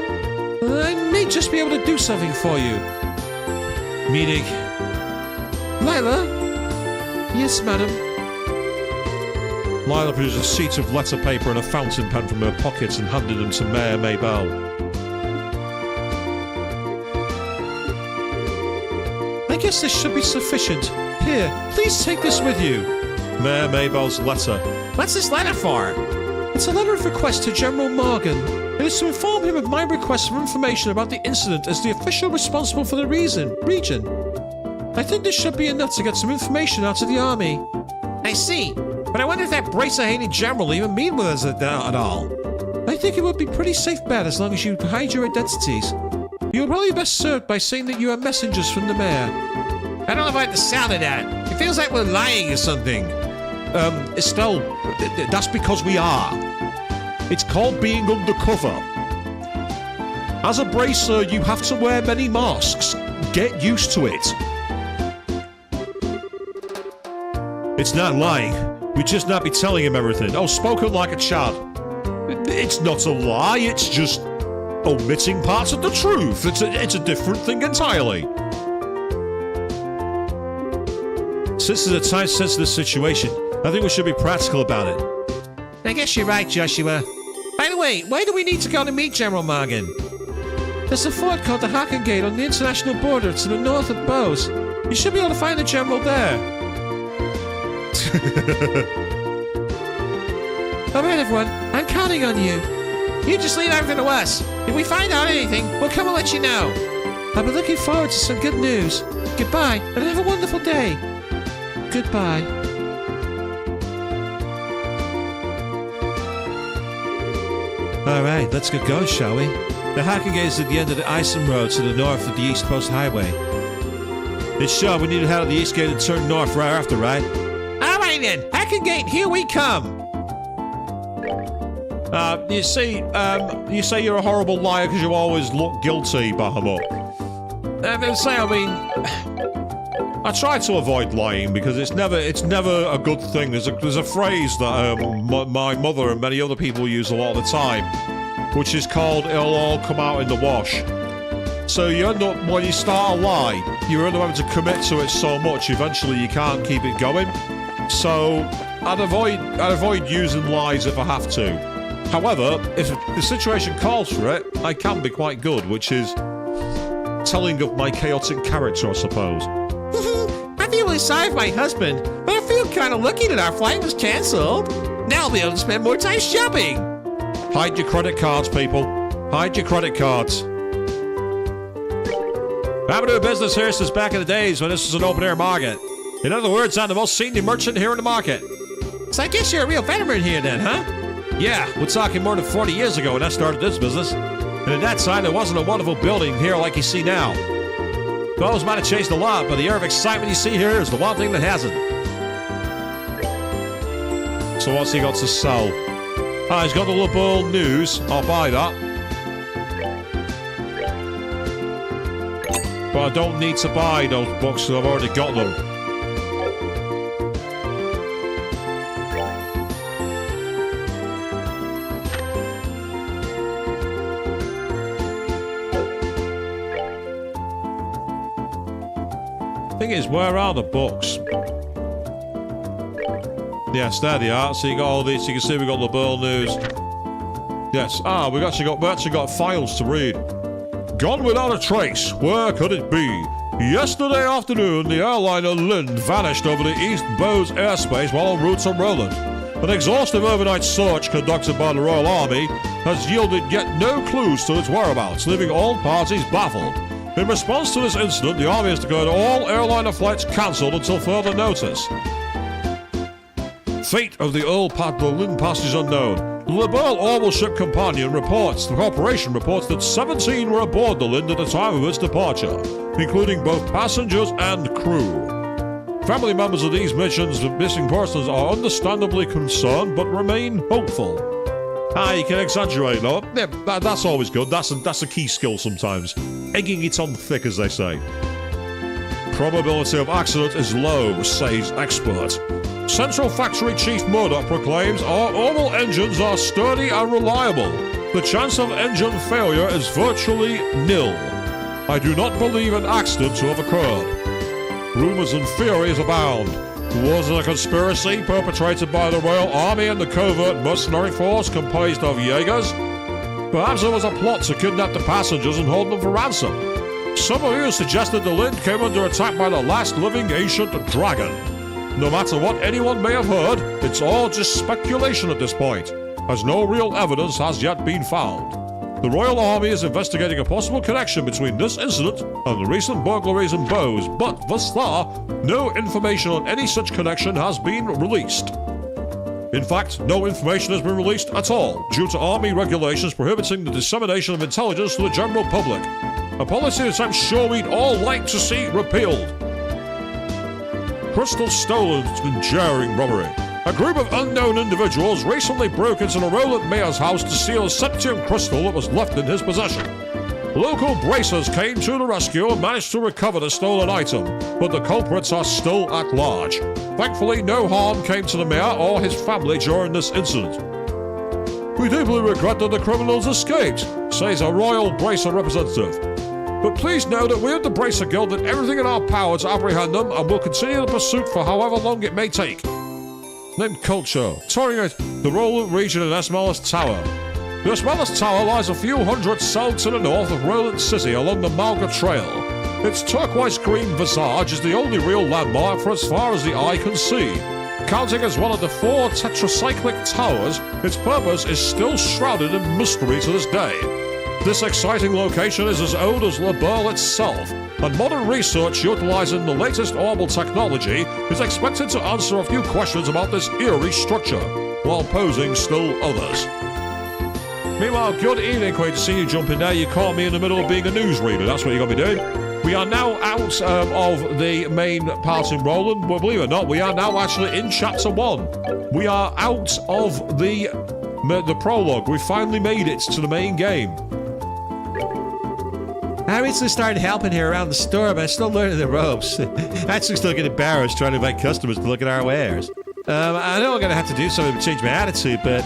I may just be able to do something for you. Meaning? Lila? Yes, madam. Lila produced a sheet of letter paper and a fountain pen from her pockets and handed them to Mayor Maybelle. I guess this should be sufficient. Here, please take this with you. Mayor Maybelle's letter. What's this letter for? It's a letter of request to General Morgan. It is to inform him of my request for information about the incident as the official responsible for the region. I think this should be enough to get some information out to the army. I see. But I wonder if that bracer-hating general will even meet with us at all. I think it would be pretty safe bet as long as you hide your identities. You are probably best served by saying that you are messengers from the mayor. I don't know if I like the sound of that. It feels like we're lying or something. Estelle, that's because we are. It's called being undercover. As a bracer, you have to wear many masks. Get used to it. It's not lying. We'd just not be telling him everything. Oh, spoken like a child. It's not a lie, it's just omitting parts of the truth. It's a different thing entirely. Since it's a time-sensitive situation, I think we should be practical about it. I guess you're right, Joshua. By the way, why do we need to go to meet General Morgan? There's a fort called the Hacken Gate on the international border to the north of Bose. You should be able to find the general there. Alright, everyone. I'm counting on you. You just leave everything to us. If we find out anything, we'll come and let you know. I'll be looking forward to some good news. Goodbye, and have a wonderful day. Goodbye. Alright, let's get going, shall we? The Hacken Gate is at the end of the Ison Road to the north of the East Coast Highway. It's sharp. We need to head out the East Gate and turn north right after, right? All right then, Hacken Gate, here we come. You say you're a horrible liar because you always look guilty, Bahamut. I try to avoid lying because it's never a good thing. There's a phrase that my mother and many other people use a lot of the time, which is called "it'll all come out in the wash." So you end up, when you start a lie, you end up having to commit to it so much, eventually you can't keep it going. So I'd avoid using lies if I have to. However, if the situation calls for it, I can be quite good, which is telling of my chaotic character, I suppose. I feel really sorry for my husband, but I feel kind of lucky that our flight was cancelled. Now I'll be able to spend more time shopping. Hide your credit cards, people. Hide your credit cards. I've been doing business here since back in the days when this was an open-air market. In other words, I'm the most senior merchant here in the market. So I guess you're a real veteran here then, huh? Yeah, we're talking more than 40 years ago when I started this business. And at that time, there wasn't a wonderful building here like you see now. Those might have changed a lot, but the air of excitement you see here is the one thing that hasn't. So what's he got to sell? He's got the Liberal News. I'll buy that. But I don't need to buy those books because I've already got them. Thing is, where are the books? Yes, there they are. So you got all these. You can see we got the Liberal News. Yes. We actually got files to read. Gone without a trace. Where could it be? Yesterday afternoon, the airliner Lind vanished over the East Bose airspace while en route to Roland. An exhaustive overnight search conducted by the Royal Army has yielded yet no clues to its whereabouts, leaving all parties baffled. In response to this incident, the Army has declared all airliner flights cancelled until further notice. Fate of the Lind past is unknown. The Liberal Orbital Ship Companion reports, the corporation reports that 17 were aboard the Lind at the time of its departure, including both passengers and crew. Family members of these missing persons are understandably concerned but remain hopeful. You can exaggerate, though. Yeah, that's always good. That's a key skill sometimes. Egging it on thick, as they say. Probability of accident is low, says expert. Central Factory Chief Murdoch proclaims our Orbital engines are sturdy and reliable. The chance of engine failure is virtually nil. I do not believe an accident to have occurred. Rumors and theories abound. Was it a conspiracy perpetrated by the Royal Army and the covert mercenary force composed of Jaegers? Perhaps there was a plot to kidnap the passengers and hold them for ransom. Some of you suggested the Lind came under attack by the last living ancient dragon. No matter what anyone may have heard, it's all just speculation at this point, as no real evidence has yet been found. The Royal Army is investigating a possible connection between this incident and the recent burglaries in Bose, but thus far, no information on any such connection has been released. In fact, no information has been released at all due to Army regulations prohibiting the dissemination of intelligence to the general public, a policy that I'm sure we'd all like to see repealed. Crystal stolen and jarring robbery. A group of unknown individuals recently broke into the Roland Mayor's house to steal a septium crystal that was left in his possession. Local bracers came to the rescue and managed to recover the stolen item, but the culprits are still at large. Thankfully, no harm came to the mayor or his family during this incident. We deeply regret that the criminals escaped, says a Royal Bracer representative. But please know that we at the Bracer Guild did everything in our power to apprehend them and will continue the pursuit for however long it may take. Named Culture, touring at the Roland region in Esmeralda Tower. The Esmeralda Tower lies a few hundred south to the north of Roland City along the Malga Trail. Its turquoise green visage is the only real landmark for as far as the eye can see. Counting as one of the 4 tetracyclic towers, its purpose is still shrouded in mystery to this day. This exciting location is as old as La Burle itself, and modern research utilizing the latest orbital technology is expected to answer a few questions about this eerie structure, while posing still others. Meanwhile, good evening, great to see you jump in there. You caught me in the middle of being a newsreader, that's what you're going to be doing. We are now out of the main part in Roland. Well, believe it or not, we are now actually in Chapter 1. We are out of the prologue. We finally made it to the main game. I recently started helping here around the store, but I'm still learning the ropes. Actually still get embarrassed trying to invite customers to look at our wares. I know I'm going to have to do something to change my attitude, but...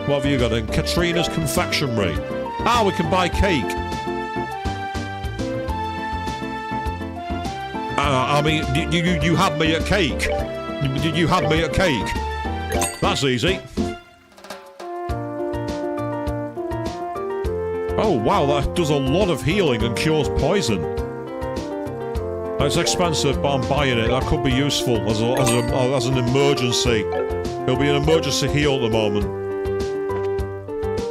What have you got then? Katrina's Confectionery. Ah, we can buy cake. I mean, you had me at cake. You had me at cake. That's easy. Oh wow, that does a lot of healing and cures poison. It's expensive, but I'm buying it. That could be useful as an emergency. It'll be an emergency heal at the moment.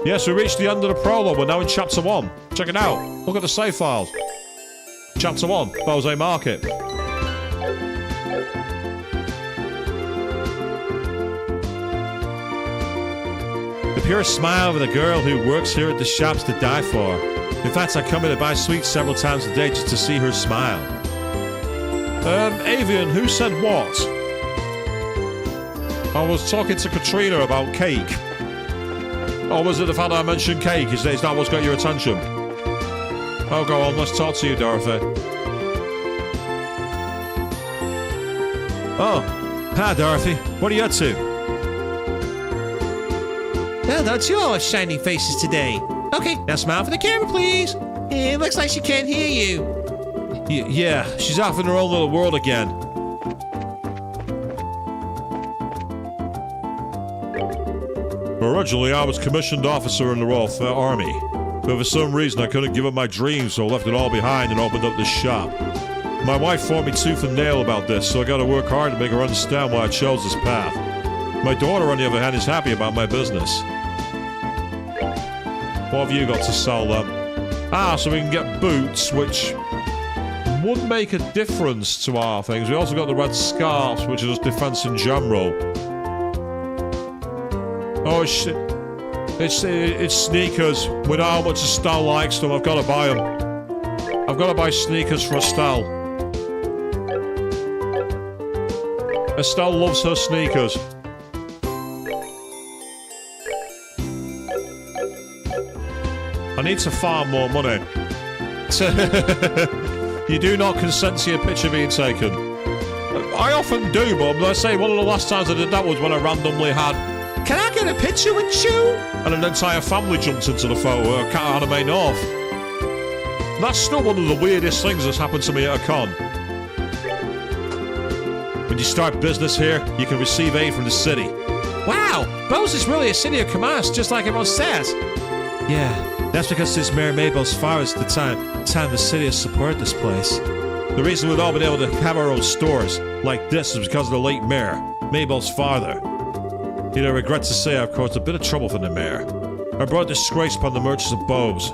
Yes, we reached the end of the prologue. We're now in Chapter 1. Check it out. Look at the save files. Chapter 1, Bose Market. The pure smile of a girl who works here at the shop's to die for. In fact, I come in to buy sweets several times a day just to see her smile. Avian, who said what? I was talking to Katrina about cake. Or was it the fact that I mentioned cake? Is that what's got your attention? Oh, go on, let's talk to you, Dorothy. Oh, hi Dorothy. What are you up to? Well, don't you all have shiny faces today? Okay, now smile for the camera, please. It looks like she can't hear you. Yeah, she's off in her own little world again. Originally, I was commissioned officer in the Royal Army, but for some reason I couldn't give up my dreams, so I left it all behind and opened up this shop. My wife fought me tooth and nail about this, so I gotta work hard to make her understand why I chose this path. My daughter, on the other hand, is happy about my business. What have you got to sell them? Ah, so we can get boots, which would make a difference to our things. We also got the red scarves, which is just defense in general. Oh shit. It's sneakers. We know how much Estelle likes them. I've got to buy them. I've got to buy sneakers for Estelle. Estelle loves her sneakers. I need to farm more money. You do not consent to your picture being taken. I often do, but let's say one of the last times I did that was when I randomly had... Can I get a picture with you? And an entire family jumped into the photo at Anime North. That's still one of the weirdest things that's happened to me at a con. When you start business here, you can receive aid from the city. Wow, Bose is really a city of commerce, just like everyone says. Yeah, that's because this Mayor Mabel's far as the time the city has supported this place. The reason we've all been able to have our own stores like this is because of the late mayor, Mabel's father. You know, I regret to say I've caused a bit of trouble for the mayor. I brought disgrace upon the merchants of Bose.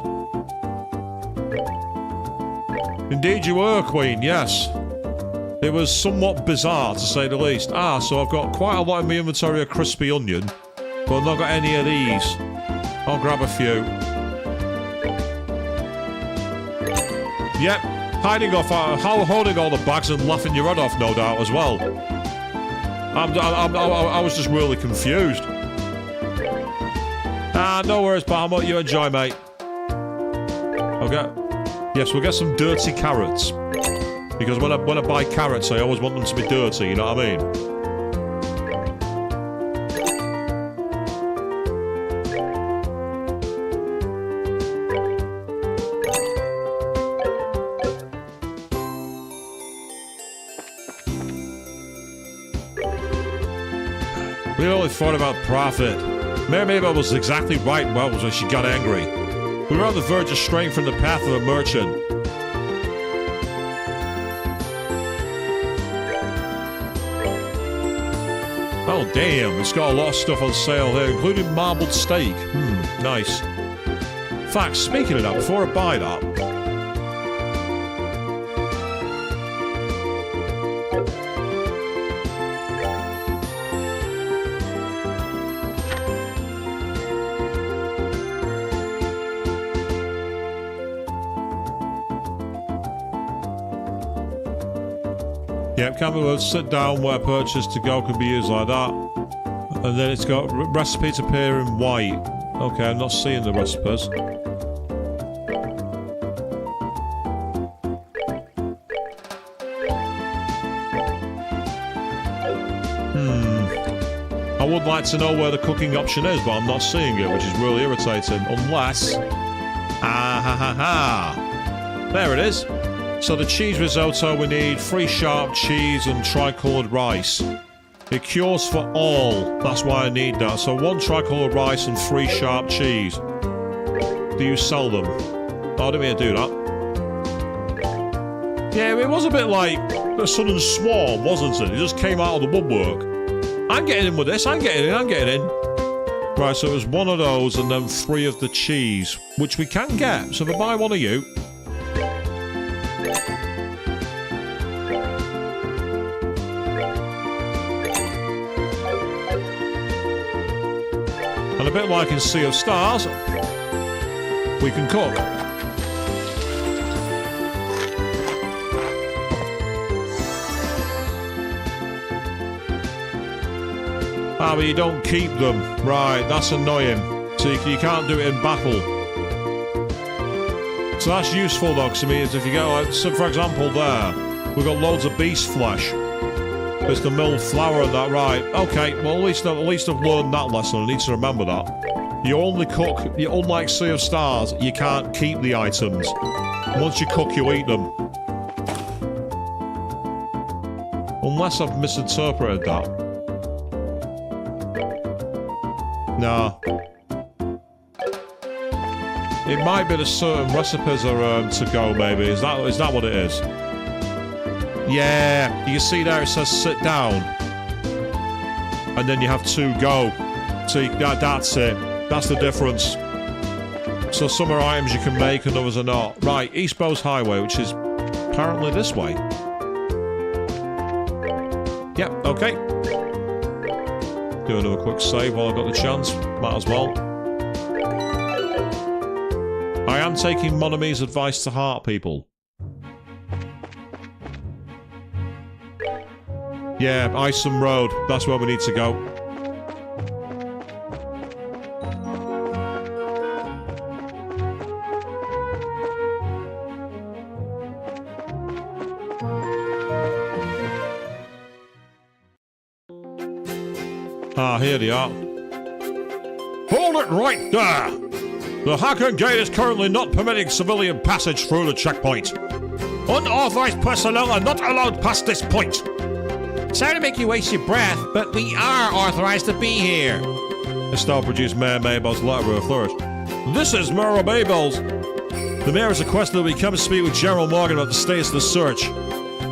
Indeed you were, Queen, yes. It was somewhat bizarre, to say the least. So I've got quite a lot in my inventory of crispy onion, but I've not got any of these. I'll grab a few. Yep, holding all the bags and laughing your head off, no doubt, as well. I was just really confused. No worries, Palmer. You enjoy, mate. Okay. Yes, we'll get some dirty carrots. Because when I buy carrots, I always want them to be dirty, you know what I mean? We only thought about profit. Mayor Mabel was exactly right when she got angry. We were on the verge of straying from the path of a merchant. Oh damn, it's got a lot of stuff on sale here, including marbled steak. Nice. In fact, speaking of that, before I buy that... Yep, Campbell will sit down where purchase to go can be used like that. And then it's got recipes appear in white. Okay, I'm not seeing the recipes. I would like to know where the cooking option is, but I'm not seeing it, which is really irritating. Unless... There it is. So the cheese risotto, we need 3 sharp cheese and tricoloured rice. It cures for all. That's why I need that. So 1 tricoloured rice and 3 sharp cheese. Do you sell them? Oh, I didn't mean to do that. Yeah, it was a bit like a sudden swarm, wasn't it? It just came out of the woodwork. I'm getting in with this. I'm getting in. Right, so it was 1 of those and then 3 of the cheese, which we can get. So if I buy 1 of you... And a bit like in Sea of Stars, we can cook. But you don't keep them. Right, that's annoying. So you can't do it in battle. So that's useful though, because I mean, if you get like, so for example there, we've got loads of beast flesh. There's the milled flour and that, right. Okay, well at least I've learned that lesson. I need to remember that. You only cook, unlike Sea of Stars, you can't keep the items. Once you cook, you eat them. Unless I've misinterpreted that. Nah. It might be that certain recipes are to go, maybe. Is that what it is? Yeah, you can see there it says sit down. And then you have 2 go. So that's it. That's the difference. So some are items you can make and others are not. Right, East Bose Highway, which is apparently this way. Yep, okay. Do another quick save while I've got the chance. Might as well. I am taking Mon Ami's advice to heart, people. Yeah, Isom Road. That's where we need to go. Here they are. Hold it right there! The Hacker Gate is currently not permitting civilian passage through the checkpoint. Unauthorized personnel are not allowed past this point. Sorry to make you waste your breath, but we are authorized to be here. Estelle produced Mayor Mabel's letter of authority. This is Mayor Mabel's. The mayor has requested that we come and speak with General Morgan about the status of the search.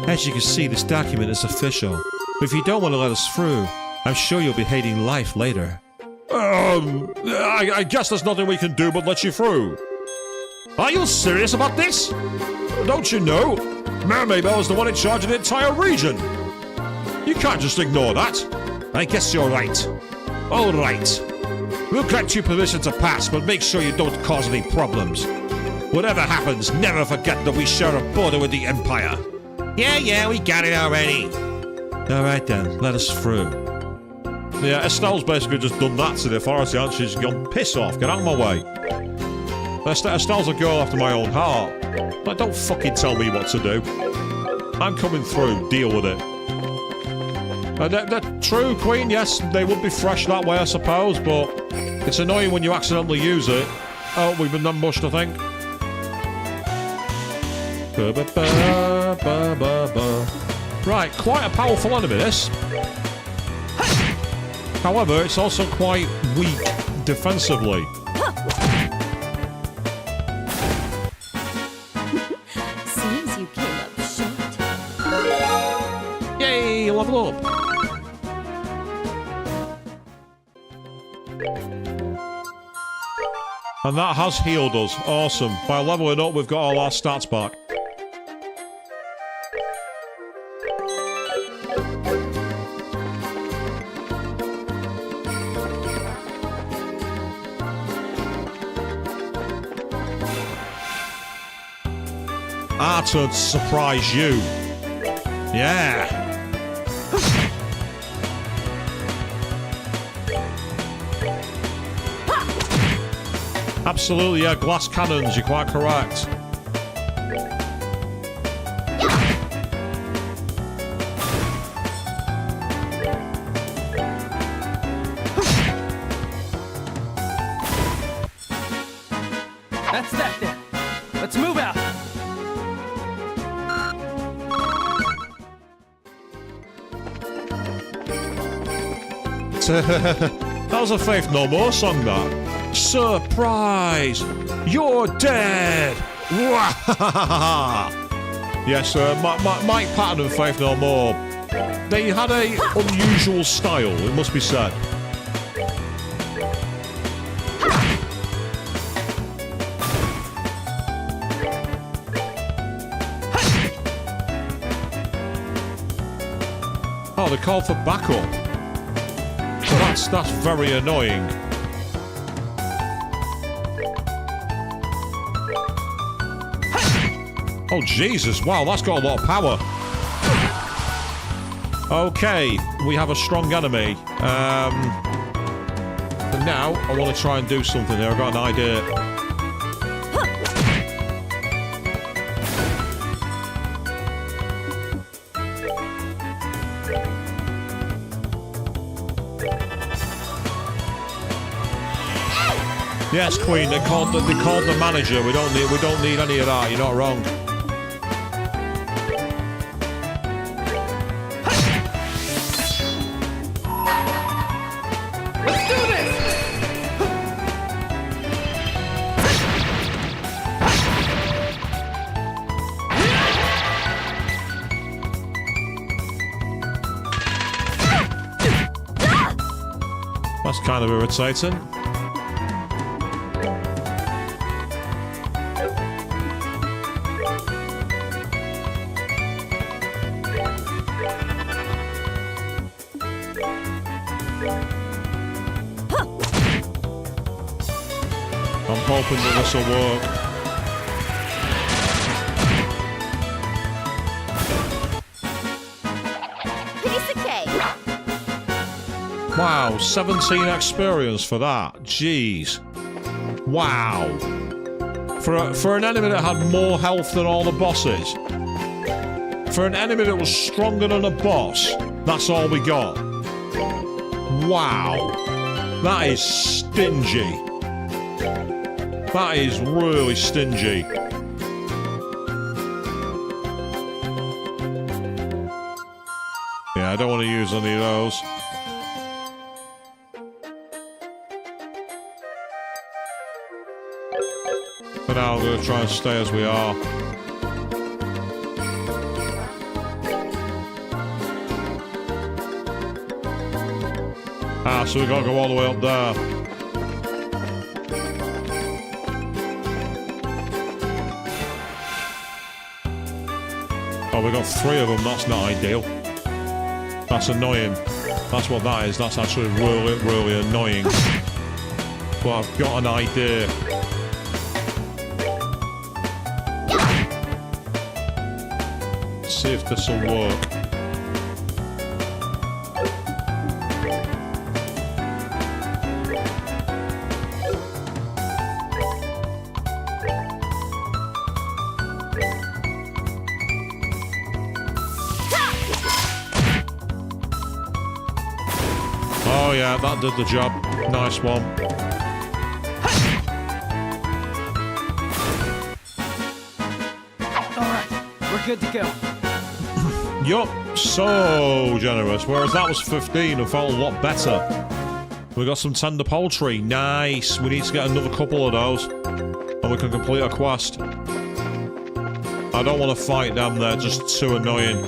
As you can see, this document is official. But if you don't want to let us through, I'm sure you'll be hating life later. I guess there's nothing we can do but let you through. Are you serious about this? Don't you know? Mayor Mabel is the one in charge of the entire region. You can't just ignore that. I guess you're right. All right. We'll grant you permission to pass, but make sure you don't cause any problems. Whatever happens, never forget that we share a border with the Empire. Yeah, we got it already. All right then, let us through. Yeah, Estelle's basically just done that to the authority, and she's gone, piss off, get out of my way. Estelle's a girl after my own heart. Like, don't fucking tell me what to do. I'm coming through, deal with it. They're true, Queen, yes, they would be fresh that way, I suppose, but it's annoying when you accidentally use it. Oh, we've been ambushed, I think. Right, quite a powerful enemy, this. However, it's also quite weak defensively. Seems you came up short. Yay, level up. And that has healed us. Awesome. By leveling up, we've got all our stats back. Our turn to surprise you. Yeah. Absolutely, yeah, glass cannons, you're quite correct. That's that then. Let's move out. That was a Faith No More song, that. Surprise! You're dead! Yes, Mike Patton and Faith No More. They had a unusual style, it must be said. Oh, they called for backup. That's very annoying. Oh, Jesus. Wow, that's got a lot of power. Okay, we have a strong enemy. But now, I want to try and do something here. I've got an idea. Yes, Queen. They called the manager. We don't need any of that. You're not wrong. Let's do this! That's kind of irritating. I'm hoping that this will work. Piece of cake. Wow, 17 experience for that. Jeez. Wow. For an enemy that had more health than all the bosses. For an enemy that was stronger than a boss, that's all we got. Wow. That is stingy. That is really stingy. Yeah, I don't want to use any of those. For now, I'm going to try and stay as we are. Ah, so we got to go all the way up there. Oh, we got 3 of them. That's not ideal. That's annoying. That's what that is. That's actually really, really annoying. But I've got an idea. Let's see if this will work. Oh yeah, that did the job. Nice one. Alright, we're good to go. Yup, so generous. Whereas that was 15 and felt a lot better. We got some tender poultry. Nice. We need to get another couple of those. And we can complete our quest. I don't want to fight them, they're just too annoying.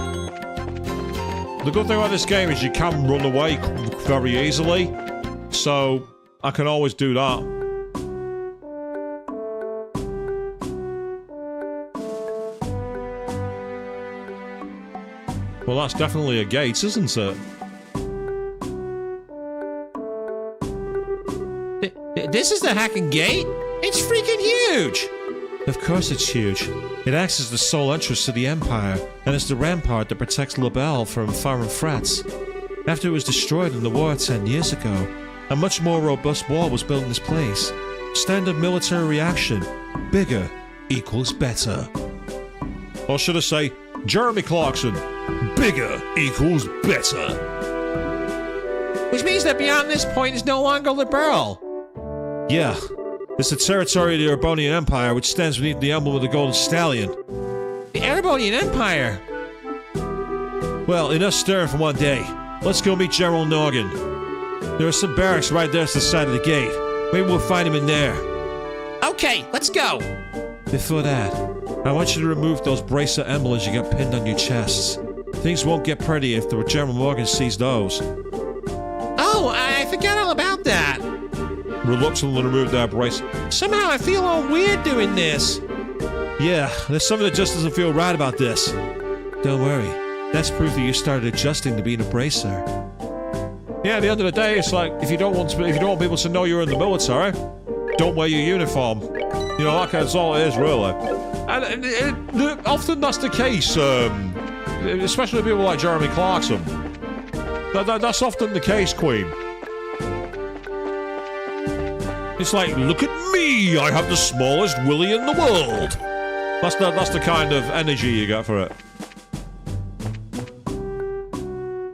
The good thing about this game is you can run away very easily. So, I can always do that. Well, that's definitely a gate, isn't it? This is the Hacking Gate? It's freaking huge! Of course it's huge. It acts as the sole entrance to the Empire, and is the rampart that protects LaBelle from foreign threats. After it was destroyed in the war 10 years ago, a much more robust wall was built in its place. Standard military reaction. Bigger equals better. Or should I say, Jeremy Clarkson. Bigger equals better. Which means that beyond this point is no longer liberal. Yeah. It's the territory of the Erebonian Empire, which stands beneath the emblem of the Golden Stallion. The Erebonian Empire? Well, enough stirring for one day. Let's go meet General Noggin. There are some barracks right there to the side of the gate. Maybe we'll find him in there. Okay, let's go! Before that, I want you to remove those bracelet emblems you got pinned on your chests. Things won't get pretty if the General Morgan sees those. Oh, I forgot all about that. Reluctantly remove that bracelet. Somehow I feel all weird doing this. Yeah, there's something that just doesn't feel right about this. Don't worry. That's proof that you started adjusting to being a bracer. Yeah, at the end of the day, it's like if you don't want people to know you're in the military, don't wear your uniform. You know, that's all it is, really. And often that's the case, especially people like Jeremy Clarkson. That's often the case, Queen. It's like, look at me! I have the smallest willy in the world. That's the kind of energy you get for it.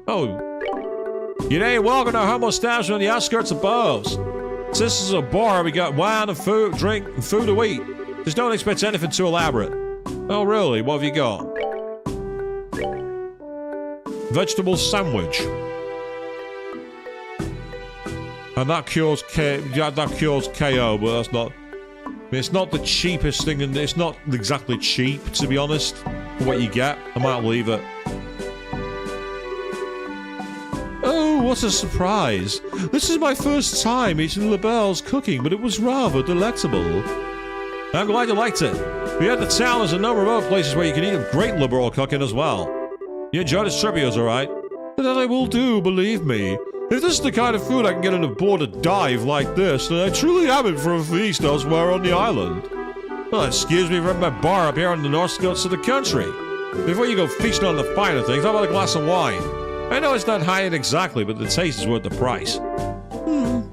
Oh. You ain't welcome to our humble establishment on the outskirts of Bowes. This is a bar. We got wine and food, drink, and food to eat. Just don't expect anything too elaborate. Oh, really? What have you got? Vegetable sandwich. And that cures KO, but that's not... I mean, it's not the cheapest thing, and it's not exactly cheap, to be honest, for what you get. I might leave it. Oh, what a surprise. This is my first time eating LaBelle's cooking, but it was rather delectable. I'm glad you liked it. We had the town, there's a number of other places where you can eat great liberal cooking as well. You enjoyed his trivias, alright? That I will do, believe me. If this is the kind of food I can get on a board a dive like this, then I truly am in for a feast elsewhere on the island. Well, excuse me from my bar up here on the north skirts of the country. Before you go feasting on the finer things, how about a glass of wine? I know it's not high-end exactly, but the taste is worth the price.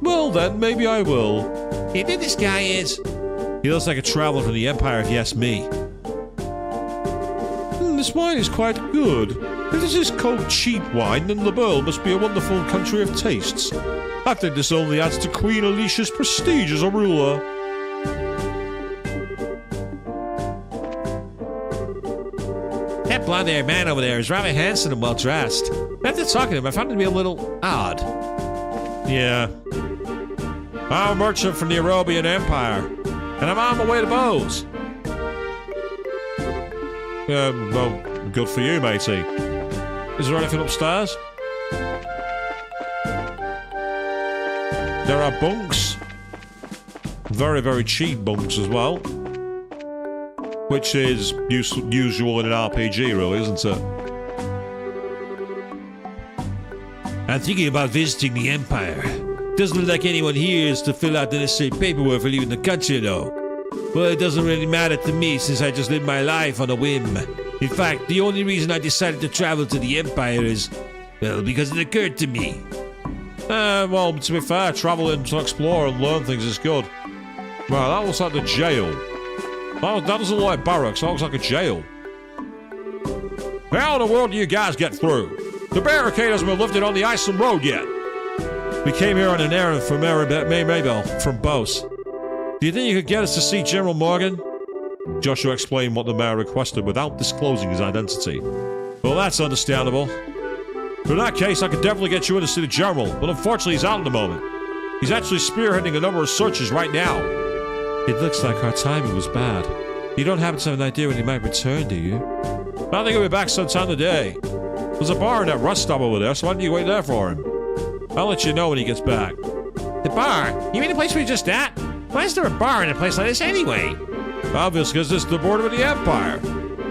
Well then, maybe I will. You think this guy is? He looks like a traveler from the Empire, if you ask me. This wine is quite good. If this is called cheap wine, then LaBelle must be a wonderful country of tastes. I think this only adds to Queen Alicia's prestige as a ruler. That blonde-haired man over there is rather handsome and well-dressed. After talking to him, I found him to be a little odd. Yeah. I'm a merchant from the Arabian Empire, and I'm on my way to Bose. Well, good for you, matey. Is there anything upstairs? There are bunks. Very, very cheap bunks as well. Which is usual in an RPG, really, isn't it? I'm thinking about visiting the Empire. Doesn't look like anyone here is to fill out the necessary paperwork for leaving the country, though. Well, it doesn't really matter to me since I just live my life on a whim. In fact, the only reason I decided to travel to the Empire is, well, because it occurred to me. Well, to be fair, travelling to explore and learn things is good. Well, that looks like the jail. That doesn't look like barracks, that looks like a jail. How in the world do you guys get through? The barricade hasn't been lifted on the Iceland Road yet. We came here on an errand for Maybell from Bose. Do you think you could get us to see General Morgan? Joshua explained what the mayor requested without disclosing his identity. Well, that's understandable. In that case, I could definitely get you in to see the General, but unfortunately he's out at the moment. He's actually spearheading a number of searches right now. It looks like our timing was bad. You don't happen to have an idea when he might return, do you? I think he'll be back sometime today. There's a bar in that rest stop over there, so why don't you wait there for him? I'll let you know when he gets back. The bar? You mean the place we were just at? Why is there a bar in a place like this anyway? Obviously, because this is the border of the Empire.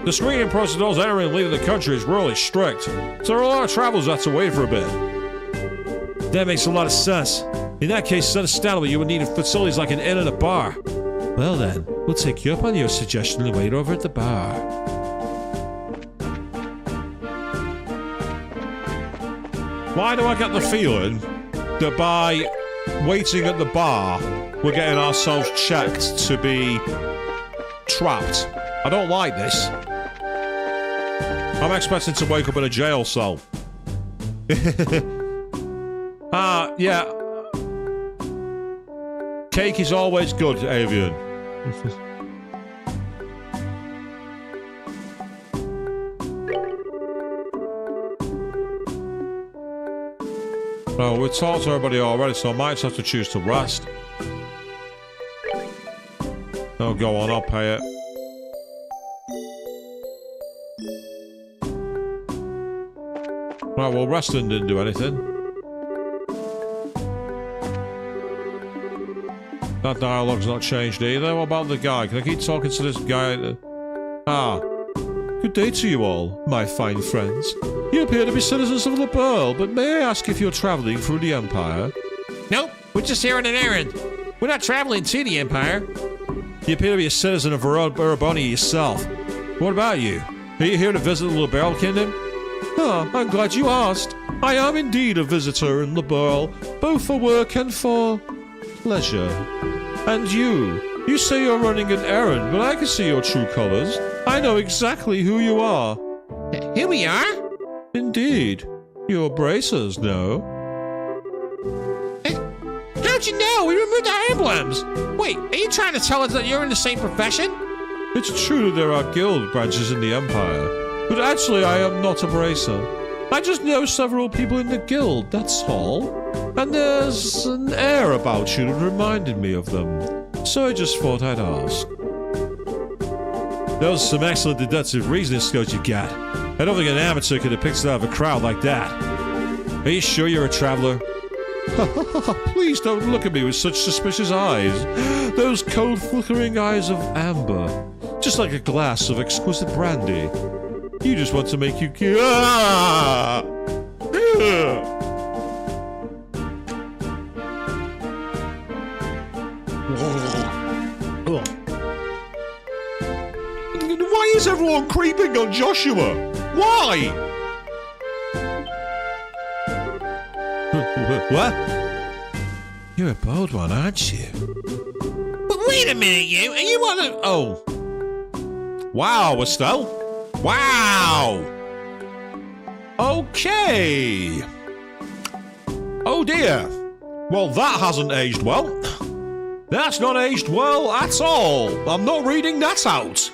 The screening process for those entering and leaving the country is really strict, so there are a lot of travelers that have to wait for a bit. That makes a lot of sense. In that case, it's understandable you would need facilities like an inn and a bar. Well then, we'll take you up on your suggestion and wait over at the bar. Why do I get the feeling that by waiting at the bar, we're getting ourselves checked to be trapped? I don't like this. I'm expecting to wake up in a jail cell. Yeah. Cake is always good, Avian. Oh, we've talked to everybody already, so I might have to choose to rest. Oh, go on, I'll pay it. Right, well, resting didn't do anything. That dialogue's not changed either. What about the guy? Can I keep talking to this guy? Good day to you all, my fine friends. You appear to be citizens of the Pearl, but may I ask if you're traveling through the Empire? Nope, we're just here on an errand. We're not traveling to the Empire. You appear to be a citizen of Ereboni yourself. What about you? Are you here to visit the Liberal Kingdom? Ah, I'm glad you asked. I am indeed a visitor in Liberal, both for work and for pleasure. And you say you're running an errand, but I can see your true colors. I know exactly who you are. Here we are? Indeed. You're bracers, no? How'd you know? We removed our emblems. Wait, are you trying to tell us that you're in the same profession? It's true that there are guild branches in the Empire, but actually I am not a bracer. I just know several people in the guild, that's all. And there's an air about you that reminded me of them, so I just thought I'd ask. Those are some excellent deductive reasoning skills you got. I don't think an amateur could have picked it out of a crowd like that. Are you sure you're a traveler? Please don't look at me with such suspicious eyes. Those cold, flickering eyes of amber. Just like a glass of exquisite brandy. You just want to make you... Ah! Why is everyone creeping on Joshua? Why? What? You're a bold one, aren't you? But wait a minute, you. Are you one of... Oh. Wow, Estelle. Wow. Okay. Oh dear. Well, that hasn't aged well. That's not aged well at all. I'm not reading that out.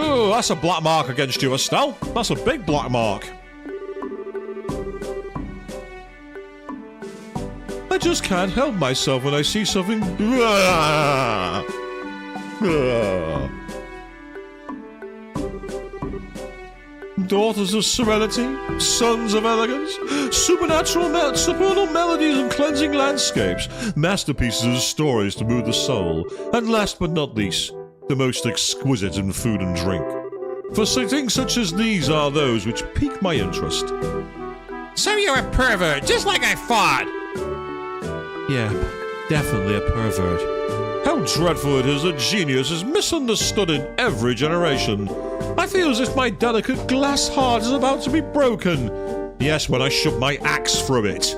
Oh, that's a black mark against you, Estelle. That's a big black mark. I just can't help myself when I see something. Daughters of serenity, sons of elegance, supernal melodies and cleansing landscapes, masterpieces of stories to move the soul, and last but not least, the most exquisite in food and drink. For things such as these are those which pique my interest. So you're a pervert, just like I thought. Yeah, definitely a pervert. How dreadful it is that genius is misunderstood in every generation. I feel as if my delicate glass heart is about to be broken. Yes, when I shove my axe through it.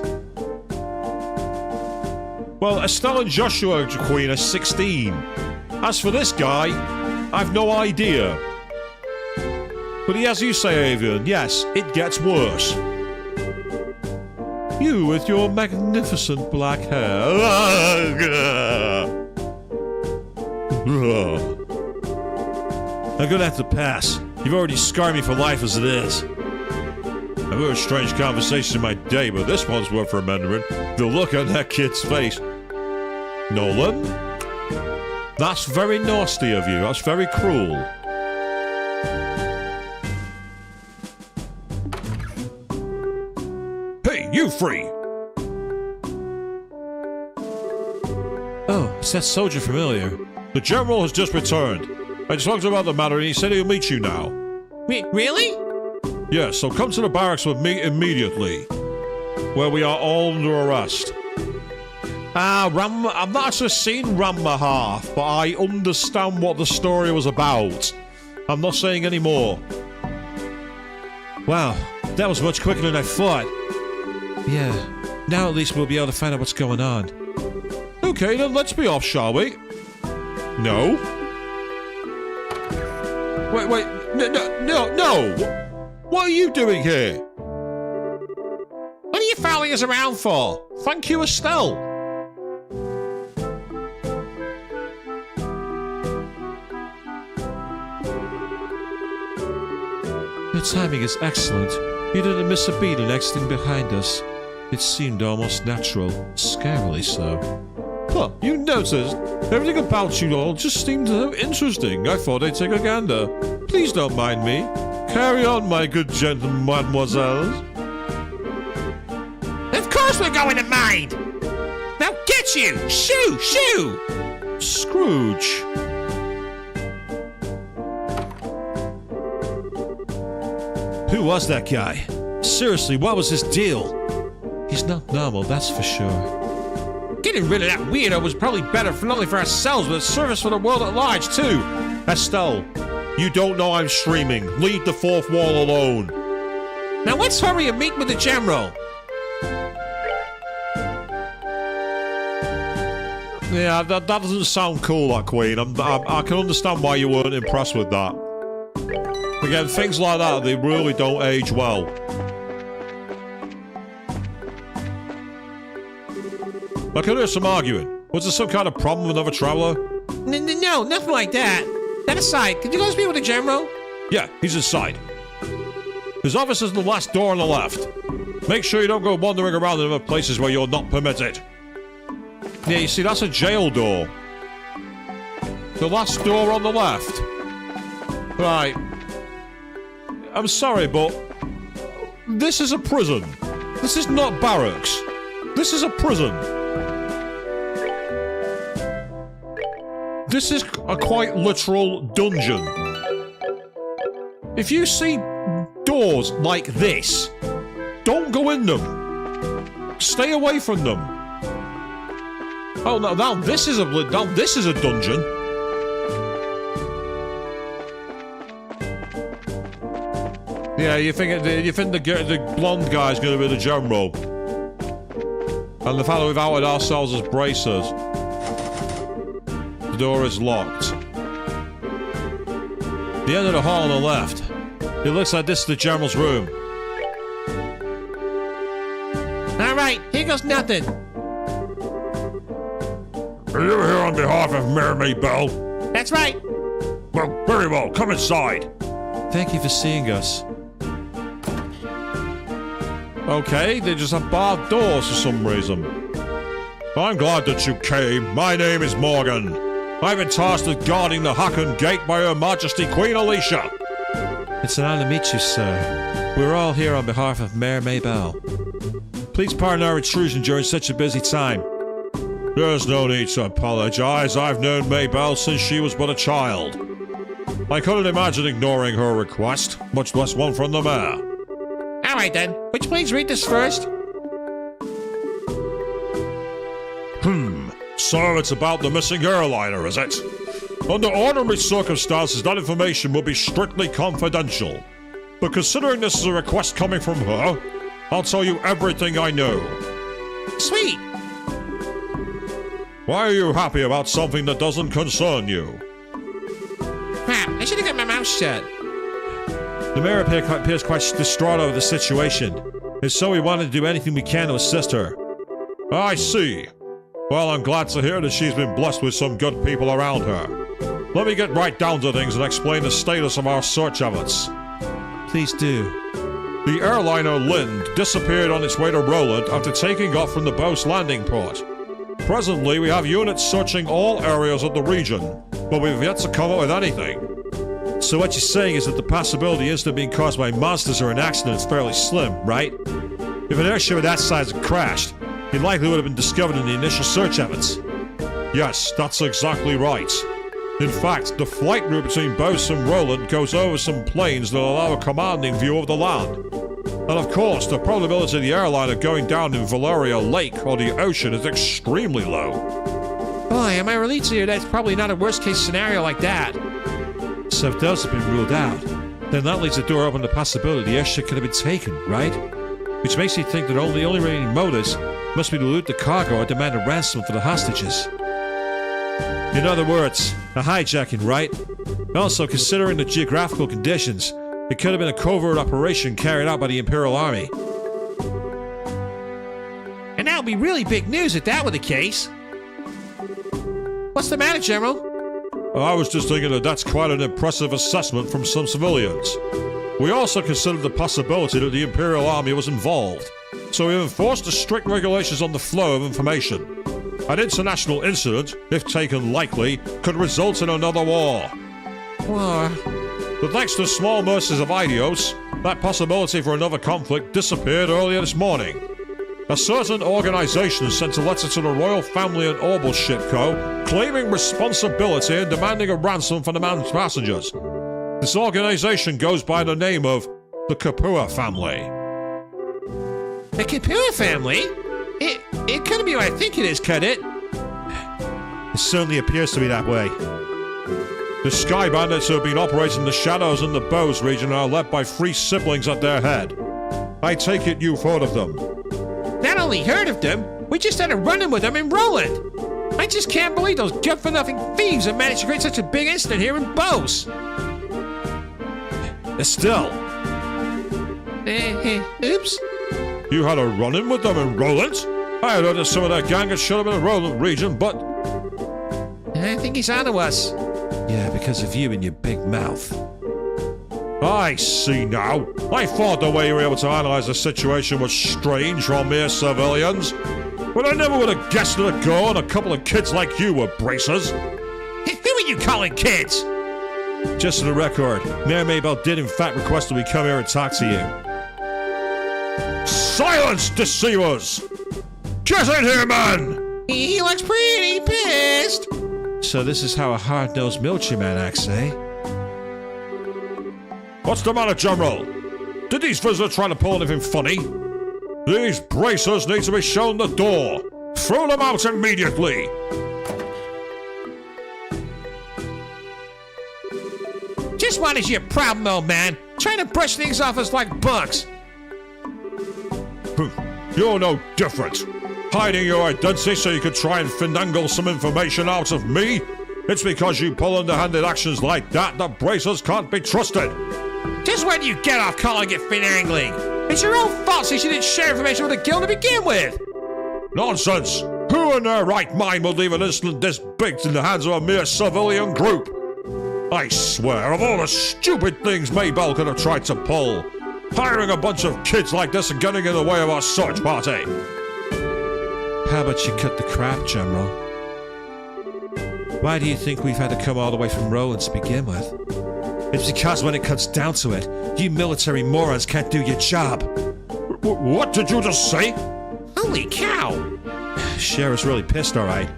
Well, Estelle and Joshua, Queen, are 16. As for this guy, I've no idea. But as you say, Avian, yes, it gets worse. You with your magnificent black hair. I'm gonna have to pass. You've already scarred me for life as it is. I've heard strange conversations in my day, but this one's worth remembering. The look on that kid's face. Nolan? That's very nasty of you. That's very cruel. Hey, you three! Oh, is that soldier familiar? The general has just returned. I talked about the matter and he said he'll meet you now. Really? Yes, so come to the barracks with me immediately, where we are all under arrest. I've not actually seen Ram Mahar, but I understand what the story was about. I'm not saying any more. Wow, that was much quicker than I thought. Yeah, now at least we'll be able to find out what's going on. Okay, then let's be off, shall we? No. Wait, no! What are you doing here? What are you following us around for? Thank you, Estelle. Your timing is excellent. You didn't miss a beat in exiting behind us. It seemed almost natural, scarily so. Huh, you noticed? Everything about you all just seemed so interesting. I thought I'd take a gander. Please don't mind me. Carry on, my good gentlemen, mademoiselles. Of course we're going to mind! Now get you! Shoo! Scrooge. Who was that guy? Seriously, what was his deal? He's not normal, that's for sure. Getting rid of that weirdo was probably better for not only for ourselves, but service for the world at large, too. Estelle, you don't know I'm streaming. Leave the fourth wall alone. Now let's hurry and meet with the general. Yeah, that doesn't sound cool, that Queen. I can understand why you weren't impressed with that. Again, things like that, they really don't age well. I can hear some arguing. Was there some kind of problem with another traveler? No, nothing like that. That aside, could you guys be with the general? Yeah, he's inside. His office is the last door on the left. Make sure you don't go wandering around in other places where you're not permitted. Yeah, you see, that's a jail door. The last door on the left. Right. I'm sorry, but this is a prison. This is not barracks. This is a prison. This is a quite literal dungeon. If you see doors like this, don't go in them. Stay away from them. Oh, no, now this is a dungeon. Yeah, you think the blonde guy's going to be the general, and the fellow we've outed ourselves as bracers. The door is locked. The end of the hall on the left. It looks like this is the general's room. All right, here goes nothing. Are you here on behalf of Mermaid Belle? That's right. Well, very well. Come inside. Thank you for seeing us. Okay, they just have barred doors for some reason. I'm glad that you came. My name is Morgan. I've been tasked with guarding the Hacken Gate by Her Majesty Queen Alicia. It's an honor to meet you, sir. We're all here on behalf of Mayor Maybelle. Please pardon our intrusion during such a busy time. There's no need to apologize. I've known Maybelle since she was but a child. I couldn't imagine ignoring her request, much less one from the mayor. All right, then. Would you please read this first? So it's about the missing airliner, is it? Under ordinary circumstances, that information will be strictly confidential. But considering this is a request coming from her, I'll tell you everything I know. Sweet. Why are you happy about something that doesn't concern you? Crap, I should have got my mouth shut. The mayor appears quite distraught over the situation, and so we wanted to do anything we can to assist her. I see. Well, I'm glad to hear that she's been blessed with some good people around her. Let me get right down to things and explain the status of our search efforts. Please do. The airliner Lind disappeared on its way to Roland after taking off from the Bose landing port. Presently, we have units searching all areas of the region, but we've yet to come up with anything. So what you're saying is that the possibility incident being caused by monsters or an accident is fairly slim, right? If an airship of that size had crashed, it likely would have been discovered in the initial search efforts. Yes, that's exactly right. In fact, the flight route between Bose and Roland goes over some plains that allow a commanding view of the land. And of course, the probability of the airliner going down in Valeria Lake or the ocean is extremely low. Boy, am I relieved to hear that's probably not a worst-case scenario like that. So if those have been ruled out, then that leaves the door open to the possibility the airship could have been taken, right? Which makes me think that the only remaining motives must be to loot the cargo or demand a ransom for the hostages. In other words, a hijacking, right? Also, considering the geographical conditions, it could have been a covert operation carried out by the Imperial Army. And that would be really big news if that were the case. What's the matter, General? I was just thinking that that's quite an impressive assessment from some civilians. We also considered the possibility that the Imperial Army was involved, so we enforced the strict regulations on the flow of information. An international incident, if taken lightly, could result in another war. War? But thanks to the small mercies of Idios, that possibility for another conflict disappeared earlier this morning. A certain organization sent a letter to the Royal Family and Orbital Ship Co. claiming responsibility and demanding a ransom for the man's passengers. This organization goes by the name of the Kapua Family. The Kapua family? It couldn't be what I think it is, could it? It certainly appears to be that way. The Sky Bandits who have been operating in the shadows in the Bose region are led by 3 siblings at their head. I take it you've heard of them. Not only heard of them, we just had a run-in with them in Roland. I just can't believe those good-for-nothing thieves have managed to create such a big incident here in Bose. Estelle! Oops. You had a run-in with them in Roland? I had heard that some of their gang had shut up in the Roland region, but... I think he's onto us. Yeah, because of you and your big mouth. I see now. I thought the way you were able to analyze the situation was strange from mere civilians. But I never would have guessed that a girl and a couple of kids like you were bracers. Who are you calling kids? Just for the record, Mayor Maybelle did in fact request that we come here and talk to you. Silence, deceivers! Get in here, man! He looks pretty pissed. So this is how a hard-nosed military man acts, eh? What's the matter, General? Did these visitors try to pull anything funny? These bracers need to be shown the door. Throw them out immediately. Just what is your problem, old man? Trying to brush things off us like bugs. You're no different. Hiding your identity so you could try and finagle some information out of me? It's because you pull underhanded actions like that bracers can't be trusted. Just when you get off calling it finagling. It's your own fault since you didn't share information with the guild to begin with. Nonsense! Who in their right mind would leave an incident this big in the hands of a mere civilian group? I swear, of all the stupid things Maybelle could have tried to pull, hiring a bunch of kids like this and getting in the way of our search party. How about you cut the crap, General? Why do you think we've had to come all the way from Roland to begin with? It's because when it comes down to it, you military morons can't do your job. What did you just say? Holy cow! Sheriff's really pissed, all right.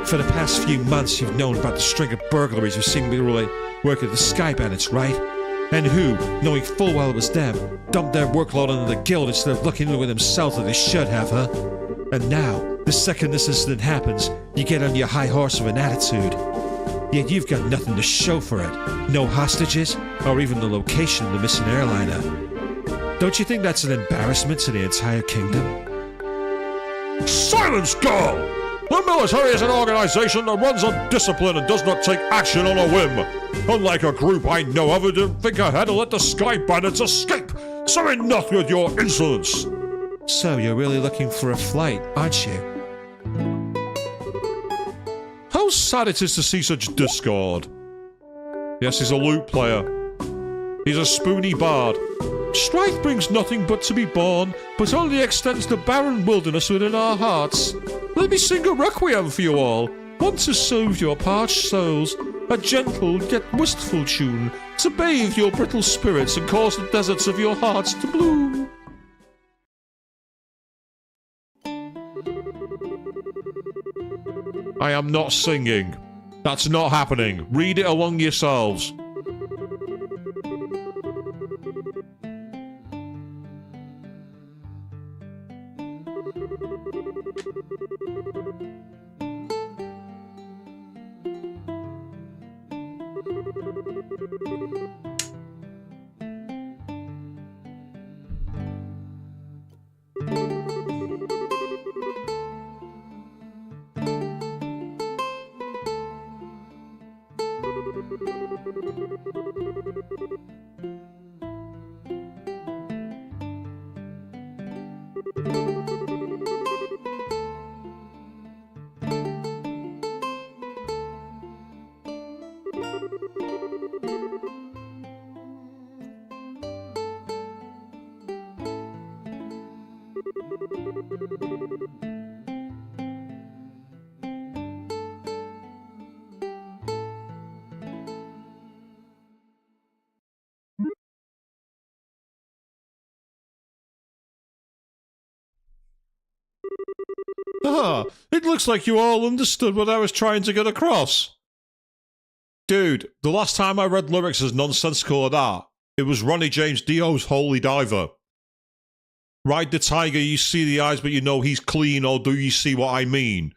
For the past few months, you've known about the string of burglaries who seem to be really working the Sky Bandits, right? And who, knowing full well it was them, dumped their workload on the guild instead of looking into it themselves like they should have, huh? And now, the second this incident happens, you get on your high horse of an attitude. Yet you've got nothing to show for it. No hostages, or even the location of the missing airliner. Don't you think that's an embarrassment to the entire kingdom? Silence, girl! The military is an organization that runs on discipline and does not take action on a whim. Unlike a group I know of who didn't think ahead and let the Sky Bandits escape. So enough with your insolence. So you're really looking for a flight, aren't you? How sad it is to see such discord. Yes, he's a lute player. He's a spoony bard. Strife brings nothing but to be born, but only extends the barren wilderness within our hearts. Let me sing a requiem for you all, one to soothe your parched souls, a gentle yet wistful tune, to bathe your brittle spirits and cause the deserts of your hearts to bloom. I am not singing. That's not happening. Read it along yourselves. Ah, it looks like you all understood what I was trying to get across. Dude, the last time I read lyrics as nonsensical as that, it was Ronnie James Dio's Holy Diver. Ride the tiger, you see the eyes, but you know he's clean, or do you see what I mean?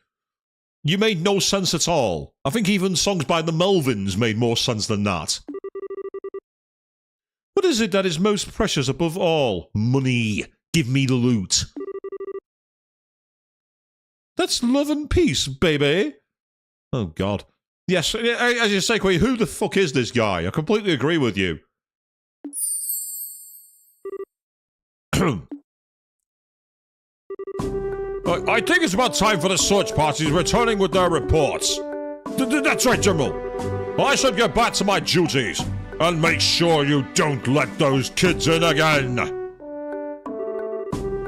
You made no sense at all. I think even songs by the Melvins made more sense than that. What is it that is most precious above all? Money. Give me the loot. That's love and peace, baby. Oh, God. Yes, as you say, Queen, who the fuck is this guy? I completely agree with you. I think it's about time for the search parties returning with their reports. That's right, General. I should get back to my duties and make sure you don't let those kids in again.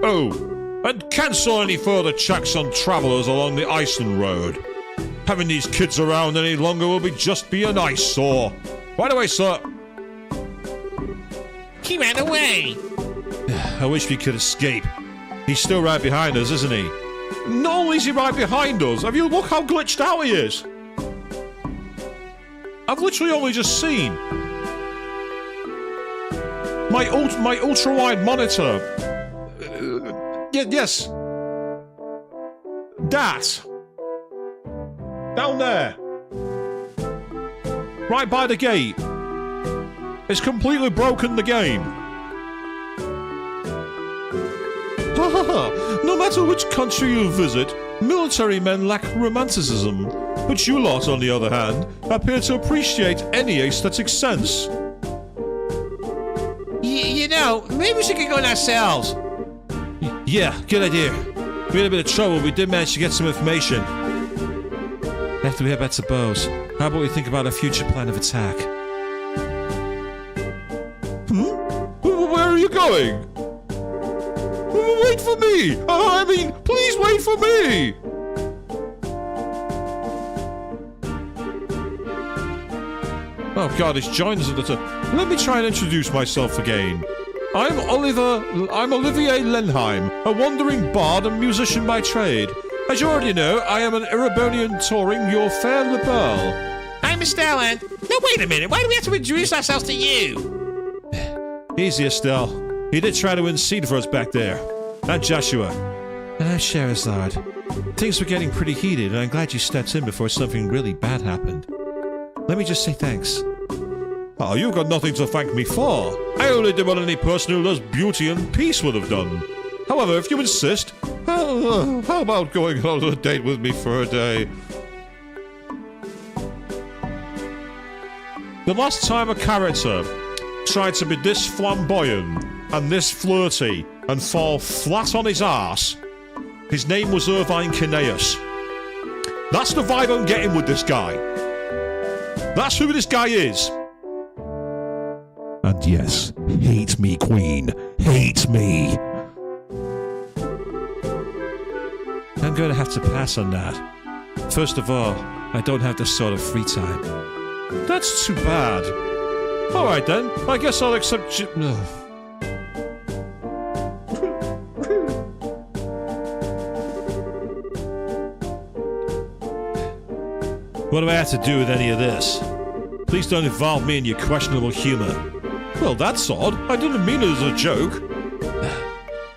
Oh. And cancel any further checks on travellers along the Iceland Road. Having these kids around any longer will just be an eyesore. Right away, sir. He ran away. I wish we could escape. He's still right behind us, isn't he? Not only is he right behind us, have you look how glitched out he is? I've literally only just seen my ultra-wide monitor. Yes. That. Down there. Right by the gate. It's completely broken the game. Ha ha ha. No matter which country you visit, military men lack romanticism. But you lot, on the other hand, appear to appreciate any aesthetic sense. You know, maybe we should get going ourselves. Yeah, good idea. We had a bit of trouble, we did manage to get some information. After we head back to Bose, how about we think about a future plan of attack? Where are you going? Wait for me! I mean, please wait for me! Oh god, he's joined us at the time. Let me try and introduce myself again. I'm Olivier Lenheim, a wandering bard and musician by trade. As you already know, I am an Erebonian touring your fair LaBelle. I'm Estelle and... No, wait a minute. Why do we have to introduce ourselves to you? Easy, Estelle. He did try to win seed for us back there. And Joshua. And I'm Sherazard. Things were getting pretty heated, and I'm glad you stepped in before something really bad happened. Let me just say thanks. Oh, you've got nothing to thank me for. I only did what any person who loves beauty and peace would have done. However, if you insist, how about going on a date with me for a day? The last time a character tried to be this flamboyant and this flirty and fall flat on his arse, his name was Irvine Kineas. That's the vibe I'm getting with this guy. That's who this guy is. And yes, hate me, Queen. Hate me. I'm going to have to pass on that. First of all, I don't have this sort of free time. That's too bad. Alright then, I guess I'll accept you. What do I have to do with any of this? Please don't involve me in your questionable humor. Well, that's odd. I didn't mean it as a joke.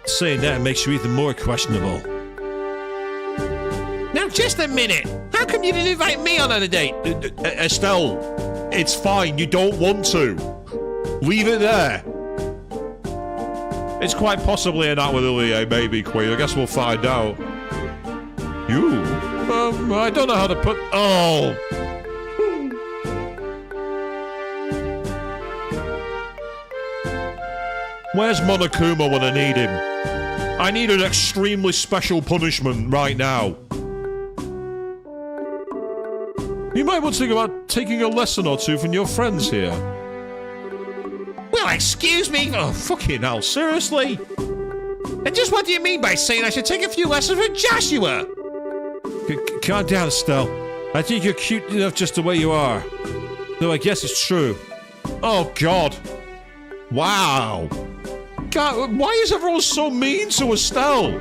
Saying that makes you even more questionable. Now, just a minute. How come you didn't invite me on a date? Estelle, it's fine. You don't want to. Leave it there. It's quite possibly an act with Ilya, maybe, Queen. I guess we'll find out. You? I don't know how to put... Oh! Where's Monokuma when I need him? I need an extremely special punishment right now. You might want to think about taking a lesson or two from your friends here. Well, excuse me. Oh, fucking hell, seriously? And just what do you mean by saying I should take a few lessons from Joshua? Calm down, Estelle. I think you're cute enough just the way you are. Though I guess it's true. Oh, God. Wow. God, why is everyone so mean to Estelle?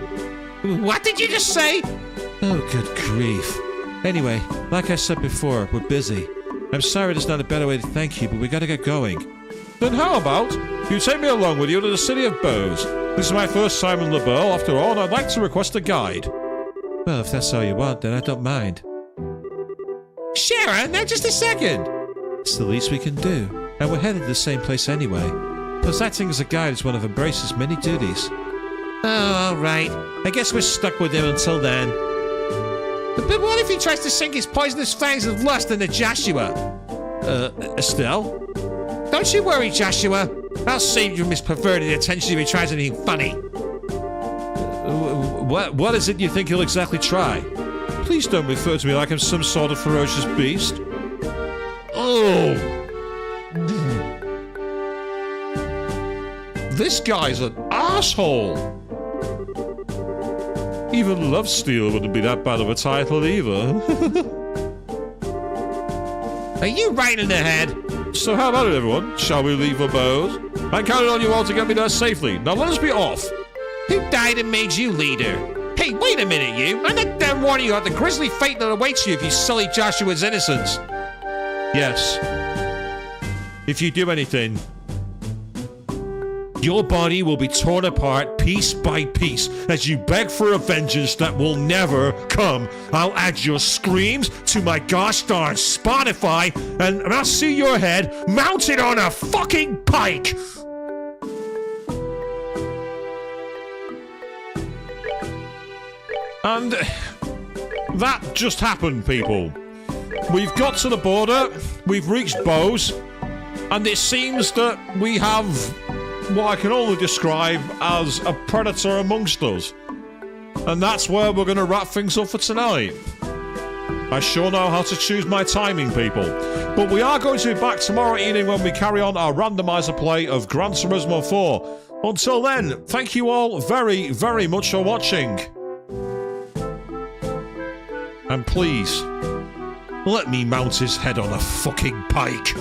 What did you just say? Oh, good grief. Anyway, like I said before, we're busy. I'm sorry there's not a better way to thank you, but we gotta get going. Then how about you take me along with you to the city of Bose? This is my first time in LaBelle, after all, and I'd like to request a guide. Well, if that's all you want, then I don't mind. Sharon, now just a second. It's the least we can do. And we're headed to the same place anyway. Plus, acting as a guide is one of Embrace's many duties. Oh, all right. I guess we're stuck with him until then. But what if he tries to sink his poisonous fangs of lust into Joshua? Estelle? Don't you worry, Joshua. I'll save you from his perverted attention if he tries anything funny. What is it you think he'll exactly try? Please don't refer to me like I'm some sort of ferocious beast. Oh! This guy's an asshole! Even Love Steal wouldn't be that bad of a title either. Are you right in the head? So how about it, everyone? Shall we leave for Bose? I'm counting on you all to get me there safely. Now let us be off. Who died and made you leader? Hey, wait a minute, you. I'm not done warning you about the grisly fate that awaits you if you sully Joshua's innocence. Yes. If you do anything, your body will be torn apart piece by piece as you beg for a vengeance that will never come. I'll add your screams to my gosh darn Spotify, and I'll see your head mounted on a fucking pike. And that just happened, people. We've got to the border, we've reached Bose, and it seems that we have what I can only describe as a predator amongst us. And that's where we're going to wrap things up for tonight. I sure know how to choose my timing, people. But we are going to be back tomorrow evening when we carry on our randomizer play of Gran Turismo 4. Until then, thank you all very, very much for watching. And please, let me mount his head on a fucking pike.